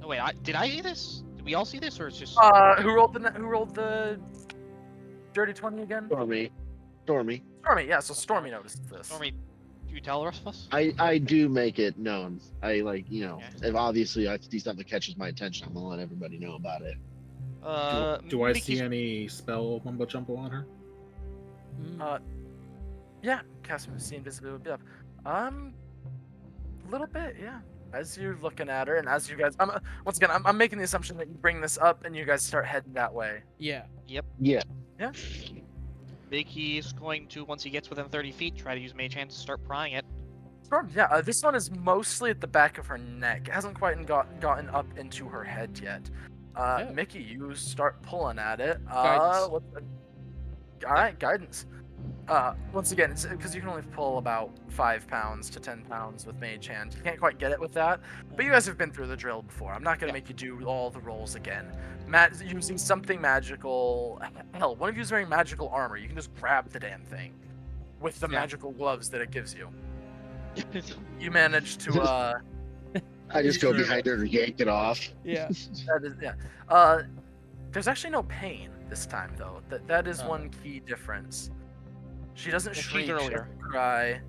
no wait, did I see this? Did we all see this, or it's just? Who rolled the dirty 20 again? Stormy. Stormy, yeah. So Stormy noticed this. Stormy, do you tell the rest of us? I do make it known. I Yeah. if obviously I see something that catches my attention, I'm gonna let everybody know about it. Do I Mickey's- see any spell mumbo jumbo on her? Yeah, casting see invisibility would be up. A little bit, yeah. As you're looking at her, and as you guys, once again, I'm making the assumption that you bring this up and you guys start heading that way. Yeah. Yeah. Yeah. Mickey's going to, once he gets within 30 feet, try to use Mage Hand to start prying it. Storm, yeah. This one is mostly at the back of her neck. It hasn't quite gotten up into her head yet. Yeah. Mickey, you start pulling at it. Guidance. All right, guidance. Once again, it's because you can only pull about 5 pounds to 10 pounds with Mage Hand. You can't quite get it with that, but you guys have been through the drill before. I'm not going to make you do all the rolls again. Using something magical. Hell, one of you is wearing magical armor. You can just grab the damn thing with the magical gloves that it gives you. You manage to. I just go behind her and yank it off. Yeah. That is, yeah. There's actually no pain this time, though. That is one key difference. She doesn't shriek, she doesn't cry.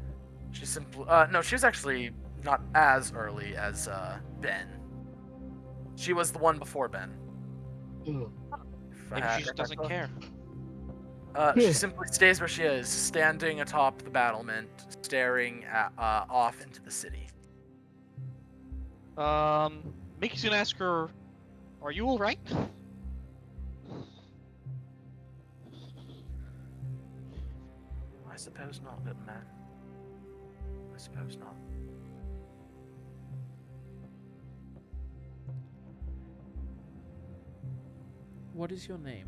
She simply, no, she was actually not as early as Ben. She was the one before Ben. Maybe she just doesn't care. She simply stays where she is, standing atop the battlement, staring at, off into the city. Mickey's gonna ask her, "Are you all right?" I suppose not, little man. I suppose not. What is your name?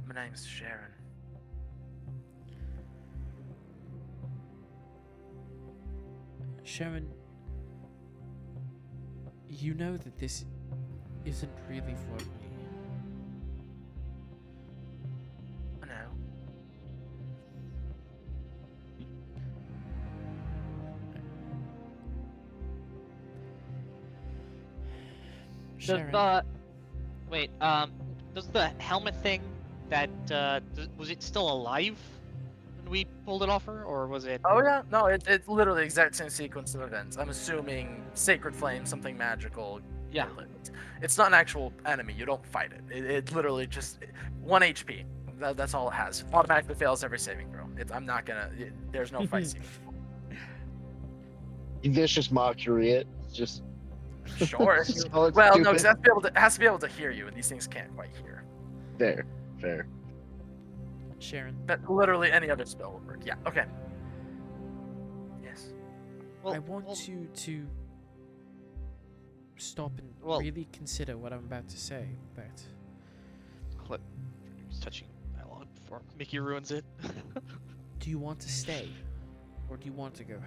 My name's Sharon. Sharon, you know that this isn't really for me. I know. Sharon, Does the helmet thing that was it still alive when we pulled it off her, or was it? Oh yeah, no, it's literally the exact same sequence of events. I'm assuming Sacred Flame, something magical. Yeah. It's not an actual enemy. You don't fight it. It literally just 1 HP. That's all it has. Automatically fails every saving throw. I'm not gonna. There's no fight sequence. Vicious mockery. It's just. Sure. Oh, Well, no, because it has to be able to hear you, and these things can't quite hear. Fair. Sharon. But literally any other spell will work. Yeah. Okay. Yes. I want you to stop and really consider what I'm about to say, but He's touching dialogue before Mickey ruins it. do you want to stay, or do you want to go home?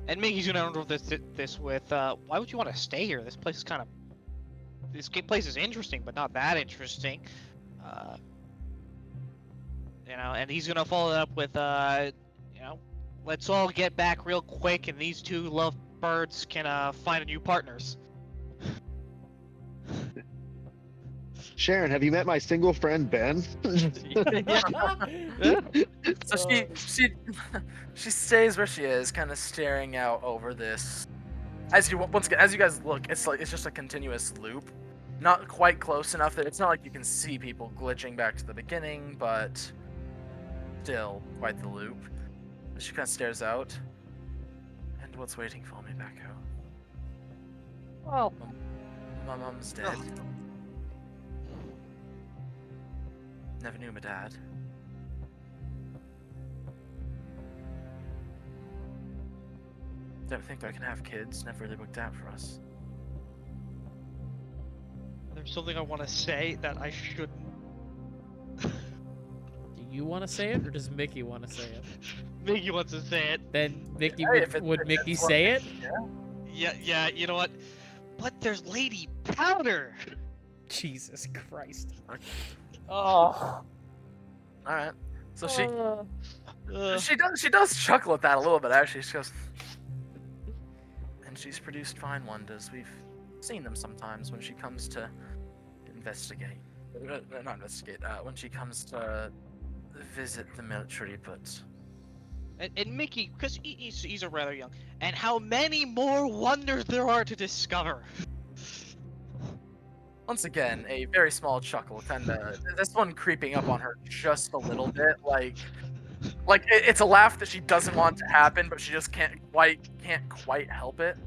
And Mickey's gonna handle this with, why would you want to stay here? This place is this place is interesting, but not that interesting. And he's gonna follow it up with, let's all get back real quick, and these two love birds can find a new partners. Sharon, have you met my single friend Ben? So she stays where she is, kind of staring out over this. As you guys look, it's just a continuous loop, not quite close enough that it's not like you can see people glitching back to the beginning, but still quite the loop. She kind of stares out, and what's waiting for me back home? Well, my mum's dead. Never knew my dad. Don't think I can have kids. Never really worked out for us. there's something I want to say that I shouldn't. Do you want to say it, or does Mickey want to say it? Mickey wants to say it. Then Mickey Hey, would Mickey say it? Yeah, you know what? But there's Lady Powder! Jesus Christ. Oh. Alright. So she does chuckle at that a little bit, actually. She goes, and she's produced fine wonders. We've seen them sometimes when she comes to investigate. Not investigate, when she comes to visit the military, but... And Mickey, because he's a rather young, and how many more wonders there are to discover. Once again, a very small chuckle, kinda, this one creeping up on her just a little bit, like it's a laugh that she doesn't want to happen, but she just can't quite help it.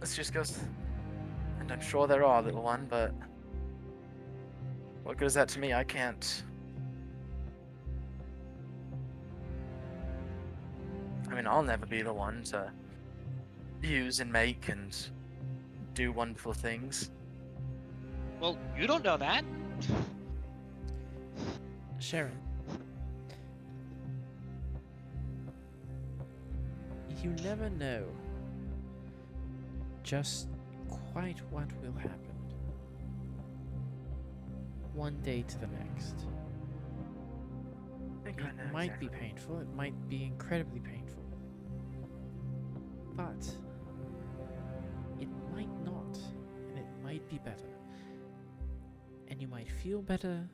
She just goes, and I'm sure there are, little one, but what good is that to me? I can't. I mean, I'll never be the one to use and make and do wonderful things. Well, you don't know that. Sharon, you never know just quite what will happen one day to the next. I think I know It might exactly. be painful, it might be incredibly painful, but it might not, and it might be better. And you might feel better,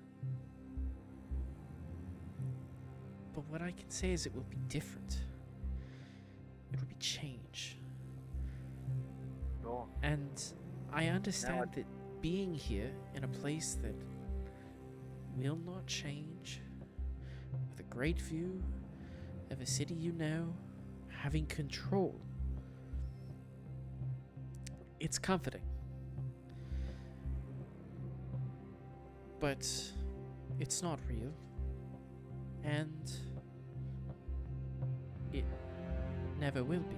but what I can say is it will be different. It will be change. Cool. And I understand that being here in a place that will not change, with a great view of a city you know, having control, it's comforting. But it's not real. And it never will be.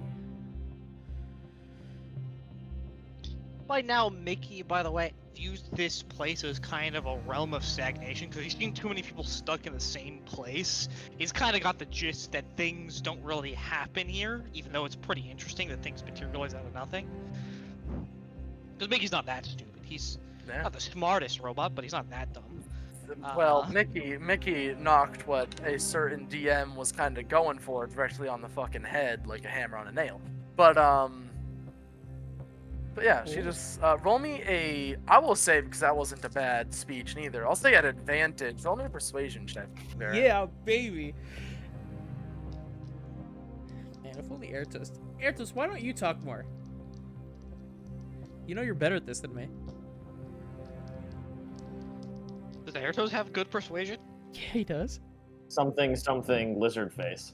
By now, Mickey, by the way, views this place as kind of a realm of stagnation because he's seen too many people stuck in the same place. He's kind of got the gist that things don't really happen here, even though it's pretty interesting that things materialize out of nothing. Because Mickey's not that stupid. He's Yeah. not the smartest robot, but he's not that dumb. Well, Mickey knocked what a certain DM was kind of going for directly on the fucking head, like a hammer on a nail. But yeah, she just roll me a. I will say because that wasn't a bad speech neither. I'll say at advantage. Roll me a persuasion check. Barrett. Yeah, baby. Man, if only Airtoast. Airtoast, why don't you talk more? You know you're better at this than me. Does the Airtoes have good persuasion? Yeah, he does. Something lizard face.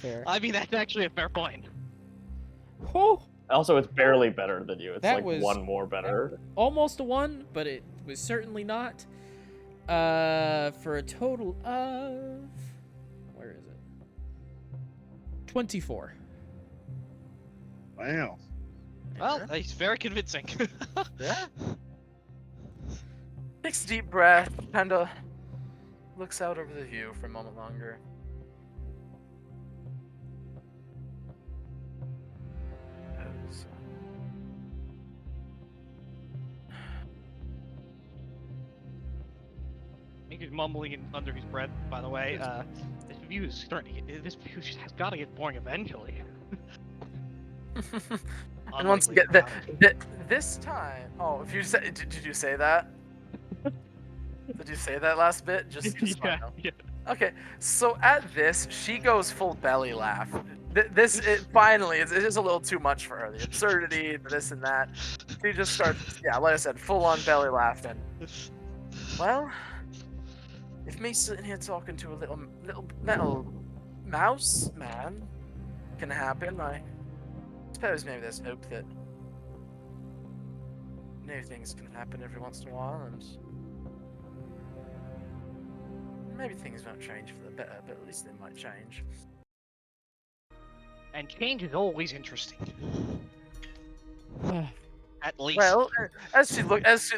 Fair. I mean, that's actually a fair point. Oh, Also, it's barely better than you. It's That like was- one more better. almost a 1, but it was certainly not. For a total of, where is it? 24. Wow. Well, he's very convincing. Yeah. Takes a deep breath, kind of looks out over the view for a moment longer. Goes, He's mumbling under his breath, by the way. This view is starting to get, this view just has got to get boring eventually. And once again, this time, oh, if you said, did you say that? Did you say that last bit? Just so I know. yeah. Okay, so at this, she goes full belly laugh. Finally, it's just a little too much for her. The absurdity, this and that. She just starts, yeah, like I said, full on belly laughing. Well, if me sitting here talking to a little mouse man can happen, I suppose maybe there's hope that new things can happen every once in a while, and maybe things won't change for the better, but at least they might change. And change is always interesting. At least. Well, as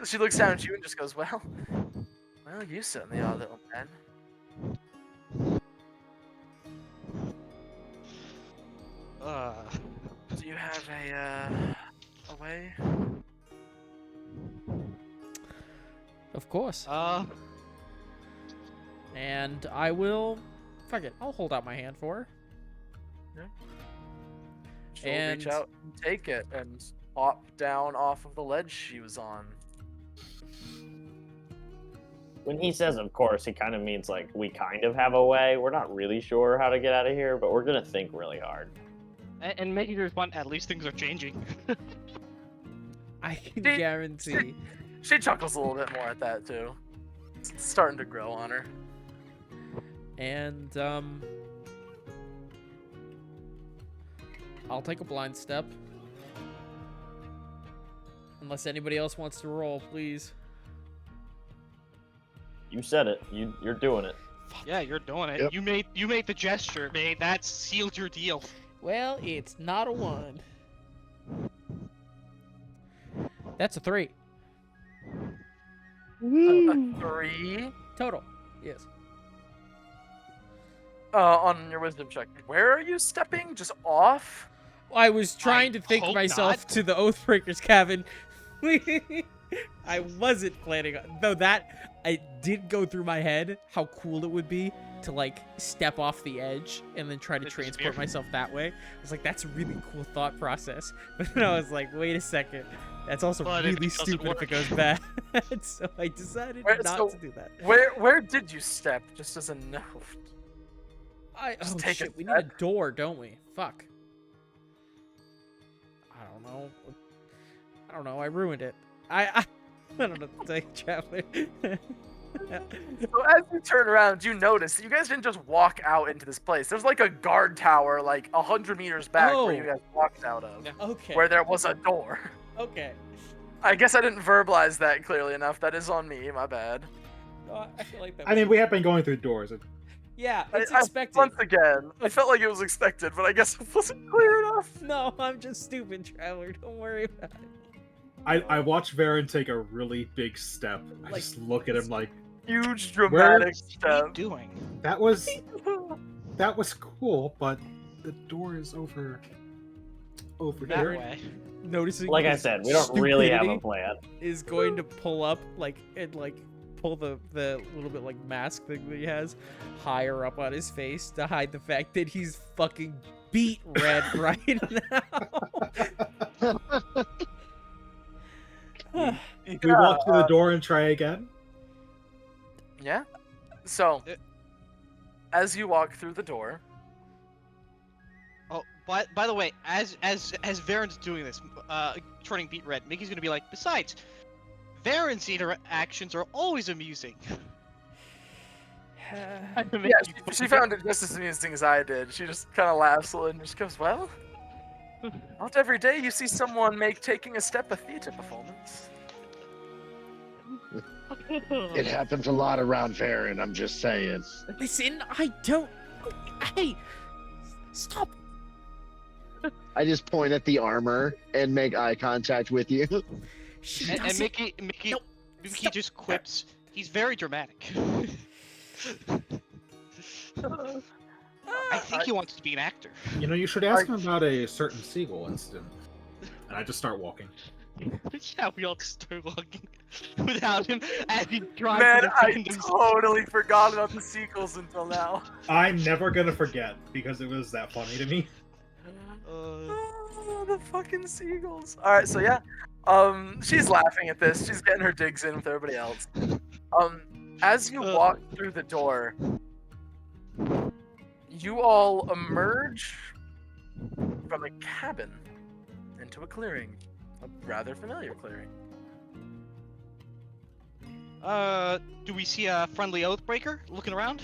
she looks down at you and just goes, well, you certainly are, little man. Do you have a way? Of course. Uh, And I will, fuck it, I'll hold out my hand for her. She'll And- reach out and take it and hop down off of the ledge she was on. When he says, of course, he kind of means like, we kind of have a way. We're not really sure how to get out of here, but we're going to think really hard. and making her respond, at least things are changing. I can She- guarantee. She chuckles a little bit more at that too. It's starting to grow on her. And, I'll take a blind step. Unless anybody else wants to roll, please. You said it. You're doing it. Yeah, you're doing it. Yep. You made the gesture, man. That sealed your deal. Well, it's not a 1. That's a 3. A 3 Total. Yes. on your wisdom check. Where are you stepping? Just off? I was trying to think hope myself not. to the Oathbreaker's cabin. I wasn't planning on, though that I did go through my head how cool it would be to like step off the edge and then try to Disappear. transport myself that way. I was like, that's a really cool thought process. But then I was like, wait a second. That's also But if it really doesn't stupid if it work. goes bad. So I decided Wait, not so to do that. Where did you step? Just as a note. Oh take a shit, we need a step. door, don't we? Fuck. I don't know. I ruined it. I don't know what to say, Traveler. So as you turn around, you notice that you guys didn't just walk out into this place. There's like a guard tower like 100 meters back where you Oh. guys walked out of. Yeah. Okay. Where there was a door. Okay. I guess I didn't verbalize that clearly enough. That is on me, my bad. No, I feel like that. I mean, we have been going through doors. Yeah, it's I- expected. Once again, I felt like it was expected, but I guess it wasn't clear enough. No, I'm just stupid, Traveler. Don't worry about it. I watched Varen take a really big step. I Like- just look at him like, Huge dramatic What are you step. doing? that was cool, but the door is over That here. way. Noticing. Like I his said, we don't really have a stupidity plan. Is going to pull up and pull the little bit like mask thing that he has higher up on his face to hide the fact that he's fucking beat red right now. We walk through the door and try again. Yeah. So, It- as you walk through the door, Oh, by the way, as Varen's doing this, turning beet red, Mickey's gonna be like, besides, Varen's interactions are always amusing. yeah, she found it just as amusing as I did. She just kind of laughs a little and just goes, "Well, not every day you see someone make taking a step a theater performance." It happens a lot around Varen, I'm just saying. Listen, I don't. Hey, stop. I just point at the armor and make eye contact with you. She And doesn't- Mickey No, Mickey stop. just quips. He's very dramatic. I think he wants to be an actor. You know, you should ask him about a certain seagull incident. And I just start walking. Yeah, we all just start walking without him as he drives Man, to I defend himself. totally forgot about the sequels until now. I'm never gonna forget because it was that funny to me. Oh, the fucking seagulls. All right, so yeah, she's laughing at this. She's getting her digs in with everybody else. As you walk through the door, you all emerge from a cabin into a clearing, a rather familiar clearing. Do we see a friendly Oathbreaker looking around?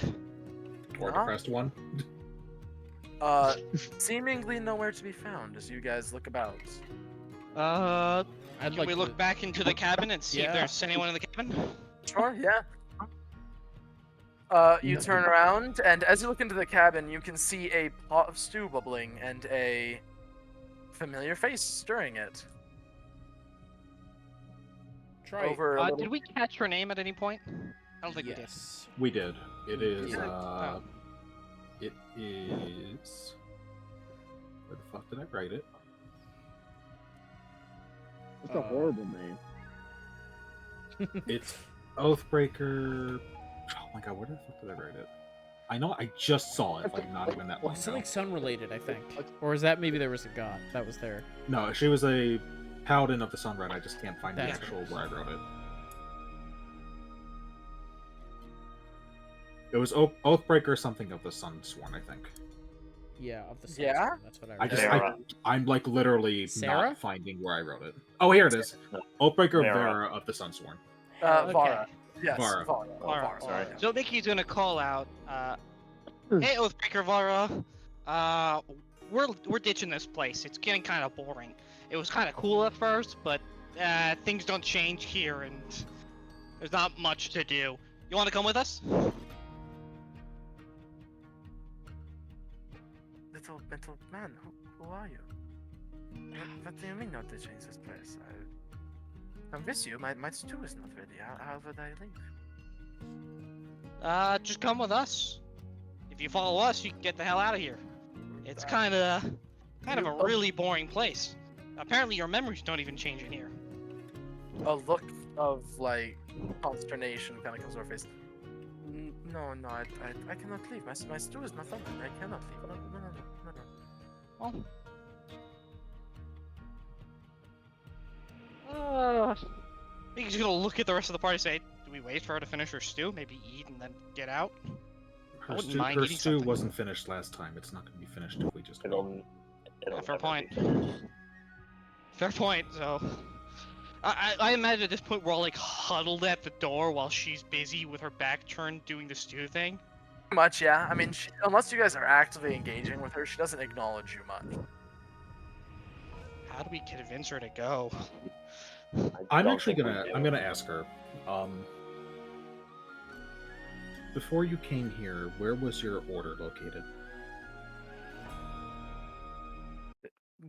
Or the Huh? crest one. Seemingly nowhere to be found as you guys look about. I'd Can like we look to- back into the cabin and see Yeah. if there's anyone in the cabin? Sure, yeah. You turn around, and as you look into the cabin, you can see a pot of stew bubbling and a familiar face stirring it. Try. Over a little... Did we catch her name at any point? I don't think Yes. We did. It is, Oh. it is... Where the fuck did I write it? It's a horrible name. It's Oathbreaker... Oh my god, where the fuck did I write it? I know I just saw it, like, not even that long Well, ago. something sun-related, I think. Or is that maybe there was a god that was there? No, she was a paladin of the Sunred. I just can't find the That's actual where I wrote it. It was Oathbreaker something of the Sunsworn, I think. Yeah, of the sun. Yeah? That's what I I read. just Vera. I'm like literally Sarah? not finding where I wrote it. Oh, here it is. Oathbreaker Vera. Vera of the Sunsworn. Okay. Vara. Yes, Vara. Vara. Oh, Vara. Vara, sorry. So Mickey's gonna call out, hey Oathbreaker Vara, we're ditching this place. It's getting kind of boring. It was kind of cool at first, but things don't change here, and there's not much to do. You want to come with us? mental man. Who are you? What do you mean not to change this place? I'm with you. My stew is not ready. How would I leave? Just come with us. If you follow us, you can get the hell out of here. It's kind of a really boring place. Apparently, your memories don't even change in here. A look of like consternation kind of comes to her face. No, I cannot leave. My stew is not open. I cannot leave. No. Well, I think he's gonna look at the rest of the party and say, do we wait for her to finish her stew? Maybe eat and then get out? I wouldn't mind eating stew something. wasn't finished last time. It's not going to be finished if we just. It'll Fair never point. be finished. Fair point, so... I imagine at this point we're all like huddled at the door while she's busy with her back turned doing the stew thing. Much, yeah. I mean, unless you guys are actively engaging with her, she doesn't acknowledge you much. How do we convince her to go? I'm don't actually think we gonna. do. I'm gonna ask her. Before you came here, where was your order located?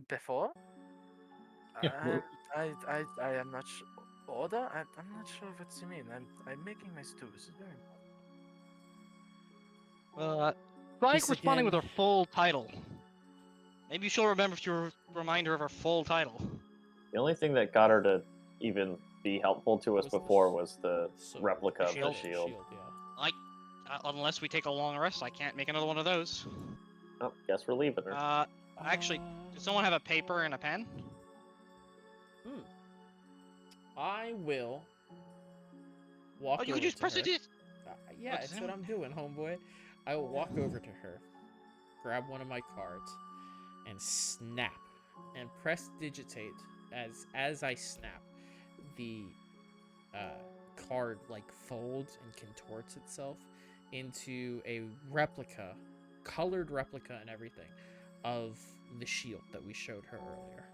Before? Yeah. I am not sure. Order? I'm not sure what you mean. I'm making my stews. Try This responding with again. her full title. Maybe she'll remember if you remind her of her full title. The only thing that got her to even be helpful to us Was the before sh- was the So, replica of the shield. shield. Yeah. Unless we take a long rest, I can't make another one of those. Oh, guess we're leaving her. Actually, does someone have a paper and a pen? I will walk Oh, you over can just to press her. it. Yeah, What does that's what anyone- I'm doing, homeboy. I will walk over to her, grab one of my cards, and snap, and press digitate. As I snap, the card like folds and contorts itself into a replica, colored replica and everything, of the shield that we showed her earlier.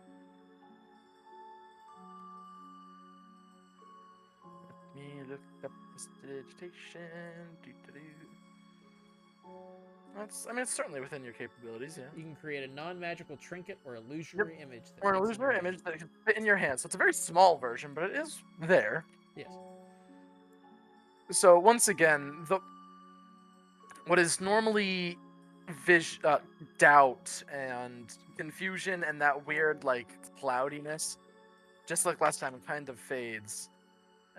Let me look up prestidigitation. It's certainly within your capabilities, yeah. You can create a non-magical trinket or illusionary image. That Or an fits in your illusionary hand. image that can fit in your hand. So it's a very small version, but it is there. Yes. So once again, what is normally doubt and confusion and that weird like cloudiness, just like last time, kind of fades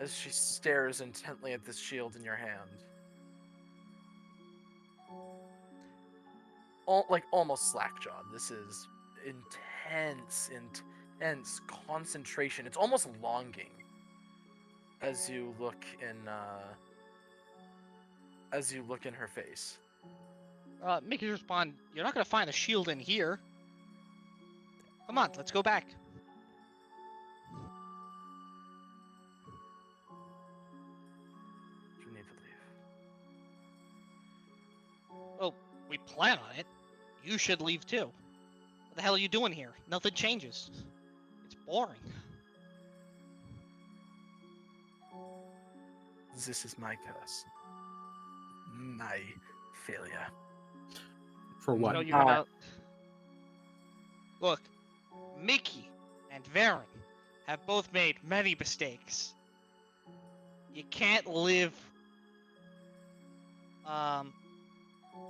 as she stares intently at this shield in your hand. Almost slack-jawed. This is intense concentration. It's almost longing as you look in her face. Mickey respond. You're not gonna find a shield in here. Come on, let's go back. You need to leave. Well, we plan on it. You should leave too. What the hell are you doing here? Nothing changes. It's boring. This is my curse. My failure. For what? No, you're gonna... Look, Mickey and Varen have both made many mistakes. You can't live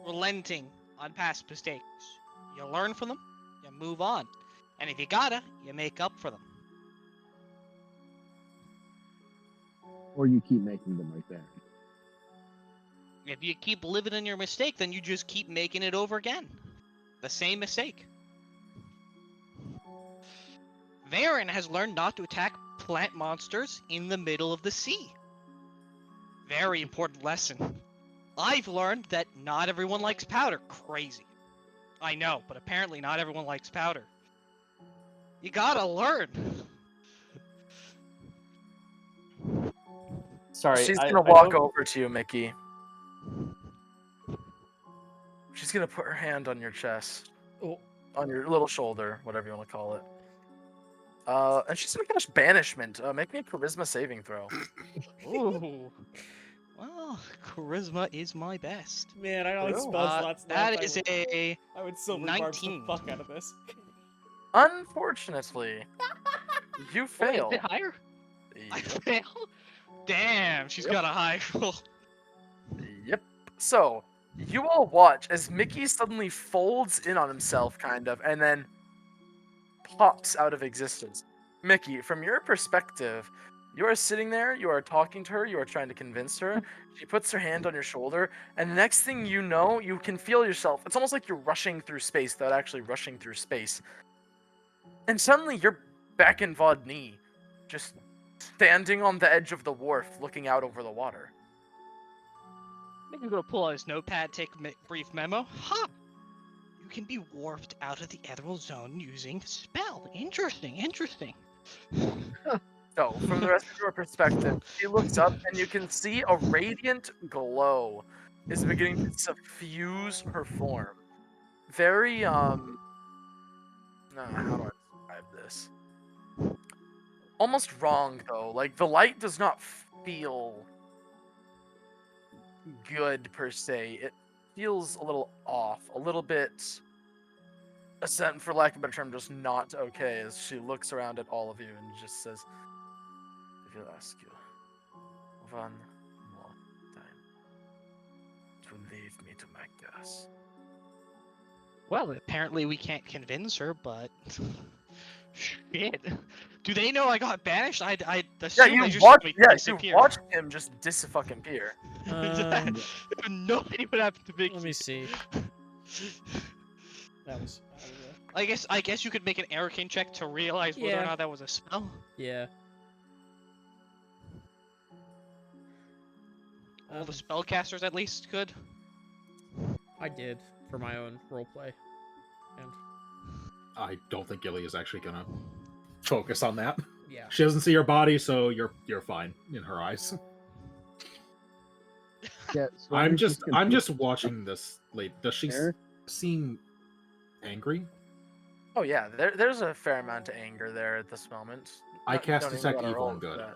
relenting on past mistakes. You learn from them, you move on. And if you gotta, you make up for them. Or you keep making them like that. If you keep living in your mistake, then you just keep making it over again. The same mistake. Varen has learned not to attack plant monsters in the middle of the sea. Very important lesson. I've learned that not everyone likes powder. Crazy. I know, but apparently not everyone likes powder. You gotta learn. Sorry, She's I gonna walk don't- over to you, Mickey. She's gonna put her hand on your chest, Oh, on your little shoulder, whatever you want to call it. And she's gonna cast banishment. Make me a charisma saving throw. Ooh. Well, Charisma is my best. Man, I know Ooh. spell slots left. That is a I would silver barbs the 19. fuck out of this. Unfortunately, you Wait, fail. is it higher? I Yep. fail? Damn, she's Yep. got a high roll. Yep. So, you all watch as Mickey suddenly folds in on himself, kind of, and then pops out of existence. Mickey, from your perspective, you are sitting there, you are talking to her, you are trying to convince her. She puts her hand on your shoulder, and the next thing you know, you can feel yourself. It's almost like you're rushing through space without actually rushing through space. And suddenly you're back in Vodny, just standing on the edge of the wharf, looking out over the water. Maybe gonna pull out his notepad, take a brief memo. Huh! You can be warped out of the ethereal zone using spell. Interesting. So, from the rest of your perspective, she looks up and you can see a radiant glow is beginning to suffuse her form. Very, how do I describe this? Almost wrong, though. Like, the light does not feel good, per se. It feels a little off, a little bit, for lack of a better term, just not okay, as she looks around at all of you and just says, "I will ask you one more time to leave me to my gas." Well, apparently we can't convince her, but shit. Do they know I got banished? I'd assume they just saw me disappear. You watched him just disappear. I have no idea what happened to Vicky. Let me see. That was. I guess you could make an arcane check to realize whether or not that was a spell. Yeah. All the spellcasters at least could. I did for my own roleplay. And I don't think Gilly is actually gonna focus on that. yeah. She doesn't see your body, so you're fine in her eyes. Yeah, so I'm just just watching this late. Does she seem angry? Oh yeah, there's a fair amount of anger there at this moment. I cast don't even detect wanna evil roll and good. that.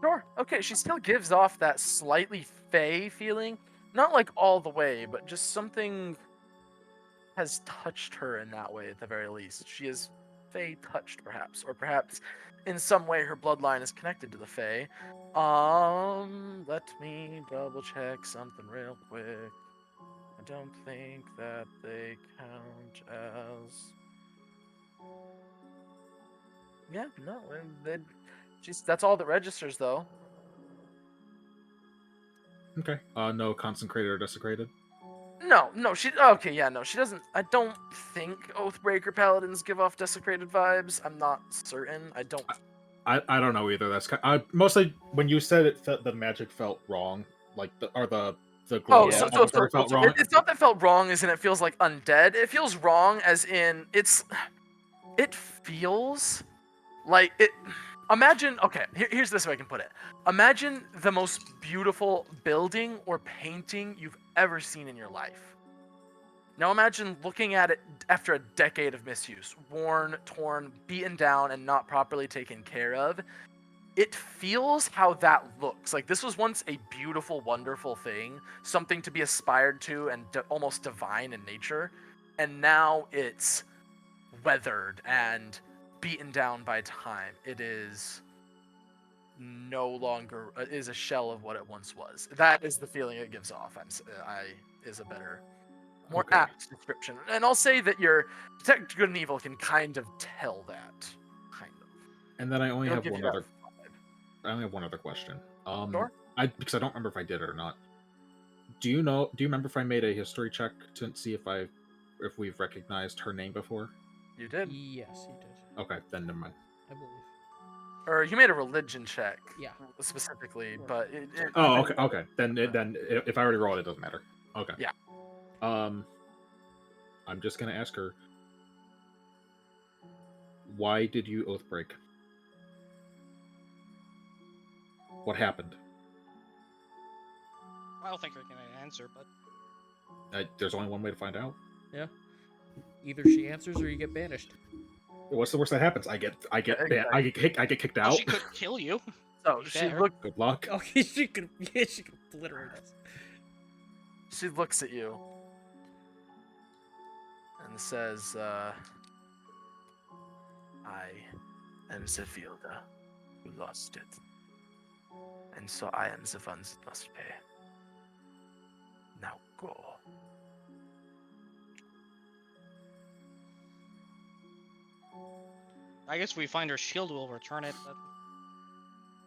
Sure. Okay, she still gives off that slightly fey feeling. Not like all the way, but just something has touched her in that way at the very least. She is fey touched, perhaps. Or perhaps in some way her bloodline is connected to the fey. Let me double check something real quick. I don't think that they count as... Yeah, no, that's all that registers, though. Okay. No consecrated or desecrated. No, she doesn't. I don't think Oathbreaker paladins give off desecrated vibes. I'm not certain. I don't. I don't know either. That's mostly when you said it, the magic felt wrong, like the glow So felt wrong. It's not that it felt wrong, as in it feels like undead. It feels wrong, as in it feels like it. Imagine, okay, here's this way I can put it. Imagine the most beautiful building or painting you've ever seen in your life. Now imagine looking at it after a decade of misuse, worn, torn, beaten down, and not properly taken care of. It feels how that looks. Like, this was once a beautiful, wonderful thing, something to be aspired to and almost divine in nature, and now it's weathered and beaten down by time. It is no longer is a shell of what it once was. That is the feeling it gives off. Is a better, more apt description. And I'll say that your detect good and evil can kind of tell that, kind of. And then I only It'll have give one you other. I only have one other question. Sure. Because I don't remember if I did it or not. Do you remember if I made a history check to see if we've recognized her name before? You did. Yes, you did. Okay, then never mind. I believe. Or you made a religion check. Yeah. Specifically, but okay. Then if I already rolled it, doesn't matter. Okay. Yeah. I'm just gonna ask her. Why did you oath break? What happened? I don't think I can answer, but There's only one way to find out. Yeah. Either she answers or you get banished. What's the worst that happens? I get kicked well, out. she could kill you. So Be she fair. look. Good luck. Okay, she could obliterate us. She looks at you and says, "I am Zephielda, who lost it, and so I am the one that must pay. Now go." I guess if we find her shield, we'll return it. But...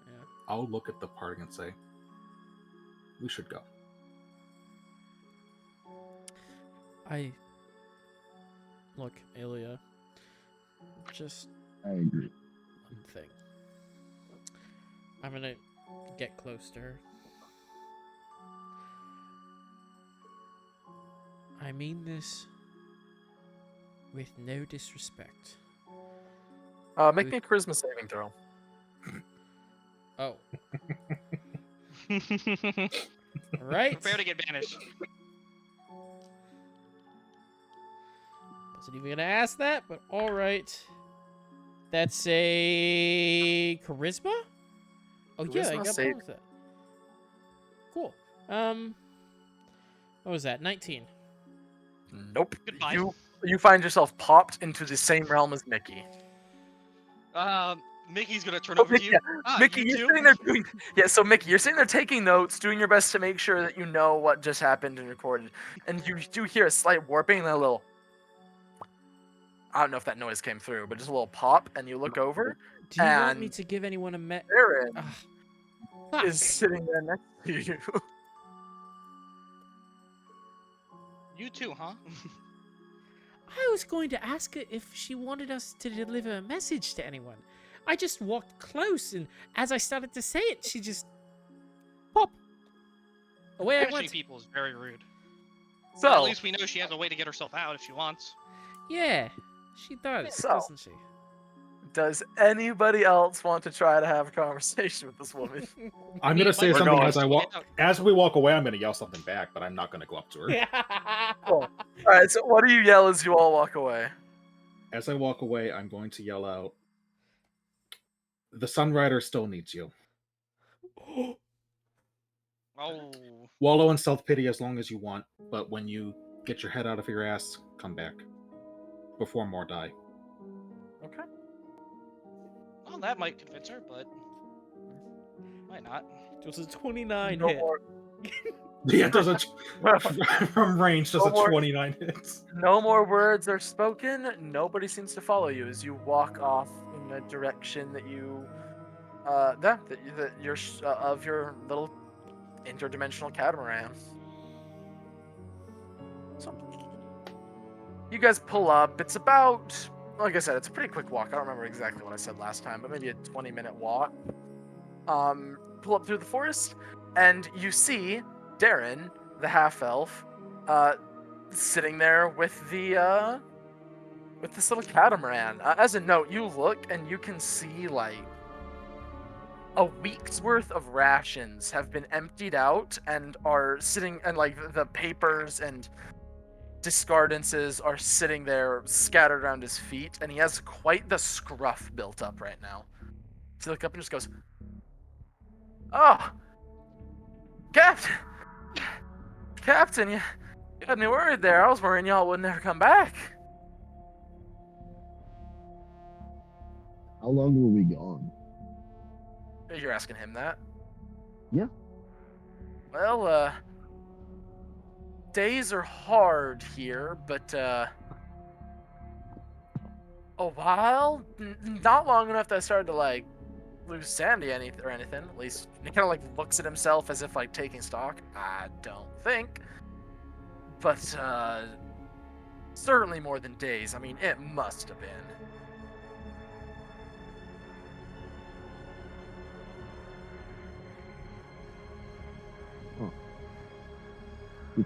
Yeah. I'll look at the party and say, we should go. Look, Ilya. Just I agree. one thing. I'm gonna get close to her. I mean this with no disrespect. Make me a charisma saving throw. Oh, right. Prepare to get banished. Wasn't even gonna ask that, but all right. That's a charisma. Oh yeah, I Charisma got save. both of that. Cool. What was that? 19. Nope. Goodbye. You find yourself popped into the same realm as Mickey. Mickey's gonna turn Oh, over to you. Mickey, You you're too? sitting there doing. Yeah, so Mickey, you're sitting there taking notes, doing your best to make sure that you know what just happened and recorded, and you do hear a slight warping and a little. I don't know if that noise came through, but just a little pop, and you look over. Do you want me And to give anyone a Aaron Fuck. is sitting there next to you. You too, huh? I was going to ask her if she wanted us to deliver a message to anyone. I just walked close, and as I started to say it, she just pop. Away I Banishing went. people is very rude. So But at least we know she has a way to get herself out if she wants. Yeah, she does, So- doesn't she? does anybody else want to try to have a conversation with this woman? I'm gonna say We're something going. as I walk. As we walk away, I'm gonna yell something back, but I'm not gonna go up to her. Cool. All right. So what do you yell as you all walk away? As I walk away, I'm going to yell out, "The Sunrider still needs you. Oh. Wallow in self-pity as long as you want, but when you get your head out of your ass, come back. Before more die." Okay. Well, that might convince her, but might not. It was a 29 No hit. more. Yeah, it does a from range, does No a more. 29 hits. No more words are spoken. Nobody seems to follow you as you walk off in a direction that you, that you're of your little interdimensional catamaran. So you guys pull up. It's about, like I said, it's a pretty quick walk. I don't remember exactly what I said last time, but maybe a 20-minute walk. Pull up through the forest, and you see Darren, the half-elf, sitting there with the with this little catamaran. As a note, you look and you can see like a week's worth of rations have been emptied out and are sitting, and like the papers and discardances are sitting there scattered around his feet, and he has quite the scruff built up right now. So you look up and just goes, "Oh, Captain, you had me worried there. I was worrying y'all would never come back." How long were we gone? You're asking him that? Yeah. Well, days are hard here, but, a while? Not long enough that I started to, like, lose sanity or anything. At least, he kind of, like, looks at himself as if, like, taking stock. I don't think. But, certainly more than days. I mean, it must have been.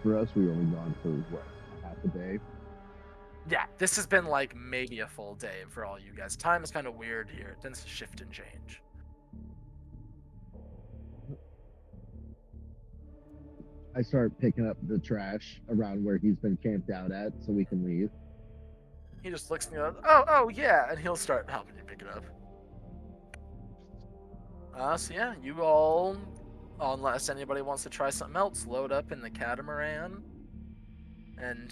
For us, we were only gone for what, half a day? Yeah, this has been, like, maybe a full day for all you guys. Time is kind of weird here. It tends to shift and change. I start picking up the trash around where he's been camped out at, so we can leave. He just looks at me and goes, oh, yeah, and he'll start helping you pick it up. So yeah, you all, unless anybody wants to try something else, load up in the catamaran and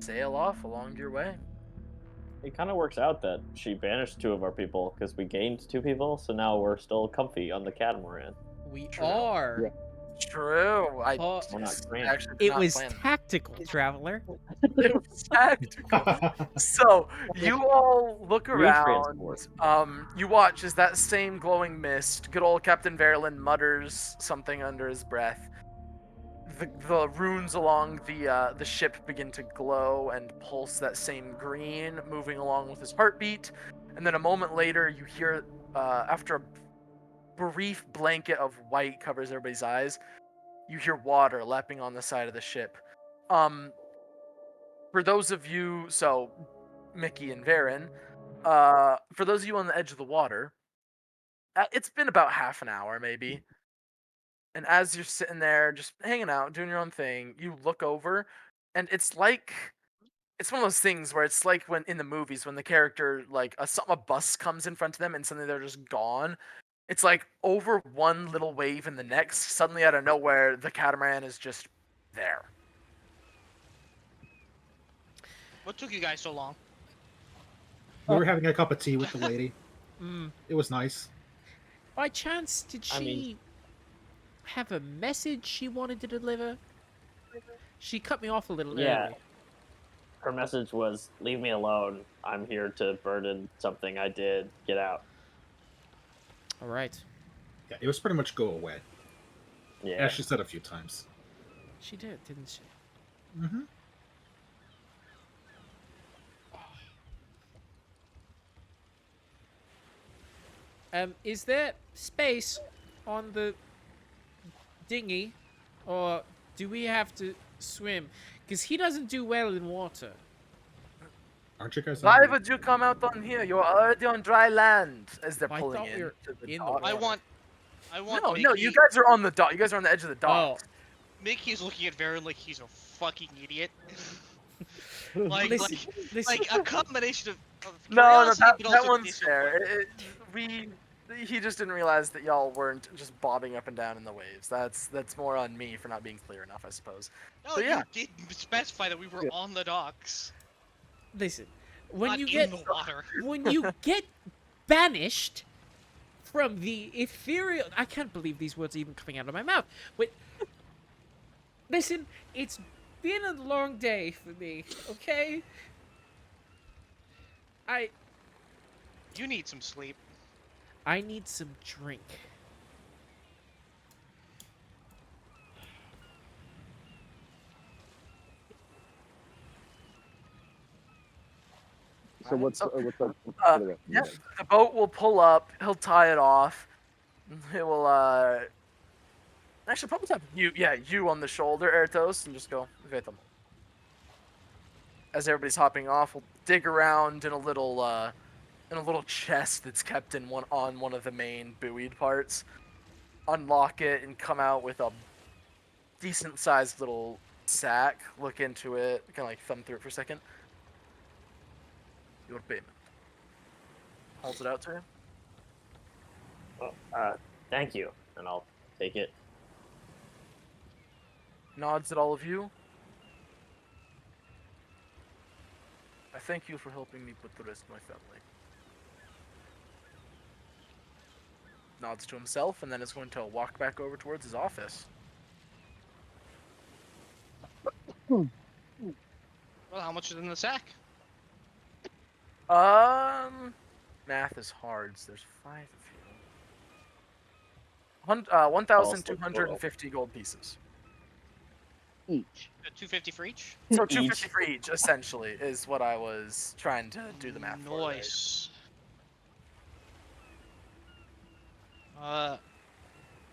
sail off along your way. It kind of works out that she banished 2 of our people because we gained 2 people, so now we're still comfy on the catamaran. We True. are. Yeah. True. I Oh, We're not just cramped. actually did it not was plan. tactical, Traveler. It was tactical. So you all look We around. transport. You watch as that same glowing mist. Good old Captain Verlin mutters something under his breath. The runes along the ship begin to glow and pulse that same green, moving along with his heartbeat. And then a moment later, you hear, after a brief blanket of white covers everybody's eyes, you hear water lapping on the side of the ship. For those of you, so Mickey and Varen, for those of you on the edge of the water, it's been about half an hour maybe. And as you're sitting there just hanging out, doing your own thing, you look over and it's one of those things where it's like when in the movies when the character like a bus comes in front of them and suddenly they're just gone. It's like over one little wave and the next, suddenly out of nowhere, the catamaran is just there. What took you guys so long? We were having a cup of tea with the lady. Mm. It was nice. By chance, did she I mean- have a message she wanted to deliver? She cut me off a little Yeah. early. Her message was, "Leave me alone. I'm here to burden something I did. Get out." All right. Yeah, it was pretty much go away. Yeah. As she said a few times. She did, didn't she? Mm-hmm. Is there space on the dinghy, or do we have to swim? Because he doesn't do well in water. Aren't you guys? Why would you come out on here? You're already on dry land. As they're I pulling thought we in were to the in the dock. water. I want No, Mickey. no, you guys are on the dock. You guys are on the edge of the dock. Mickey is looking at Varen like he's a fucking idiot. like, Listen, like, listen. like a combination of No, curiosity, but that also one's fair. disappointment. He just didn't realize that y'all weren't just bobbing up and down in the waves. That's more on me for not being clear enough, I suppose. No, So, yeah. you did specify that we were on the docks, Listen, when not you in get the water. when you get banished from the ethereal, I can't believe these words are even coming out of my mouth. But listen, it's been a long day for me. Okay, You need some sleep. I need some drink. So what's up? Yeah, the boat will pull up. He'll tie it off. He will actually probably tap you on the shoulder, Ertos, and just go Vetam. As everybody's hopping off, we'll dig around in a little chest that's kept in one of the main buoyed parts. Unlock it and come out with a decent sized little sack. Look into it, kind of like thumb through it for a second. Your payment. Holds it out to him. Oh, thank you. And I'll take it. Nods at all of you. I thank you for helping me put the rest of my family. Nods to himself and then is going to walk back over towards his office. Well, how much is in the sack? Math is hard, so there's 5 of you. 1,250 gold pieces. Each. 250 for each. So 250 for each, essentially, is what I was trying to do the math for. Right? Nice.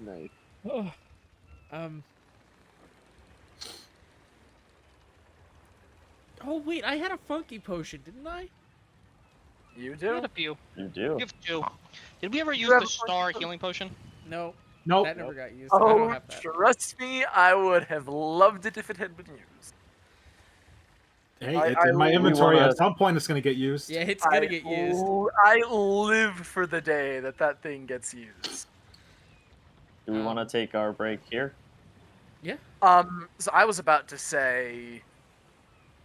Nice. Oh, Oh wait, I had a funky potion, didn't I? You We do? had a few. You do. We have 2. Did we ever use have the a star funky healing potion? No, Nope. that never got used. I don't Oh, have that. trust me, I would have loved it if it had been used. Hey, I- it's in my I- inventory. wanna- At some point, it's gonna get used. Yeah, it's gonna get used. I live for the day that thing gets used. Do we want to take our break here? So I was about to say,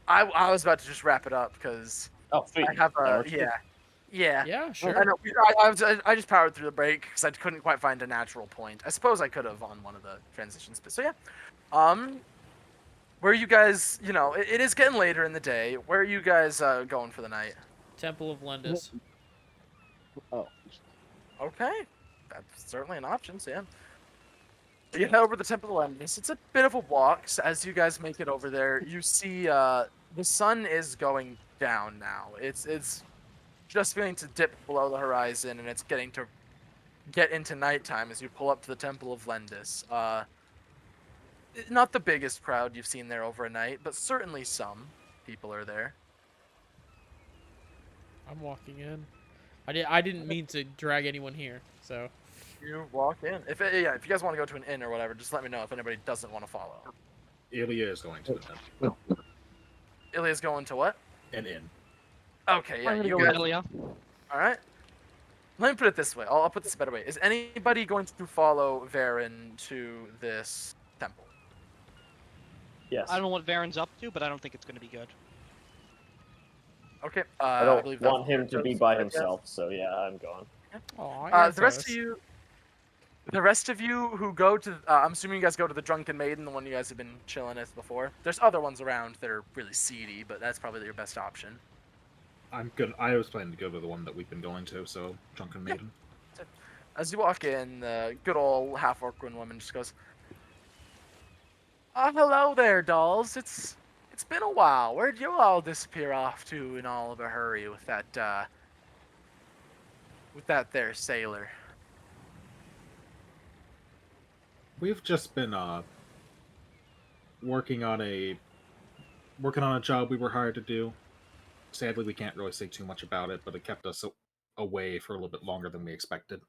I was about to just wrap it up because Oh, sweet. I have That a works too. yeah. Yeah, sure. I know. I just powered through the break because I couldn't quite find a natural point. I suppose I could have on one of the transitions, but so yeah. Where are you guys? You know, it is getting later in the day. Where are you guys going for the night? Temple of Lendis. Oh, Okay, that's certainly an option. So yeah. You head over to the Temple of Lendis. It's a bit of a walk. So as you guys make it over there, you see the sun is going down now. It's just beginning to dip below the horizon, and it's getting to get into nighttime as you pull up to the Temple of Lendis. Not the biggest crowd you've seen there over a night, but certainly some people are there. I'm walking in. I didn't mean to drag anyone here, so. You walk in. If you guys want to go to an inn or whatever, just let me know if anybody doesn't want to follow. Ilya is going to the Ilya's going to what? an inn. Okay, yeah, I'm gonna you go with guys. Ilya. All right. Let me put it this way. I'll put this a better way. Is anybody going to follow Varen to this temple? Yes. I don't know what Varen's up to, but I don't think it's gonna be good. Okay. I don't believe want that's- him to be by yes. himself, so yeah, I'm going. Aw, The rest of you who go to, I'm assuming you guys go to the Drunken Maiden, the one you guys have been chilling at before. There's other ones around that are really seedy, but that's probably your best option. I'm good. I was planning to go to the one that we've been going to, so Drunken Maiden. As you walk in, the good old half-orc woman just goes, hello there, dolls. It's been a while. Where'd you all disappear off to in all of a hurry with that there sailor? We've just been working on a job we were hired to do. Sadly, we can't really say too much about it, but it kept us away for a little bit longer than we expected.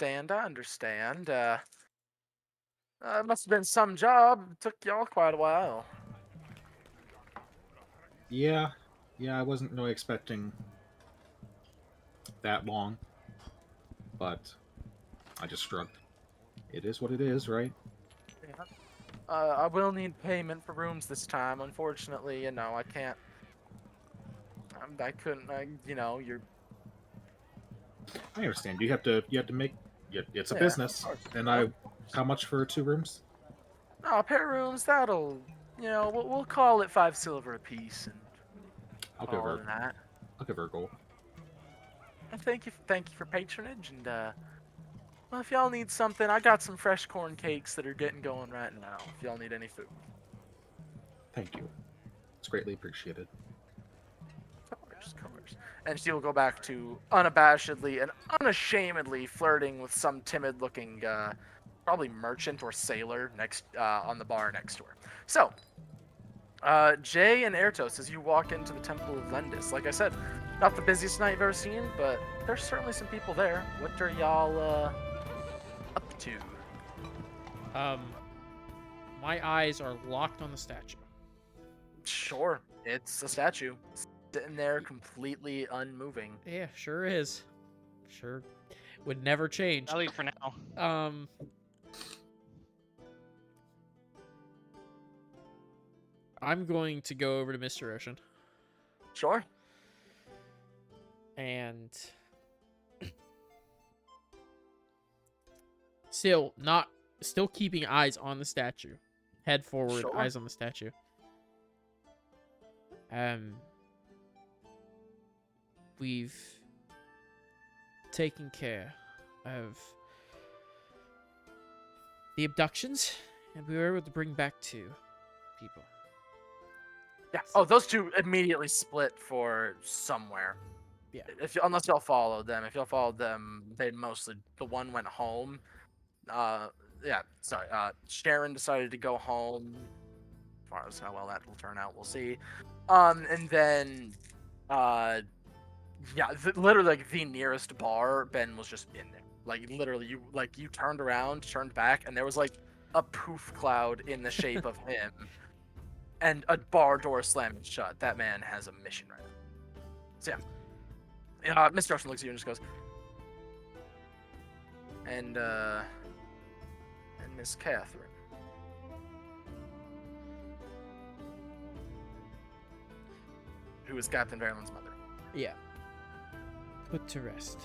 I understand. It must have been some job. It took y'all quite a while. Yeah, I wasn't really expecting that long, but I just shrugged. It is what it is, right? Yeah. I will need payment for rooms this time. Unfortunately, I can't. I couldn't. You're. I understand. You have to make. It's a Yeah, business, of course. and How much for 2 rooms? Oh, pair of rooms. That'll. We'll call it 5 silver apiece, and I'll give call her. it that. I'll give her a goal. And thank you for patronage, and well, if y'all need something, I got some fresh corn cakes that are getting going right now. If y'all need any food. Thank you. It's greatly appreciated. Of course. And she'll go back to unabashedly and unashamedly flirting with some timid-looking, probably merchant or sailor next on the bar next to her. So, Jay and Ertos, as you walk into the Temple of Lendis, like I said, not the busiest night you've ever seen, but there's certainly some people there. What are y'all up to? My eyes are locked on the statue. Sure, it's a statue sitting there completely unmoving. Yeah, sure is. Sure. Would never change. I'll leave for now. I'm going to go over to Mr. Ocean Sure. and still keeping eyes on the statue. Head forward, Sure. eyes on the statue. We've taken care of the abductions, and we were able to bring back 2 people. Yeah. Oh, those 2 immediately split for somewhere. Yeah. Unless y'all followed them. If y'all followed them, the one went home. Yeah. Sorry. Sharon decided to go home. As far as how well that will turn out, we'll see. And then, yeah, literally like the nearest bar, Ben was just in there. Like literally, you turned around, turned back, and there was like a poof cloud in the shape of him. and a bar door slamming shut. That man has a mission right now. So yeah, Mr. Ocean looks at you and just goes, and Miss Catherine. Who is Captain Verlin's mother? Yeah. Put to rest.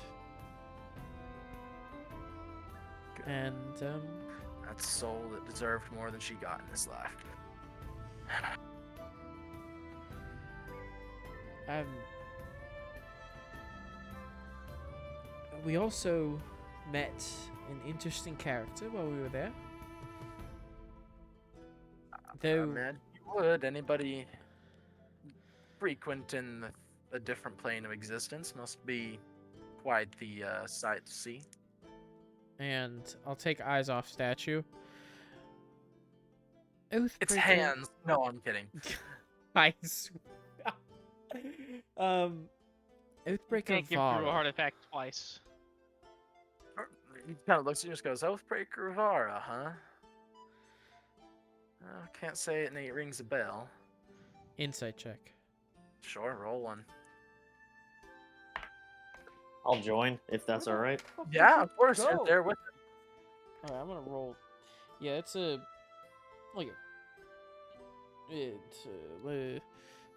Good. And That soul that deserved more than she got in this life. we also met an interesting character while we were there. Though, Man, you would. Anybody frequent in a different plane of existence must be quite the sight to see. and I'll take eyes off statue. Its Oathbreaker- hands. No, I'm kidding. I swear. Oathbreaker Can't give through a Vara. artifact twice. He kind of looks at you and just goes, Oathbreaker Vara, huh? Can't say it and it rings a bell. Insight check. Sure, roll one. I'll join if that's all right. Yeah, of course, Go. you're there with it. Alright, I'm gonna roll. Yeah, it's a like it's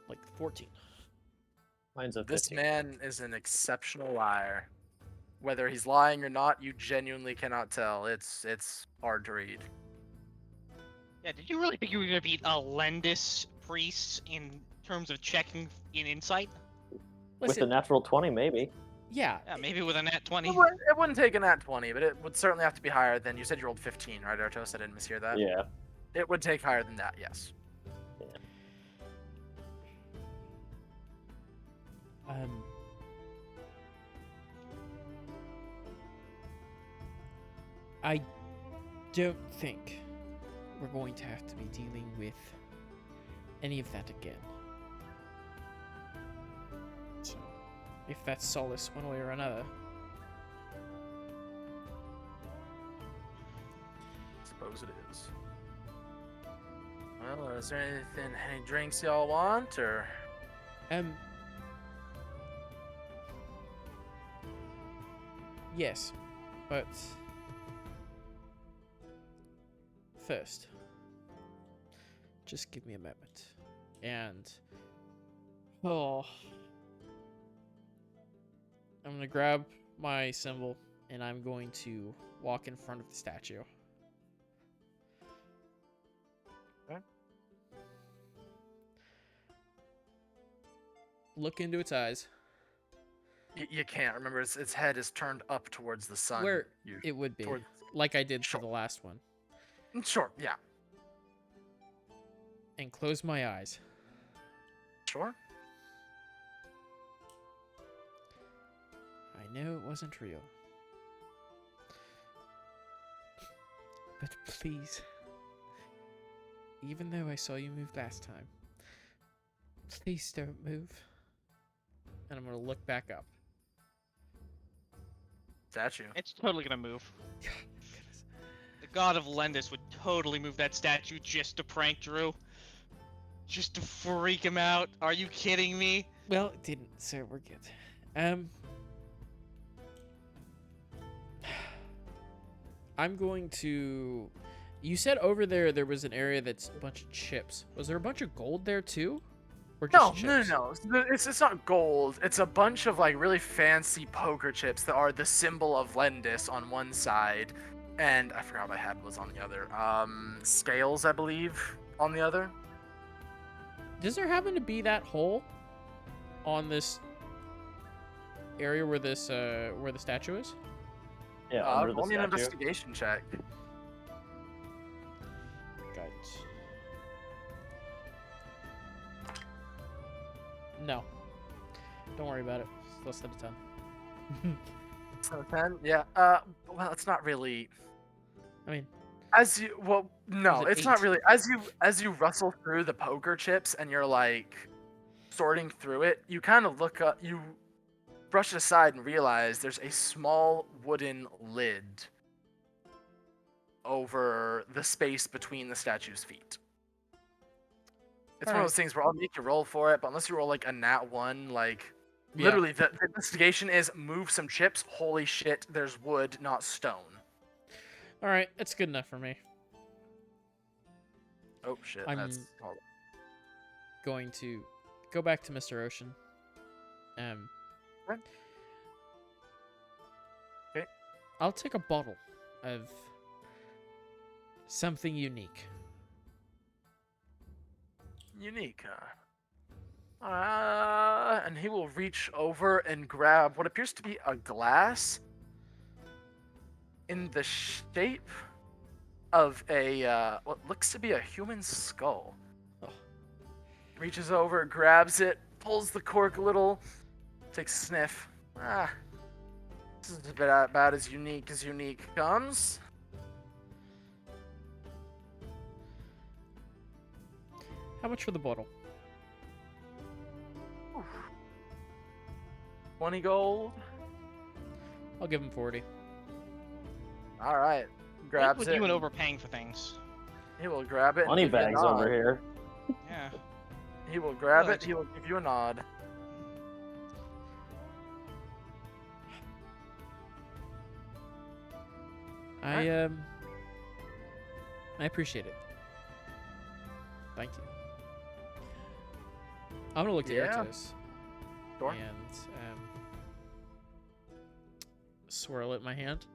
like 14. Mine's a This 15. man is an exceptional liar. Whether he's lying or not, you genuinely cannot tell. It's hard to read. Yeah, did you really think you were gonna beat a Lendis priest in terms of checking in insight? With Listen, a natural 20, maybe. yeah, Yeah, maybe with a nat 20. It wouldn't take a nat 20, but it would certainly have to be higher than... You said you rolled 15, right, Artos? I didn't mishear that. Yeah. It would take higher than that, yes. I don't think we're going to have to be dealing with any of that again. So, if that's solace one way or another. Suppose it is. Well, is there anything, any drinks y'all want, or... Yes, but first, just give me a moment. And I'm gonna grab my symbol and I'm going to walk in front of the statue. Okay. Look into its eyes. You can't. Remember, its head is turned up towards the sun. Where it would be, towards- like I did Sure. for the last one. Sure, yeah. And close my eyes. Sure. I know it wasn't real. But please, even though I saw you move last time, please don't move. And I'm gonna look back up. Statue. It's totally gonna move. The god of Lendis would totally move that statue just to prank Drew. Just to freak him out. Are you kidding me? Well, it didn't, so we're good. I'm going to... You said over there was an area that's a bunch of chips. Was there a bunch of gold there too? Or just No, chips? no. It's not gold. It's a bunch of like really fancy poker chips that are the symbol of Lendis on one side, and I forgot what I had was on the other. Scales, I believe, on the other. Does there happen to be that hole on this area where this where the statue is? Yeah, under the Roll me an statue. investigation check. Guidance. No. Don't worry about it. It's less than a 10. So 10. Yeah. Well, it's not really. I mean, No, it it's not 8? really. As you rustle through the poker chips and you're like sorting through it, you kind of look up, you brush it aside and realize there's a small wooden lid over the space between the statue's feet. It's one of those things where I'll make you roll for it, but unless you roll like a nat 1, like Yeah. literally the investigation is move some chips. Holy shit, there's wood, not stone. All right, that's good enough for me. Oh shit, I'm- that's hold on. Going to go back to Mr. Ocean. Okay. I'll take a bottle of something unique. Unique, huh? And he will reach over and grab what appears to be a glass in the shape of a what looks to be a human skull. Oh. Reaches over, grabs it, pulls the cork a little, takes a sniff. This is about as unique comes. How much for the bottle? 20 gold. I'll give him 40. All right, What's grabs with it. you and overpaying for things? He will grab it. and Money give you a bags nod. over here. Yeah. He will grab Well, it. He will give you a nod. I appreciate it. Thank you. I'm gonna look to Yeah. Ertos Sure. and swirl it in my hand.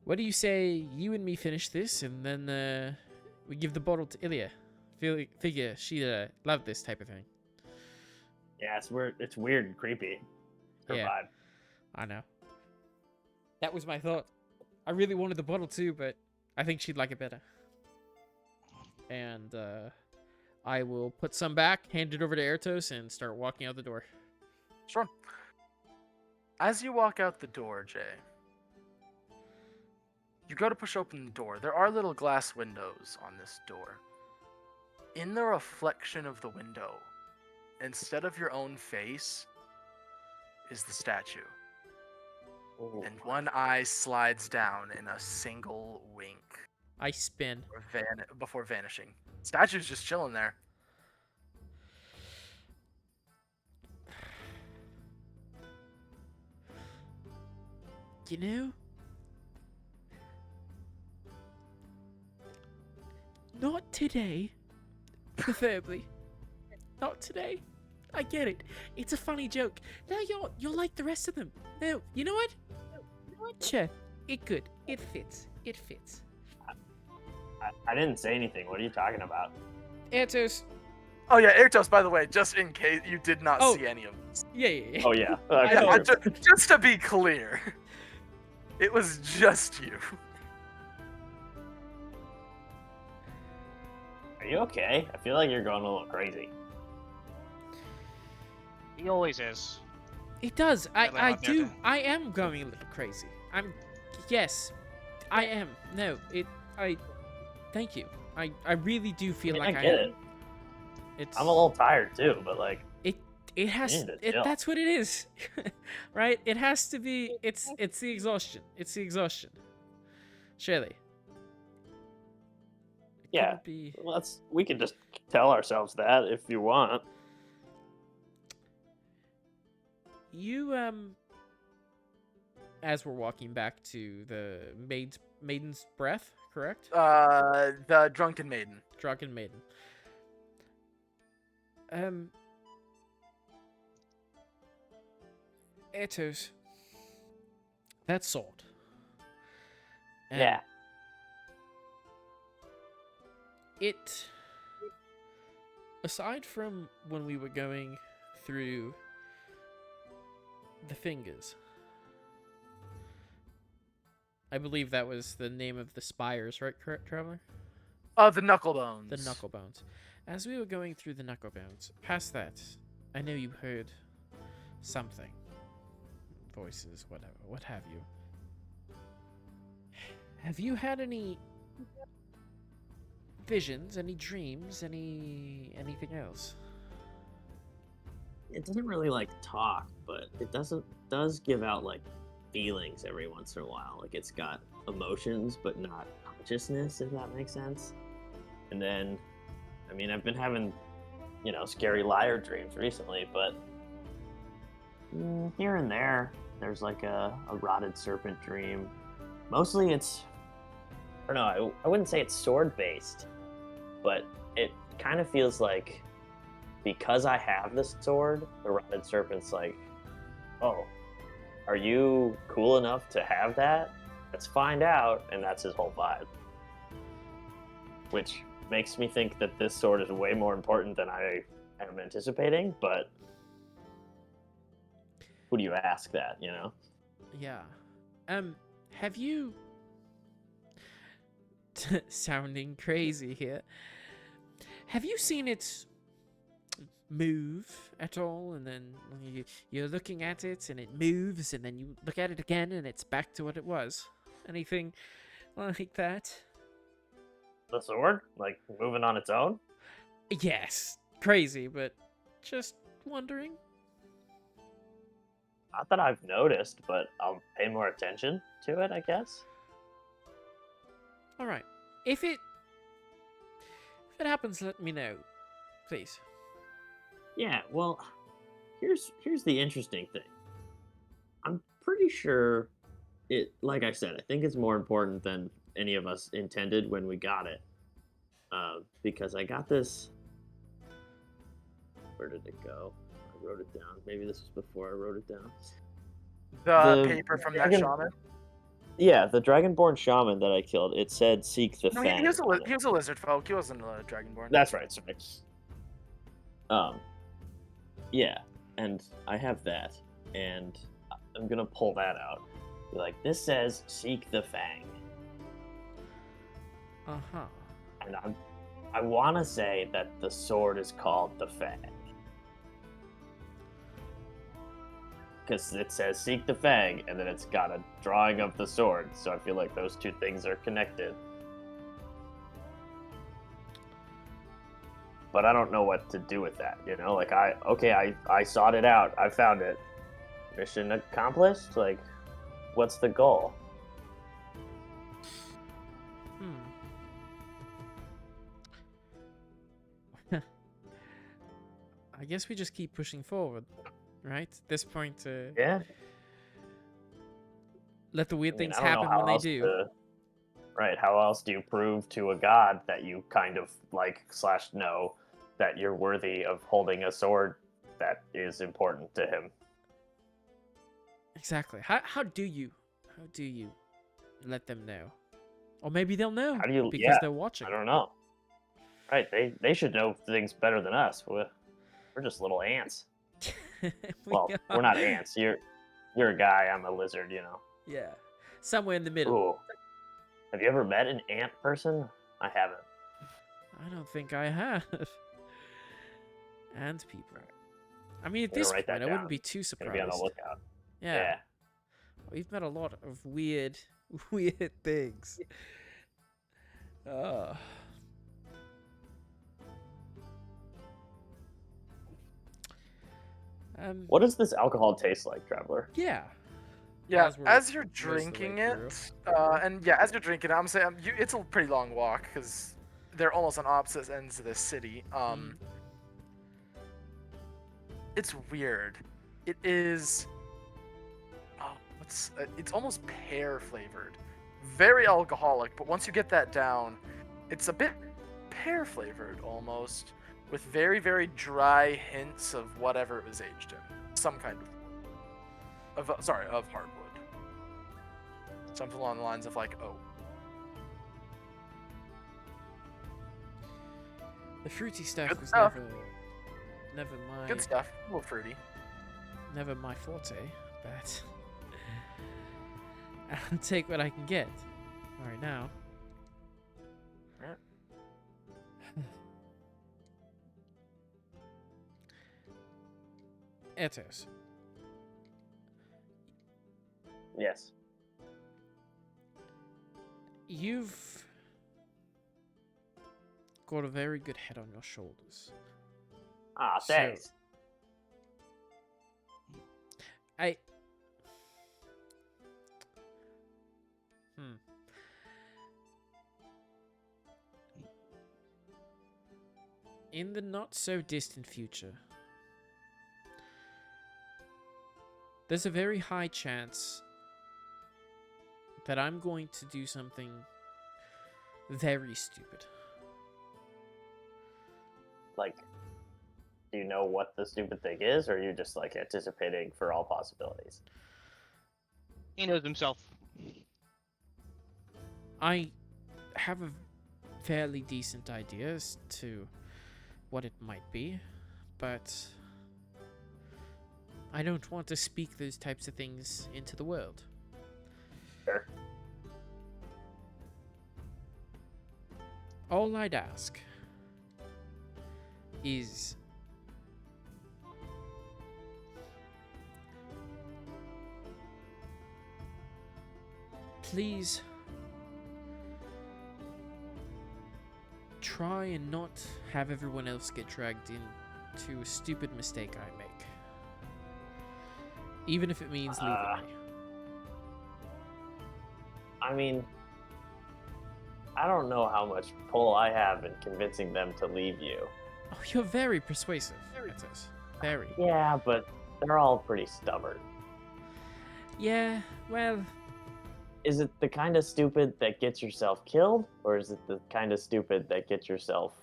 What do you say you and me finish this, and then we give the bottle to Ilya? Figure she'd love this type of thing. Yeah, it's weird. It's weird and creepy. Her Yeah. vibe. I know. That was my thought. I really wanted the bottle too, but I think she'd like it better. And I will put some back, hand it over to Ertos, and start walking out the door. Sure. As you walk out the door, Jay, you go to push open the door. There are little glass windows on this door. In the reflection of the window, instead of your own face, is the statue. Ooh. And one eye slides down in a single wink I spin. before vanishing. Statue's just chilling there. You know? Not today. Preferably. Not today. I get it. It's a funny joke. Now you're like the rest of them. No, you know what? Sure. It could. It fits. It fits. I didn't say anything. What are you talking about? Ertos. Oh yeah, Ertos, by the way, just in case you did not Oh. see any of this. Yeah. Oh yeah. I know. Just to be clear, it was just you. Are you okay? I feel like you're going a little crazy. He always is. It does. I out there do. to- I am going a little crazy. Yes. I am. No, thank you. I really do feel like I get am. it. It's I'm a little tired too, but like, it has need to chill. that's what it is. Right? It has to be it's the exhaustion. It's the exhaustion. Surely. It Yeah. couldn't be we can just tell ourselves that if you want. you as we're walking back to the maiden's breath, correct? The drunken maiden. Drunken maiden. Ertos. That sword. Yeah. It. Aside from when we were going through the fingers, I believe that was the name of the spires, right, Traveler? The knuckle bones. The knuckle bones. As we were going through the knuckle bones, past that, I know you heard something. Voices, whatever, what have you. Have you had any visions, any dreams, anything else? It doesn't really like talk, but it does give out like feelings every once in a while. Like it's got emotions, but not consciousness, if that makes sense. And then I mean, I've been having, scary liar dreams recently, but here and there, there's like a rotted serpent dream. Mostly it's, I don't know, I wouldn't say it's sword-based, but it kind of feels like because I have this sword, the rotted serpent's like, oh, are you cool enough to have that? Let's find out, and that's his whole vibe. Which makes me think that this sword is way more important than I am anticipating, but who do you ask that, Yeah. Have you... sounding crazy here. Have you seen it move at all, and then you're looking at it, and it moves, and then you look at it again, and it's back to what it was? Anything like that? The sword? Like, moving on its own? Yes. Crazy, but just wondering. Not that I've noticed, but I'll pay more attention to it, I guess. All right. If it happens, let me know, please. Yeah, well, here's the interesting thing. I'm pretty sure it, like I said, I think it's more important than any of us intended when we got it. Because I got this. Where did it go? I wrote it down. Maybe this was before I wrote it down. The paper from that dragon- shaman? Yeah, the Dragonborn shaman that I killed, it said seek the No, fang. he was on it. a lizard folk. He wasn't a dragonborn. That's right, sorry. Yeah, and I have that, and I'm gonna pull that out. Be like, this says seek the fang. Uh-huh. And I want to say that the sword is called the fang. Because it says seek the fang, and then it's got a drawing of the sword, so I feel like those two things are connected. But I don't know what to do with that, Like, I sought it out. I found it. Mission accomplished? Like, what's the goal? I guess we just keep pushing forward, right? At this point, Yeah. let the weird things I don't know happen how when they else do. Right, how else do you prove to a god that you kind of like / know that you're worthy of holding a sword that is important to him? Exactly. How do you let them know? Or maybe they'll know How do you? because Yeah, they're watching. I don't know. Right, they should know things better than us. We're just little ants. Well, we're not ants. You're a guy. I'm a lizard. Yeah, somewhere in the middle. Ooh, have you ever met an ant person? I haven't. I don't think I have. And people. I mean, at Gonna this write point, that I wouldn't down. be too Gonna surprised. be on the lookout. Yeah. We've met a lot of weird things. What does this alcohol taste like, Traveler? Yeah. Yeah, As we're as you're most of the way drinking through. it, and yeah, as you're drinking it, I'm saying it's a pretty long walk because they're almost on opposite ends of the city. It's weird. It is. Oh, it's almost pear flavored, very alcoholic. But once you get that down, it's a bit pear flavored almost, with very very dry hints of whatever it was aged in, some kind of hardwood. Something along the lines of like oak. The fruity stuff Good was stuff. never my Good stuff. A little fruity. never my forte, but I'll take what I can get right now. Alright. Etos, Yes. you've got a very good head on your shoulders. Ah, So- thanks. in the not so distant future, there's a very high chance that I'm going to do something very stupid. Like, do you know what the stupid thing is, or are you just like anticipating for all possibilities? He knows himself. I have a fairly decent idea as to what it might be, but I don't want to speak those types of things into the world. Sure. All I'd ask is please try and not have everyone else get dragged into a stupid mistake I make. Even if it means leaving me. I mean, I don't know how much pull I have in convincing them to leave you. Oh, you're very persuasive. That is. Very. Yeah, but they're all pretty stubborn. Yeah, well, Is it the kind of stupid that gets yourself killed, or is it the kind of stupid that gets yourself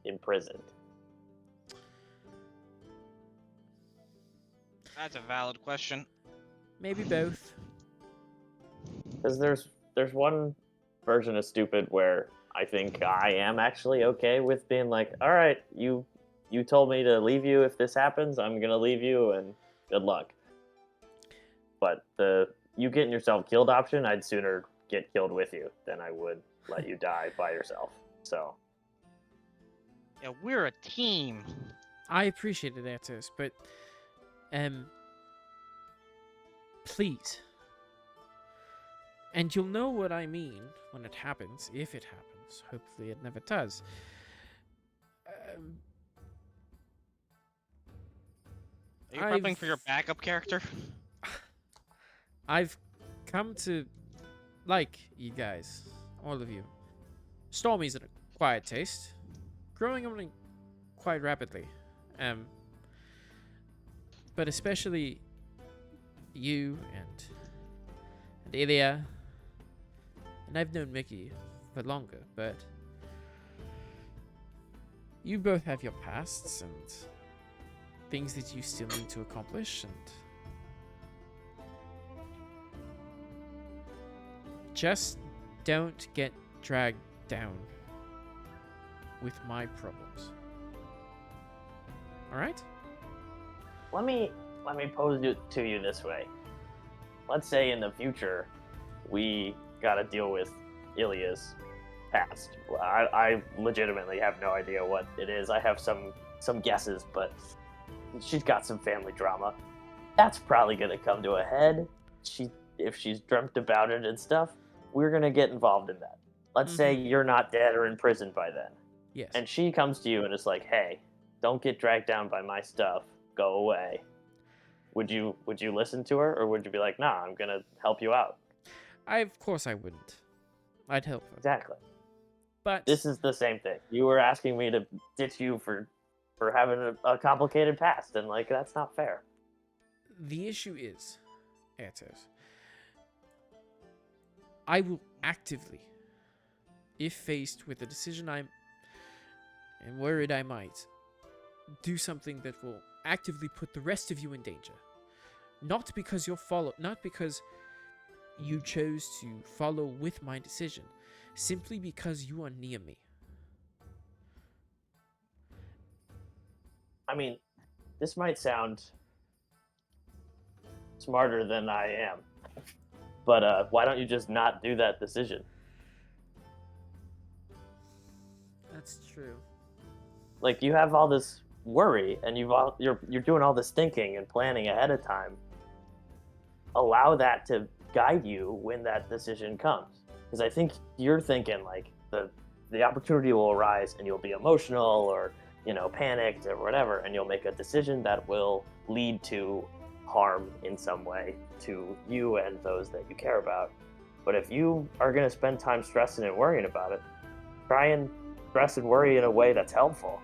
imprisoned? That's a valid question. maybe both. Because there's one version of stupid where I think I am actually okay with being like, all right, you told me to leave you. If this happens, I'm gonna leave you, and good luck. But the you getting yourself killed option, I'd sooner get killed with you than I would let you die by yourself. So Yeah, we're a team. I appreciate it, Atos, but please. And you'll know what I mean when it happens, if it happens. Hopefully it never does. Are you prepping for your backup character? I've come to like you guys, all of you. Stormy's an acquired taste, growing on me quite rapidly. But especially you and Ilya, and I've known Mickey for longer, but you both have your pasts and things that you still need to accomplish, and just don't get dragged down with my problems. All right? let me pose it to you this way. Let's say in the future we got to deal with Ilya's past. I legitimately have no idea what it is. I have some guesses, but she's got some family drama. That's probably gonna come to a head. If she's dreamt about it and stuff, we're gonna get involved in that. Let's say you're not dead or in prison by then. Yes. And she comes to you and is like, "Hey, don't get dragged down by my stuff. Go away." Would you listen to her, or would you be like, "Nah, I'm gonna help you out"? Of course I wouldn't. I'd help her. Exactly. But This is the same thing. You were asking me to ditch you for having a complicated past, and like that's not fair. the issue is, Atos, I will actively, if faced with a decision I'm worried I might, do something that will actively put the rest of you in danger. Not because not because you chose to follow with my decision, simply because you are near me. I mean, this might sound smarter than I am, but why don't you just not do that decision? That's true. Like, you have all this worry, and you're doing all this thinking and planning ahead of time. Allow that to guide you when that decision comes, because I think you're thinking like the opportunity will arise, and you'll be emotional or panicked or whatever, and you'll make a decision that will lead to harm in some way to you and those that you care about. But if you are going to spend time stressing and worrying about it, try and stress and worry in a way that's helpful.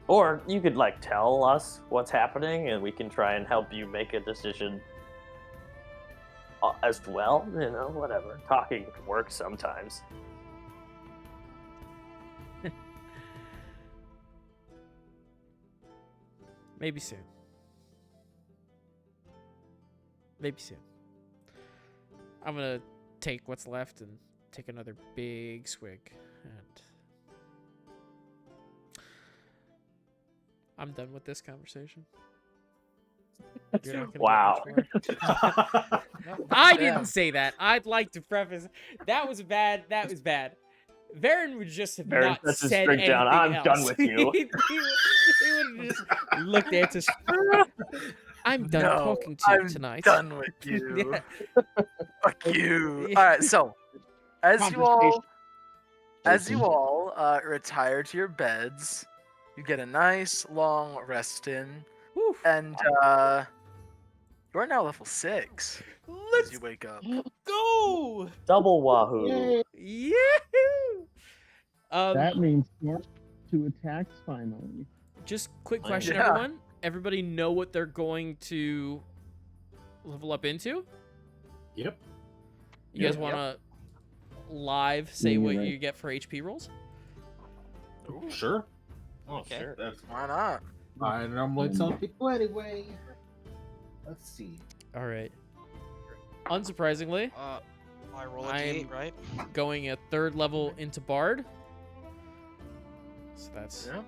Or you could like tell us what's happening, and we can try and help you make a decision as well. You know, whatever. Talking works sometimes. Maybe soon. Maybe soon. I'm gonna take what's left and take another big swig, and I'm done with this conversation. You're not gonna get Wow. much more? I Damn. didn't say that. I'd like to preface that was bad. That was bad. Varen would just have Varen not sets his said drink anything down. I'm else. done with you. he would have just looked at us. I'm done No, talking to I'm you tonight. done with you. Yeah. Fuck you. Yeah. All right, so as you all Conversation. retire to your beds, you get a nice long rest in, Whew. and you're now level 6 as Let's you wake up. go! Double wahoo. Yahoo! That means more to attacks finally. Just quick question, Yeah. everyone. Everybody know what they're going to level up into? Yep. You guys Yep. want to live say Yeah, what right. you get for HP rolls? Ooh, Sure. Okay. Sure. That's why not? I normally tell people anyway. Let's see. All right. Unsurprisingly, I roll a I'm- d8, right? going a 3rd level into Bard. So that's Yeah.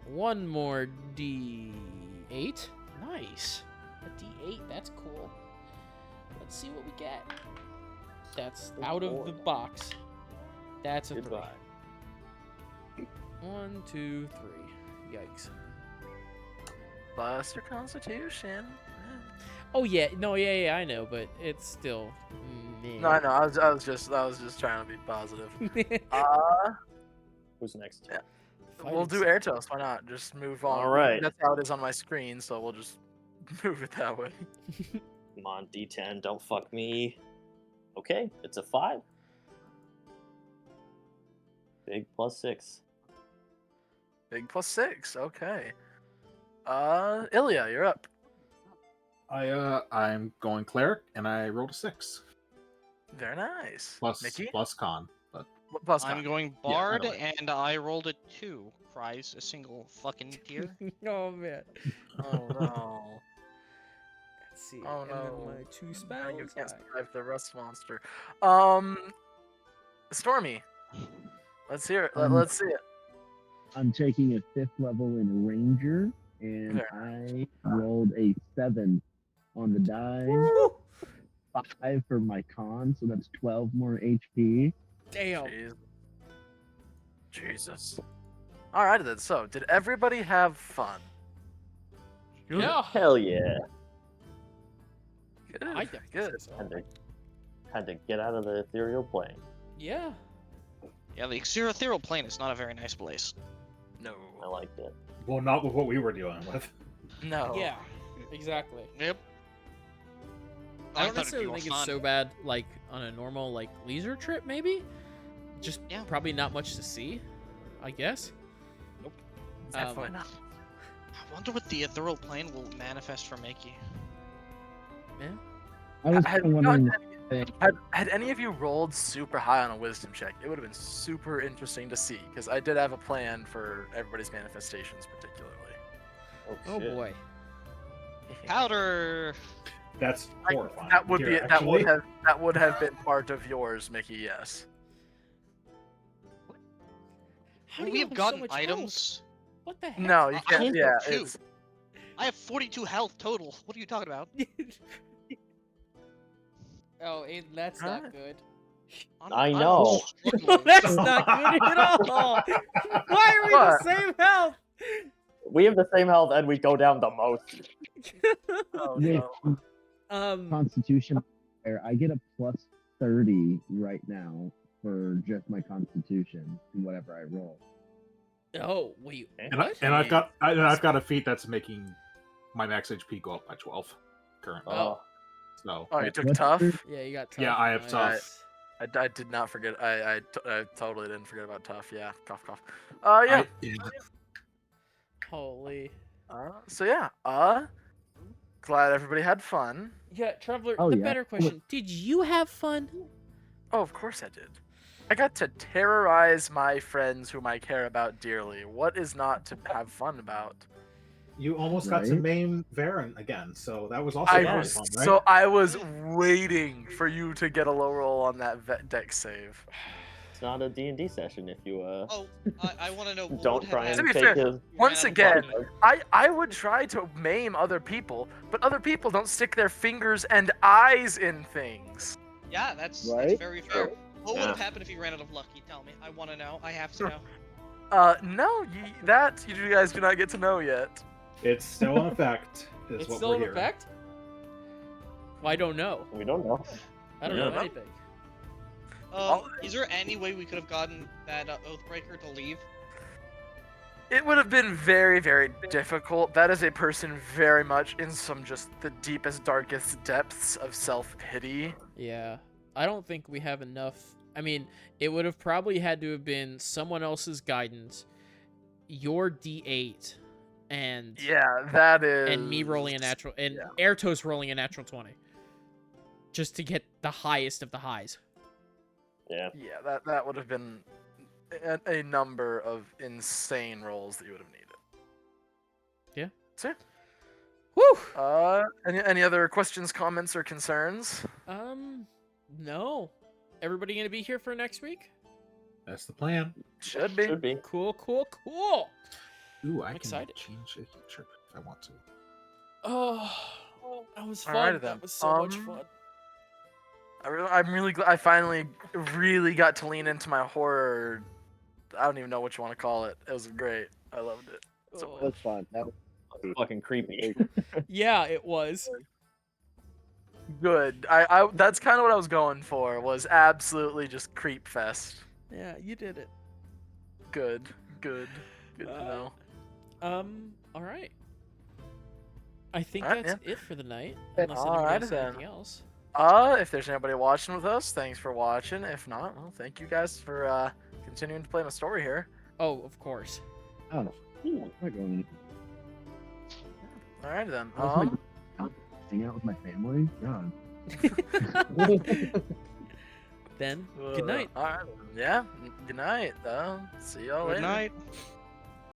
one more D8. Nice. A D8. That's cool. Let's see what we get. That's Good out of boy. the box. That's a 3. Goodbye. 1, 2, 3. Yikes. Plus your constitution. Oh yeah, no, yeah, I know, but it's still. No, I know. I was just trying to be positive. Who's next? Yeah. We'll do air toast. Why not? Just move on. All right. That's how it is on my screen, so we'll just move it that way. Come on, D10, don't fuck me. Okay, it's a 5. Big +6. Big +6. Okay. Ilya, you're up. I'm going cleric, and I rolled a 6 Very nice. plus Mickey? plus con. But Plus I'm con. going Yeah, I bard, know it. and I rolled a 2. Cries a single fucking tear. Oh man. Oh no. Let's see. Oh, and no. then my 2 Now spells. you can't I- survive the rust monster. Stormy. Let's hear it. Let's see it. I'm taking a 5th level in Ranger, and I rolled a 7 on the die. Woo! 5 for my con, so that's 12 more HP. Damn. Jeez. Jesus. Alright then, so did everybody have fun? Yeah. Hell yeah. Good. I definitely Good. say so. Had to get out of the ethereal plane. Yeah. Yeah, the Ethereal Plane is not a very nice place. No. I liked it. well, not with what we were dealing with. No. Yeah. Exactly. Yep. I don't thought it'd be necessarily more think it's fun. so bad, like on a normal like leisure trip, maybe. Just Yeah. probably not much to see, I guess. Definitely not. I wonder what the Ethereal Plane will manifest for Makey. I was Had, kind of wondering. the same. had any of you rolled super high on a wisdom check, it would have been super interesting to see, because I did have a plan for everybody's manifestations particularly. Oh shit. boy. Powder! That's Like, horrifying. that would Here, be that would actually. have been part of yours, Mickey. Yes. How do we you have so gotten much health? items. What the heck? No, you I can't. have Yeah, 2. it's I have 42 health total. What are you talking about? Oh, Aiden, that's Huh? not good. I know. struggling. That's not good at all. Why are we the What? same health? We have the same health and we go down the most. oh With no. Constitution, I get a plus 30 right now for just my Constitution and whatever I roll. Oh wait, And, what? I've got a feat that's making my max HP go up by 12 currently. Oh. So Oh, you took What's tough. your- Yeah, you got tough. Yeah, I have Nice. tough. I did not forget. I totally didn't forget about tough. Yeah, cough cough. Yeah. Holy. So yeah, glad everybody had fun. Yeah, Traveler, Oh, the yeah. better question. Did you have fun? Oh, of course I did. I got to terrorize my friends whom I care about dearly. What is not to have fun about? You almost got to Right. maim Varen again, so that was also I kind of was fun, right? I was waiting for you to get a low roll on that deck save. It's not a D&D session if you Oh, I want to know what don't would try have To and be take fair, his. ran once out of again, luck. I would try to maim other people, but other people don't stick their fingers and eyes in things. Yeah, that's Right? very fair. What would have Yeah. happened if you ran out of luck? You tell me. I want to know. I have to know. No, you guys do not get to know yet. It's still in effect, is It's what still we're in hearing. effect? Well, I don't know. We don't know. I don't Yeah. know anything. Is there any way we could have gotten that Oathbreaker to leave? It would have been very, very difficult. That is a person very much in some just the deepest, darkest depths of self-pity. Yeah. I don't think we have enough. I mean, it would have probably had to have been someone else's guidance, your D8, and Yeah, that is. and me rolling a natural, and yeah. Airtos rolling a natural 20. Just to get the highest of the highs. Yeah. Yeah, that would have been a number of insane rolls that you would have needed. Yeah. So, Whew! any other questions, comments, or concerns? No. Everybody gonna be here for next week? That's the plan. Should be. Should be. Cool, cool, cool. Ooh, I I'm can excited. change a trip if I want to. Oh, that was fun. Alrighty then. That was so much fun. I'm really glad I finally really got to lean into my horror. I don't even know what you want to call it. It was great. I loved it. So That was fun. That was Fucking creepy. Yeah, it was. good. I that's kind of what I was going for. Was absolutely just creep fest. Yeah, you did it. Good to know. All right. I think Alright, that's it for the night. Yeah, Unless anybody alright has then. anything else. If there's anybody watching with us, thanks for watching. If not, well, thank you guys for continuing to play my story here. Oh, of course. I don't know. I'm not going Alright then. I was like, hang out with my family. God. Then, good night. Alright. Yeah. Good night. See y'all later. Good night.